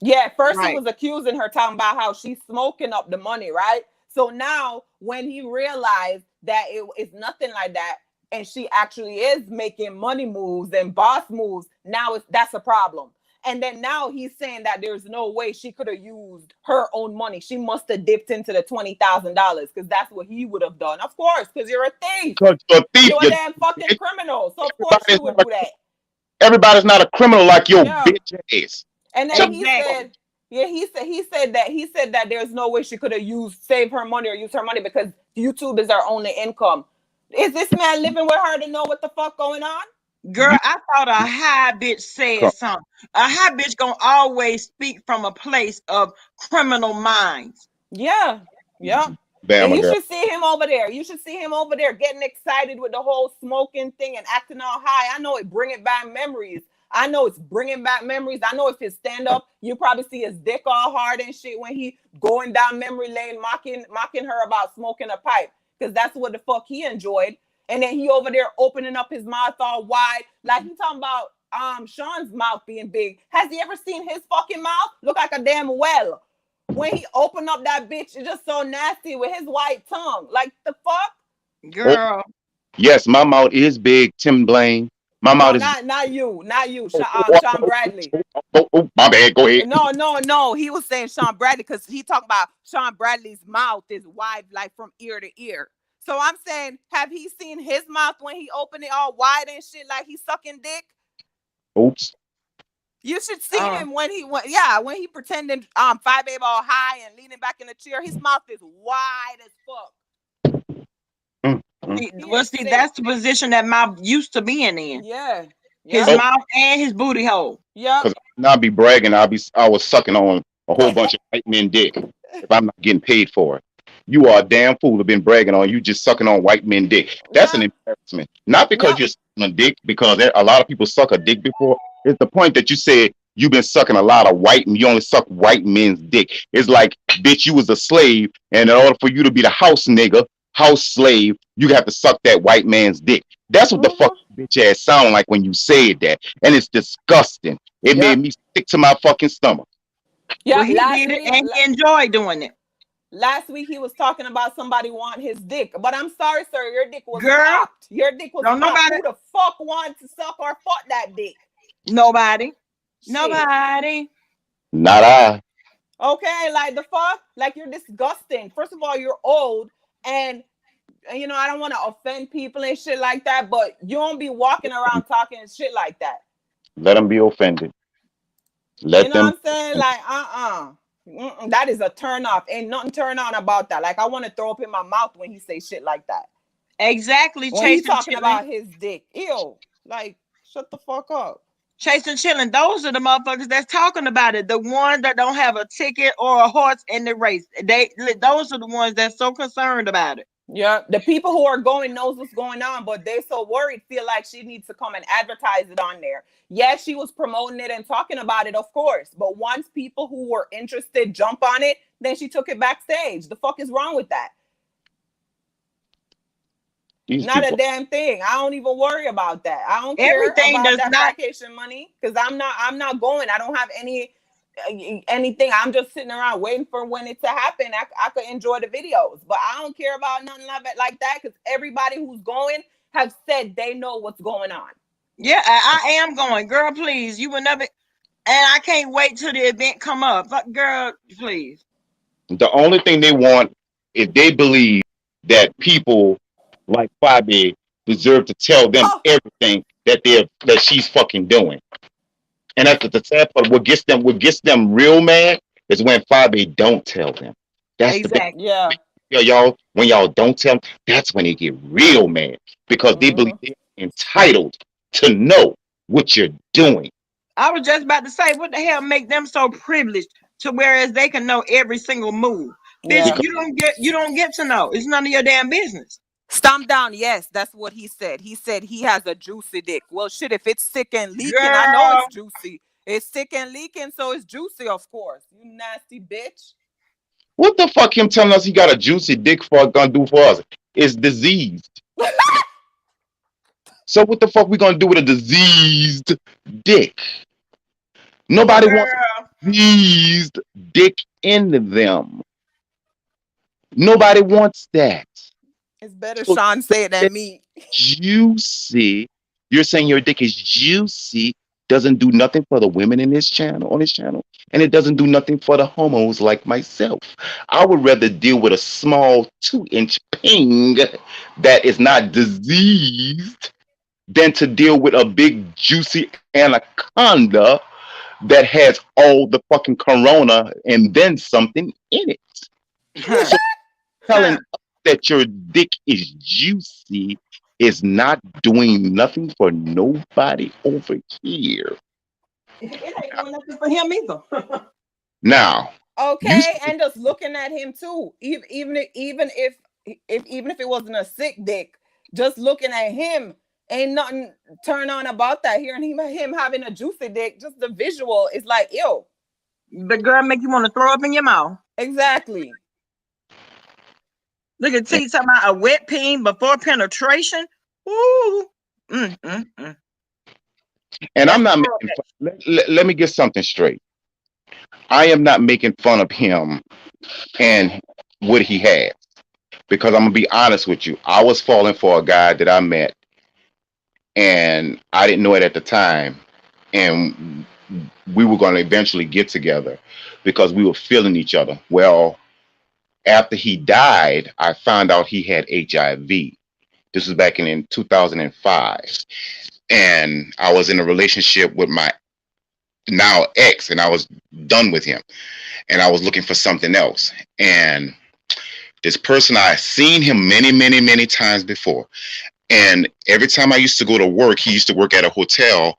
yeah, first he Right. was accusing her, talking about how she's smoking up the money, right? So now when he realized that it's nothing like that, and she actually is making money moves and boss moves, now that's a problem. And then now he's saying that there's no way she could have used her own money. She must have dipped into the $20,000 because that's what he would have done. Of course, because you're a thief. Cause you're a thief. You're a damn fucking criminal. So of course you Everybody's would not a, do that. everybody's not a criminal like your Yeah. bitch ass. And then Shut he Exactly. said, yeah, he said that there's no way she could have saved her money or used her money because YouTube is her only income. Is this man living with her to know what the fuck going on? Girl, you I thought a high bitch said come. something. A high bitch gonna always speak from a place of criminal minds. Yeah, yeah. And Bama you girl. should see him over there. You should see him over there getting excited with the whole smoking thing and acting all high. I know it bringing back memories. I know it's bringing back memories. I know if his stand up, you probably see his dick all hard and shit when he going down memory lane, mocking her about smoking a pipe, because that's what the fuck he enjoyed. And then he over there opening up his mouth all wide, like he talking about Sean's mouth being big. Has he ever seen his fucking mouth look like a damn well? When he opened up that bitch, it's just so nasty with his white tongue. Like, the fuck? Oh, Girl. yes, my mouth is big, Tim Blaine. My No, mouth is not you, not you, oh, Sean Bradley. my bad. Go ahead. No. He was saying Sean Bradley because he talked about Sean Bradley's mouth is wide, like from ear to ear. So I'm saying, have he seen his mouth when he opened it all wide and shit, like he's sucking dick? Oops. You should see him when he pretending 5 babe all high and leaning back in the chair. His mouth is wide as fuck. See, that's the position that mouth used to be in. Yeah. His Oh, mouth and his booty hole. Yeah. because I'll be bragging. I was sucking on a whole bunch of white men dick if I'm not getting paid for it. You are a damn fool to been bragging on you just sucking on white men dick. That's an embarrassment. Not because you're sucking a dick, because a lot of people suck a dick before. It's the point that you said you've been sucking a lot of white, you only suck white men's dick. It's like, bitch, you was a slave, and in order for you to be the house nigga, house slave, you have to suck that white man's dick. That's what the fuck bitch ass sound like when you said that. And it's disgusting. It made me sick to my fucking stomach. Yeah, Well, he did it and he enjoyed doing it. Last week he was talking about somebody want his dick. But I'm sorry, sir, your dick was Girl, popped. Your dick was don't popped. nobody, Who the fuck wants to suck or fuck that dick? nobody, Shit. nobody. Not I. Okay, like the fuck? Like you're disgusting. First of all, you're old and you know, I don't want to offend people and shit like that, but you don't be walking around talking shit like that. Let them be offended. You Let know what them. I'm saying? Like, that is a turn off. Ain't nothing turn on about that. Like, I want to throw up in my mouth when he say shit like that. Exactly, When he chasing talking chilling. about his dick. Ew. Like, shut the fuck up. Chasing chilling. Those are the motherfuckers that's talking about it. The ones that don't have a ticket or a horse in the race. Those are the ones that's so concerned about it. Yeah, the people who are going knows what's going on, but they so worried, feel like she needs to come and advertise it on there. Yes, she was promoting it and talking about it, of course. But once people who were interested jump on it, then she took it backstage. The fuck is wrong with that? These Not a people. damn thing. I don't even worry about that. I don't care Everything about does that not. vacation money because I'm not going. I don't have anything. I'm just sitting around waiting for when it to happen. I could enjoy the videos, but I don't care about nothing like that because everybody who's going have said they know what's going on. Yeah, I am going. Girl, please. You will never. And I can't wait till the event come up. Girl, please. The only thing they want is they believe that people like Fabi deserve to tell them Oh, everything that she's fucking doing. And that's the sad part. What gets them real mad is when Fabi don't tell them. That's the big Exactly. yeah. y'all. When y'all don't tell them, that's when they get real mad because they believe Mhm. they're entitled to know what you're doing. I was just about to say, what the hell make them so privileged to whereas they can know every single move? Bitch, Yeah. Because you don't get to know. It's none of your damn business. Stomp down. Yes, that's what he said. He said he has a juicy dick. Well, shit, if it's sick and leaking, I know Girl, it's juicy. It's sick and leaking, so it's juicy, of course. You nasty bitch. what the fuck him telling us he got a juicy dick for gonna do for us? It's diseased. So what the fuck we gonna do with a diseased dick? Nobody wants girl. a diseased dick in them. Nobody wants that. It's better So Sean say it than that me. juicy. You're saying your dick is juicy. Doesn't do nothing for the women in this channel, on this channel, and it doesn't do nothing for the homos like myself. I would rather deal with a small 2-inch ping that is not diseased than to deal with a big juicy anaconda that has all the fucking corona and then something in it. Huh, So telling huh. us that your dick is juicy is not doing nothing for nobody over here. It ain't doing nothing for him either. Now, you Okay, say, and just looking at him too. Even if it wasn't a sick dick, just looking at him ain't nothing turn on about that. Hearing him having a juicy dick, just the visual is like, ew. The girl make you want to throw up in your mouth. Exactly. Look at T talking about a wet peen before penetration. Ooh. Mm. and I'm That's not the making fun. Let me get something straight. I am not making fun of him and what he has because I'm gonna be honest with you. I was falling for a guy that I met and I didn't know it at the time. And we were going to eventually get together because we were feeling each other. Well, after he died, I found out he had HIV. This was back in 2005. And I was in a relationship with my now ex, and I was done with him. And I was looking for something else. And this person, I had seen him many, many, many times before. And every time I used to go to work, he used to work at a hotel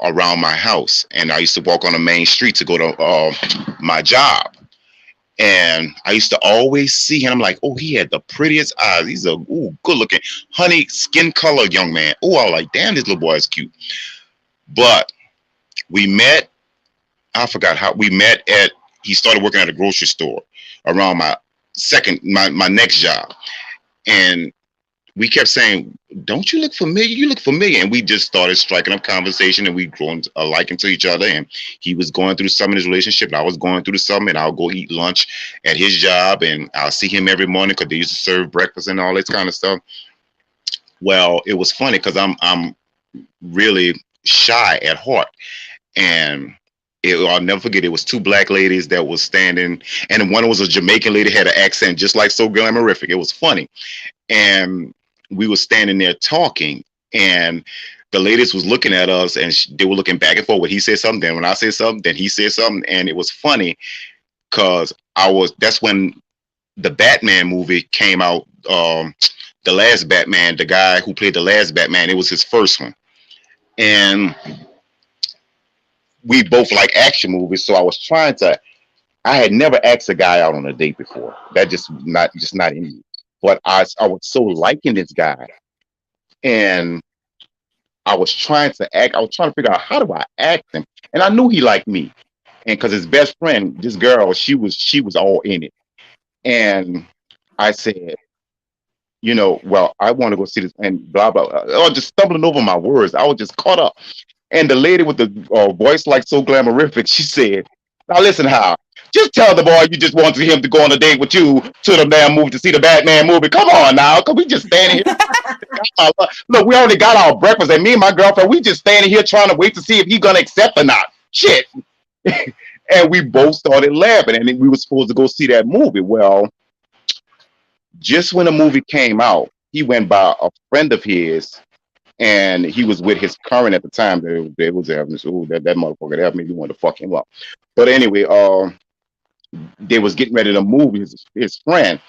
around my house, and I used to walk on the main street to go to my job. And I used to always see him. I'm like, oh, he had the prettiest eyes. He's a good looking, honey, skin color young man. Oh, I was like, damn, this little boy is cute. But we met. I forgot how we met at. He started working at a grocery store around my next job, and we kept saying, "Don't you look familiar? You look familiar." And we just started striking up conversation, and we grown a liking to each other. And he was going through some in his relationship, and I was going through the some. And I'll go eat lunch at his job, and I'll see him every morning because they used to serve breakfast and all this kind of stuff. Well, it was funny because I'm really shy at heart, and I'll never forget. It was two black ladies that was standing, and one was a Jamaican lady, had an accent just like so glamourific. It was funny, and we were standing there talking, and the ladies was looking at us, and they were looking back and forth. When he said something, then when I said something, then he said something, and it was funny because That's when the Batman movie came out. The last Batman, the guy who played the last Batman, it was his first one, and we both like action movies. So I was trying to. I had never asked a guy out on a date before. That just not in me. But I was so liking this guy, and I was trying to act. I was trying to figure out how do I act him, and I knew he liked me, and because his best friend, this girl, she was all in it, and I said, well, I want to go see this, and blah blah. I was just stumbling over my words. I was just caught up. And the lady with the voice like so glamourific, she said, "Now listen, how? Just tell the boy you just want him to go on a date with you to the damn movie to see the Batman movie. Come on now, cause we just standing here. Look, we already got our breakfast, and me and my girlfriend, we just standing here trying to wait to see if he's gonna accept or not. Shit." And we both started laughing, and then we were supposed to go see that movie. Well, just when the movie came out, he went by a friend of his, and he was with his current at the time. They was having this. Ooh, that motherfucker that me. You want to fuck him up. But anyway, they was getting ready to move his friend,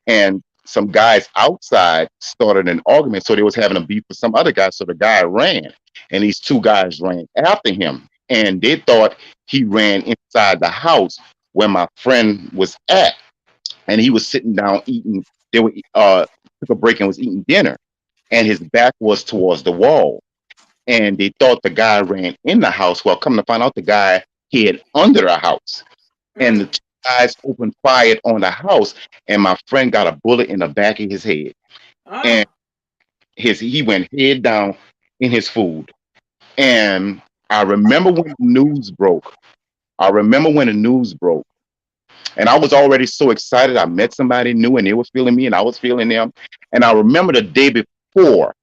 and some guys outside started an argument. So they was having a beef with some other guy. So the guy ran, and these two guys ran after him, and they thought he ran inside the house where my friend was at, and he was sitting down eating. They were took a break and was eating dinner, and his back was towards the wall, and they thought the guy ran in the house. Well, come to find out, the guy hid under the house, and the two guys opened fire on the house, and my friend got a bullet in the back of his head, and Oh, he went head down in his food. And I remember when the news broke. I remember when the news broke, and I was already so excited. I met somebody new, and they was feeling me, and I was feeling them. And I remember the day before,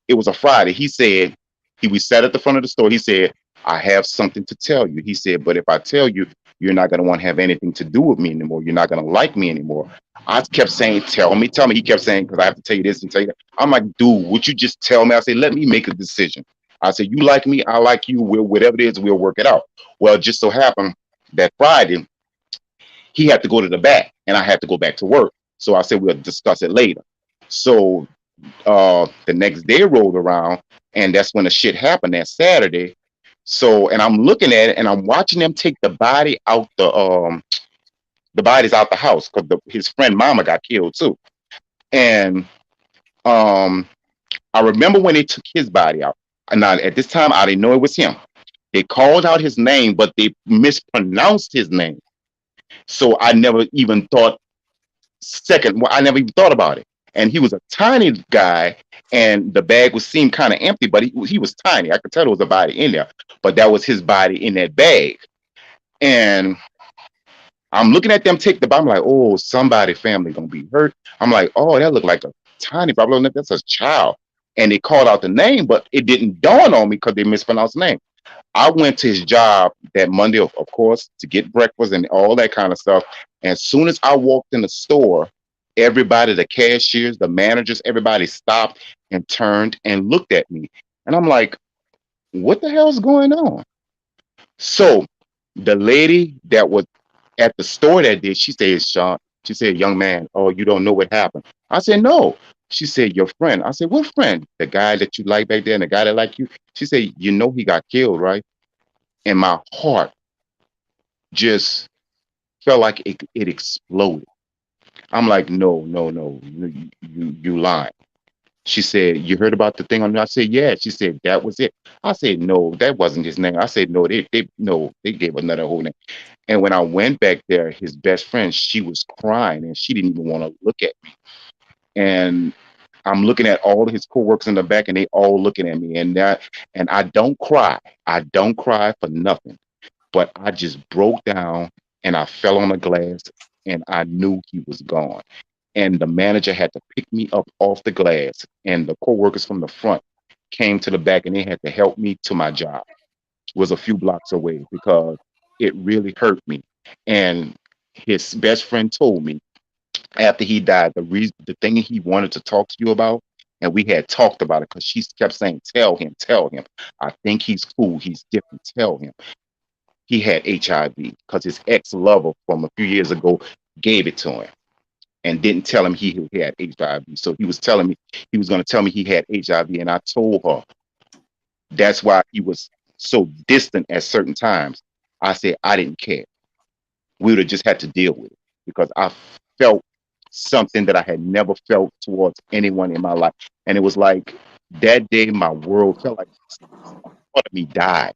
it was a Friday. He said, we sat at the front of the store. He said, "I have something to tell you." He said, "But if I tell you, you're not going to want to have anything to do with me anymore. You're not going to like me anymore." I kept saying, "Tell me, tell me." He kept saying, "Because I have to tell you this and tell you that." I'm like, "Dude, would you just tell me?" I said, "Let me make a decision." I said, "You like me, I like you. Whatever it is, we'll work it out." Well, it just so happened that Friday, he had to go to the back, and I had to go back to work. So I said, "We'll discuss it later." So the next day rolled around, and that's when the shit happened that Saturday. So, and I'm looking at it, and I'm watching them take the bodies out the house because his friend mama got killed too. And um I remember when they took his body out. And now at this time I didn't know it was him. They called out his name, but they mispronounced his name. So I never even thought second. Well, I never even thought about it. And he was a tiny guy, and the bag was seemed kind of empty, but he was tiny. I could tell there was a body in there, but that was his body in that bag. And I'm looking at them take the body. I'm like, oh, somebody family gonna be hurt. I'm like, oh, that looked like a tiny body. That's a child. And they called out the name, but it didn't dawn on me because they mispronounced the name. I went to his job that Monday, of course, to get breakfast and all that kind of stuff. And as soon as I walked in the store, everybody, the cashiers, the managers, everybody stopped and turned and looked at me. And I'm like, what the hell's going on? So the lady that was at the store that day, she said, "Sean," she said, "Young man, oh, you don't know what happened." I said, "No." She said, "Your friend." I said, "What friend?" "The guy that you like back there and the guy that like you." She said, "You know he got killed, right?" And my heart just felt like it exploded. I'm like, "No, no, no, you lying." She said, "You heard about the thing on?" I said, "Yeah." She said, "That was it." I said, "No, that wasn't his name." I said, "No, they no, they gave another whole name." And when I went back there, his best friend, she was crying and she didn't even want to look at me. And I'm looking at all of his coworkers in the back, and they all looking at me, and I don't cry. I don't cry for nothing, but I just broke down and I fell on the glass, and I knew he was gone. And the manager had to pick me up off the glass, and the coworkers from the front came to the back, and they had to help me to my job. It was a few blocks away because it really hurt me. And his best friend told me after he died, the thing he wanted to talk to you about, and we had talked about it because she kept saying, tell him. I think he's cool. He's different. Tell him." He had HIV because his ex lover from a few years ago gave it to him and didn't tell him he had HIV. So he was telling me he was going to tell me he had HIV, and I told her that's why he was so distant at certain times. I said I didn't care. We would have just had to deal with it because I felt something that I had never felt towards anyone in my life. And it was like that day, my world felt like part of me died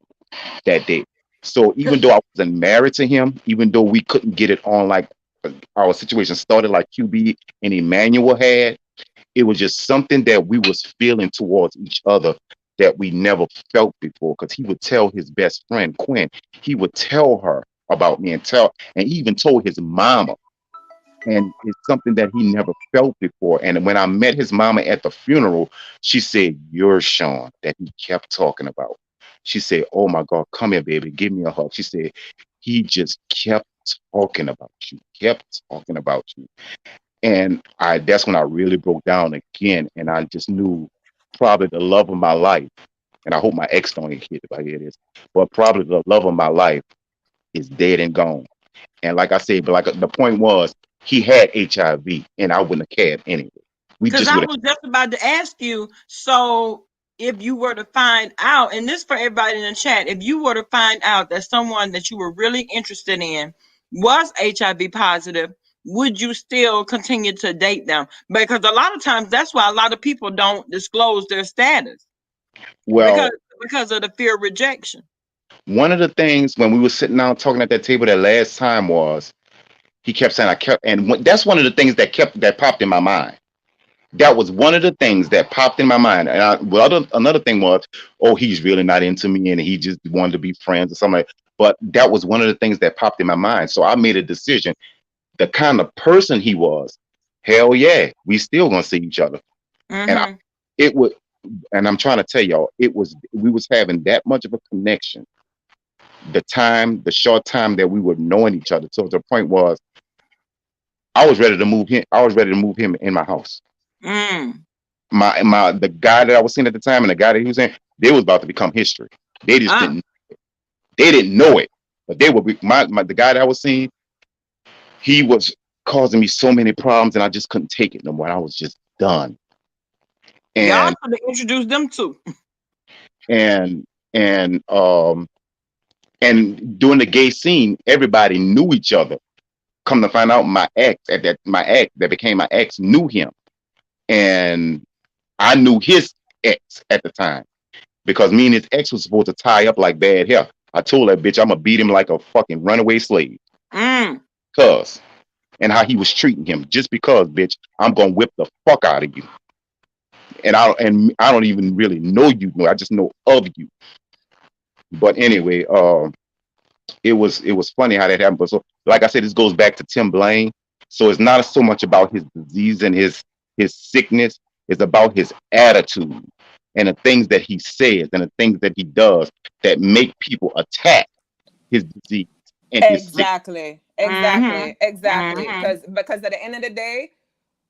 that day. So even though I wasn't married to him, even though we couldn't get it on like our situation started like QB and Emmanuel had, it was just something that we was feeling towards each other that we never felt before. Because he would tell his best friend Quinn, he would tell her about me and he even told his mama. And it's something that he never felt before. And when I met his mama at the funeral, she said, "You're Sean," that he kept talking about. She said, "Oh my God, come here, baby, give me a hug." She said, "He just kept talking about you, kept talking about you." And that's when I really broke down again. And I just knew probably the love of my life. And I hope my ex don't hear it if I hear this, but probably the love of my life is dead and gone. And like I said, but like the point was, he had HIV, and I wouldn't have cared anyway. We Because just I would have. was just about to ask you, so if you were to find out, and this for everybody in the chat, if you were to find out that someone that you were really interested in was HIV positive, would you still continue to date them? Because a lot of times that's why a lot of people don't disclose their status because Well, because of the fear of rejection. one of the things when we were sitting down talking at that table that last time was he kept saying I kept, and that's one of the things that popped in my mind. That was one of the things that popped in my mind. And another thing was, oh, he's really not into me, and he just wanted to be friends or something. But that was one of the things that popped in my mind. So I made a decision. The kind of person he was, hell yeah, we still gonna see each other. And Mm-hmm. it would, and I'm trying to tell y'all, we was having that much of a connection. The short time that we were knowing each other, to the point was, I was ready to move him. I was ready to move him in my house. Mm. The guy that I was seeing at the time and the guy that he was in, they was about to become history. They just Ah, didn't know it, but they would be the guy that I was seeing. He was causing me so many problems, and I just couldn't take it no more. I was just done. y'all And should have introduced them to. and and um and during the gay scene, everybody knew each other. Come to find out, my ex that became my ex knew him, and I knew his ex at the time because me and his ex was supposed to tie up like bad hair. I told that bitch I'm gonna beat him like a fucking runaway slave, Mm. cuz and how he was treating him. Just because, bitch, I'm gonna whip the fuck out of you. And I don't even really know you. I just know of you. But anyway, it was funny how that happened. But so, like I said, this goes back to Tim Blaine. So it's not so much about his disease and his sickness. It's about his attitude and the things that he says and the things that he does that make people attack his disease and his sickness. Exactly. Mm-hmm. Exactly. Exactly. Mm-hmm. Because at the end of the day,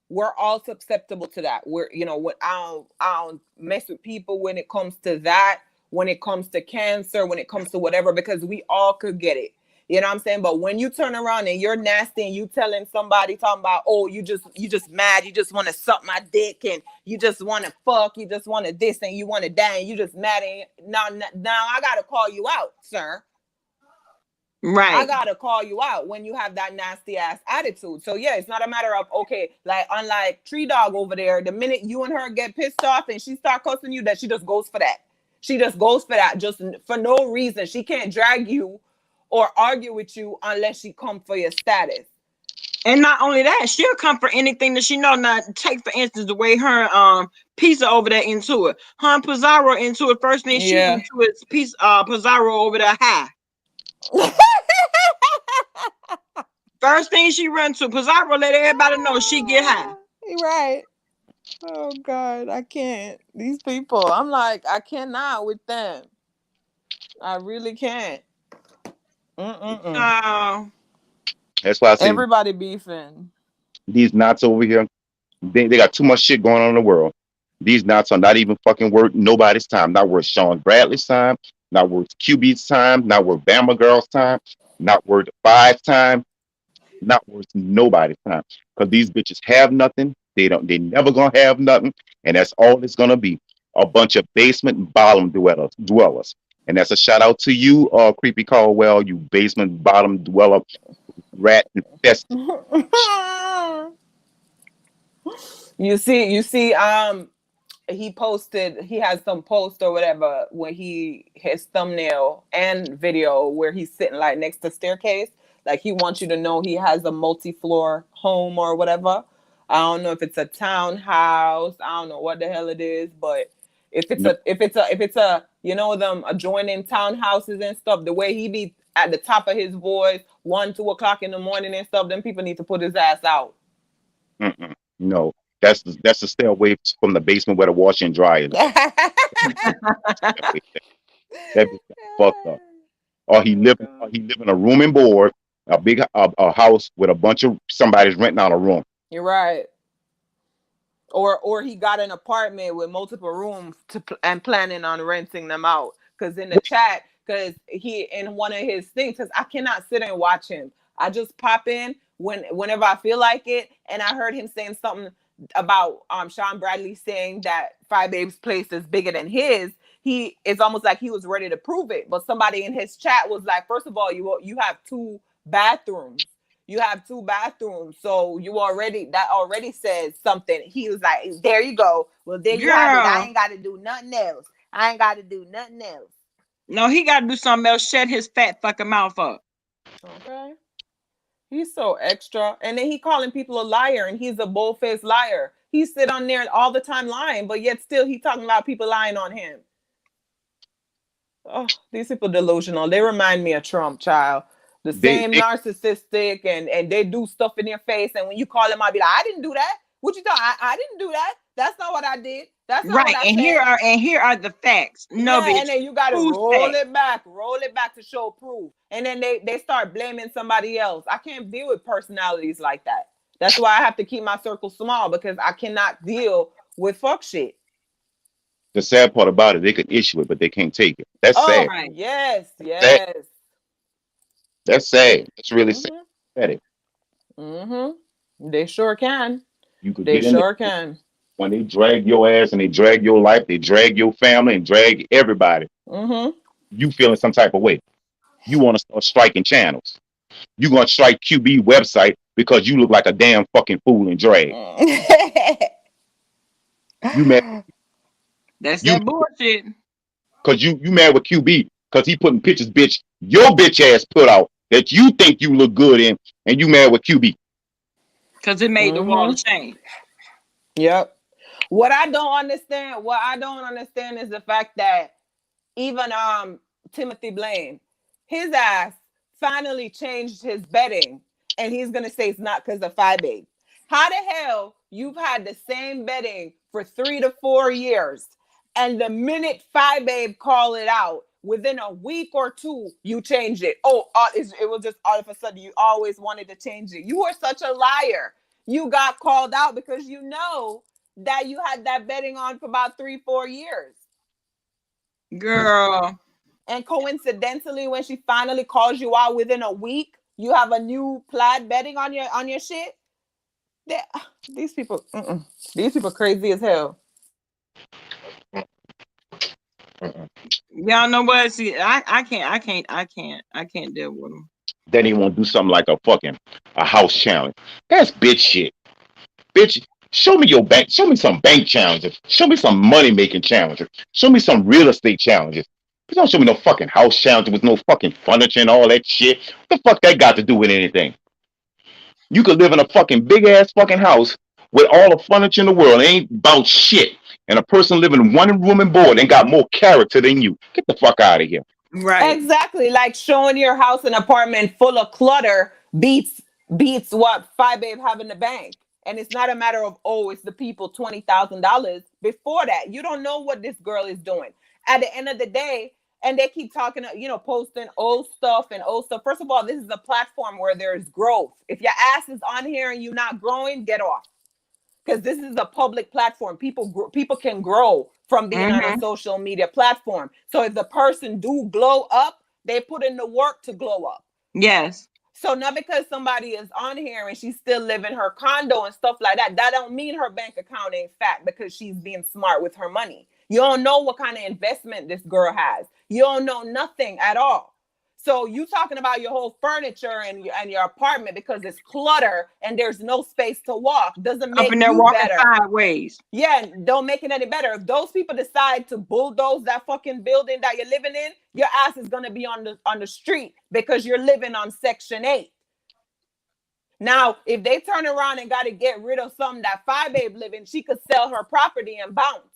we're all susceptible to that. What I don't mess with people when it comes to that, when it comes to cancer, when it comes to whatever, because we all could get it. You know what I'm saying? But when you turn around and you're nasty and you telling somebody talking about, oh, you just mad, you just want to suck my dick and you just want to fuck, you just want to this and you want to die and you just mad and now I gotta call you out, sir. I Right. gotta call you out when you have that nasty ass attitude. So yeah, it's not a matter of okay, like unlike Tree Dog over there, the minute you and her get pissed off and she start cussing you, that she just goes for that. She just goes for that, just for no reason. She can't drag you or argue with you unless she come for your status. And not only that, she'll come for anything that she know. Not take for instance the way her pizza over there into it. Her and Pizarro into it. First thing she Yeah. into it, piece Pizarro over there high. First thing she run to Pizarro, let everybody know she get high. You're right. Oh God, I can't. These people, I'm like, I cannot with them. I really can't. Mm-mm-mm. Uh, That's why I say Everybody beefing. these knots over here, they got too much shit going on in the world. These knots are not even fucking worth nobody's time. Not worth Sean Bradley's time. Not worth QB's time. Not worth Bama Girl's time. Not worth Five's time. Not worth nobody's time. Because these bitches have nothing. They don't. They never gonna have nothing, and that's all it's gonna be. A bunch of basement and bottom dwellers. And that's a shout out to you, Creepy Caldwell, you basement bottom dweller, rat infested. you see, he has some post or whatever where his thumbnail and video where he's sitting like next to staircase, like he wants you to know he has a multi-floor home or whatever. I don't know if it's a townhouse, I don't know what the hell it is, but if it's a them adjoining townhouses and stuff, the way he be at the top of his voice 1-2 o'clock in the morning and stuff, then people need to put his ass out. Mm-mm. No, that's to stay away from the basement where the washer and dryer is. That bitch got fucked up. Or he Oh live or God. he live in a room and board, a house with a bunch of somebody's renting out a room. You're right. Or he got an apartment with multiple rooms and planning on renting them out. Because in the chat, because he in one of his things, because I cannot sit and watch him. I just pop in whenever I feel like it, and I heard him saying something about Sean Bradley saying that Five Babe's place is bigger than his. He it's almost like he was ready to prove it, but somebody in his chat was like, first of all, you have two bathrooms. You have two bathrooms, so that already says something. He was like, there you go. Well, there you have it. I girl, ain't got to do nothing else. I ain't got to do nothing else. no, he got to do something else. Shut his fat fucking mouth up. Okay. He's so extra. And then he calling people a liar, and he's a bull-faced liar. He sit on there all the time lying, but yet still he talking about people lying on him. Oh, these people delusional. They remind me of Trump, child. The same They narcissistic, and they do stuff in your face. And when you call them, I'll be like, I didn't do that. What you thought? I didn't do that. That's not what I did. That's not what Right, I and said. here are the facts. No, Yeah, and bitch. then you gotta Who's roll facts? it back to show proof. And then they start blaming somebody else. I can't deal with personalities like that. That's why I have to keep my circle small, because I cannot deal with fuck shit. the sad part about it, they could issue it, but they can't take it. That's Oh sad. Right. yes, Sad. yes. That's sad. It's really sad. Mm-hmm. Pathetic. They sure can. You could They get in there sure can. when they drag your ass and they drag your life, they drag your family and drag everybody. Mm-hmm. You feeling some type of way. You want to start striking channels. You gonna strike QB website because you look like a damn fucking fool and drag. You mad? That's You that bullshit. because you mad with QB because he putting pictures, bitch, your bitch ass put out that you think you look good in, and you mad with QB. Because it made the wall Mm-hmm. of shame. Yep. What I don't understand is the fact that even Timothy Blaine, his ass finally changed his betting, and he's gonna say it's not because of Phi Babe. How the hell you've had the same betting for 3 to 4 years, and the minute Phi Babe call it out, within a week or two, you change it? Oh, it was just all of a sudden you always wanted to change it. You were such a liar. You got called out because you know that you had that betting on for about 3-4 years. Girl. And coincidentally, when she finally calls you out within a week, you have a new plaid betting on your shit. They, these people, these people crazy as hell. Y'all know what? See, I can't deal with them. Then he want to do something like a house challenge. That's bitch shit. Bitch, show me your bank. Show me some bank challenges. Show me some money making challenges. Show me some real estate challenges. You don't show me no fucking house challenge with no fucking furniture and all that shit. What the fuck that got to do with anything? You could live in a fucking big ass fucking house with all the furniture in the world. It ain't about shit. And a person living in one room and board and got more character than you. Get the fuck out of here. Right. Exactly. Like showing your house and apartment full of clutter beats what Five Babe have in the bank. And it's not a matter of, oh, it's the people $20,000. Before that, you don't know what this girl is doing. At the end of the day, and they keep talking, posting old stuff and old stuff. First of all, this is a platform where there's growth. If your ass is on here and you're not growing, get off, because this is a public platform. People can grow from being on a Mm-hmm. social media platform. So if the person do glow up, they put in the work to glow up. Yes. So not because somebody is on here and she's still living her condo and stuff like that, that don't mean her bank account ain't fat because she's being smart with her money. You don't know what kind of investment this girl has. You don't know nothing at all. So you talking about your whole furniture and your apartment because it's clutter and there's no space to walk doesn't Up make in there you walking better. sideways. Yeah, don't make it any better. If those people decide to bulldoze that fucking building that you're living in, your ass is gonna be on the street because you're living on Section 8. Now, if they turn around and got to get rid of something that Five Babe live in, she could sell her property and bounce,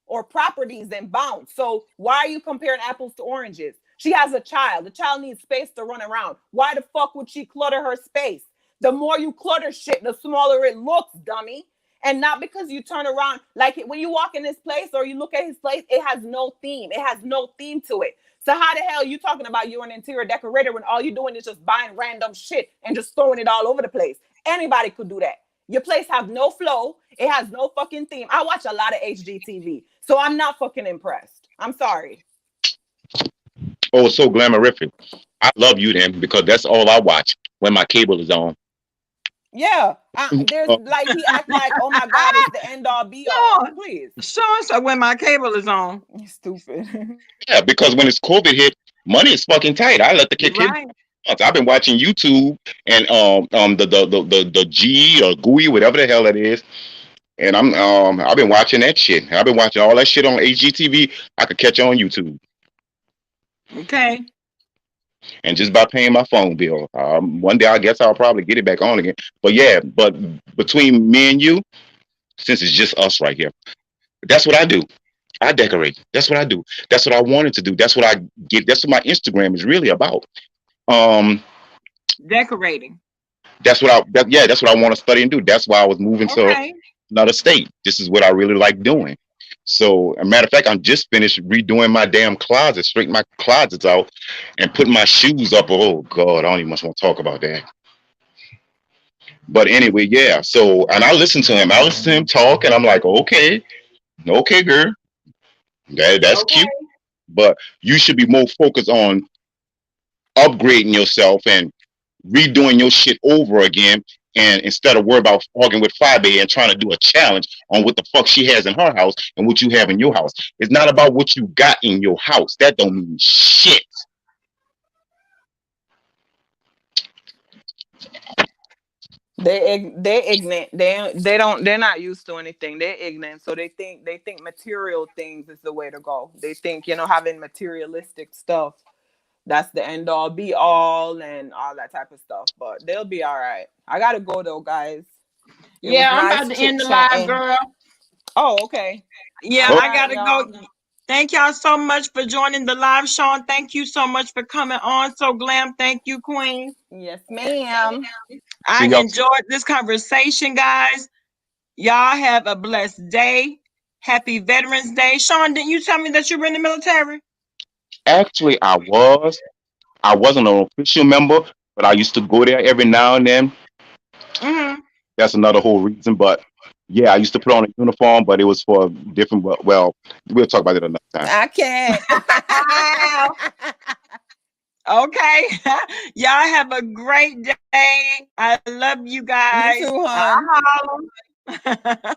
or properties and bounce. So why are you comparing apples to oranges? She has a child. The child needs space to run around. Why the fuck would she clutter her space? The more you clutter shit, the smaller it looks, dummy. And not because you turn around, like when you walk in this place or you look at his place, it has no theme. It has no theme to it. So how the hell are you talking about you're an interior decorator when all you're doing is just buying random shit and just throwing it all over the place? Anybody could do that. Your place have no flow. It has no fucking theme. I watch a lot of HGTV, so I'm not fucking impressed. I'm sorry. Oh, it's so glamorific. I love you then because that's all I watch when my cable is on. Yeah, there's like he act like, oh my god, it's the end all be all. Sure. Please, Sure. So when my cable is on. you stupid. Yeah, because when it's COVID hit, money is fucking tight. I let the You're kid. right. I've been watching YouTube and the G or GUI, whatever the hell it is, and I've been watching that shit. I've been watching all that shit on HGTV. I could catch on YouTube, Okay. and just by paying my phone bill. One day I guess I'll probably get it back on again. But yeah, but between me and you, since it's just us right here, that's what I do. I decorate. That's what I do. That's what I wanted to do. That's what I get. That's what my Instagram is really about. Um, Decorating. yeah, that's what I want to study and do. That's why I was moving to Okay. another state. This is what I really like doing. So, a matter of fact, I'm just finished redoing my damn closet, straighten my closets out, and putting my shoes up. Oh God, I don't even much want to talk about that. But anyway, yeah. So, and I listen to him. I listen to him talk, and I'm like, okay, okay, girl, that's cute. Okay. But you should be more focused on upgrading yourself and redoing your shit over again. And instead of worry about arguing with Fabe and trying to do a challenge on what the fuck she has in her house and what you have in your house. It's not about what you got in your house. That don't mean shit. They ignorant. They're not used to anything. They're ignorant. So they think material things is the way to go. They think, having materialistic stuff, that's the end all be all and all that type of stuff. But they'll be all right. I gotta go though, guys. It was Yeah, I'm nice about to chit end the live, chatting. girl. Oh, okay. Yeah, All Oh, I right, gotta go. y'all. Thank y'all so much for joining the live, Sean. Thank you so much for coming on. So glam. Thank you, Queen. Yes, ma'am. see I y'all. enjoyed this conversation, guys. Y'all have a blessed day. Happy Veterans Day. Sean, didn't you tell me that you were in the military? Actually, I wasn't an official member, but I used to go there every now and then. Mm-hmm. That's another whole reason. But yeah, I used to put on a uniform, but it was for different. Well, we'll talk about it another time. I can't. Okay. Y'all have a great day. I love you You guys. too, I'll hon. holler.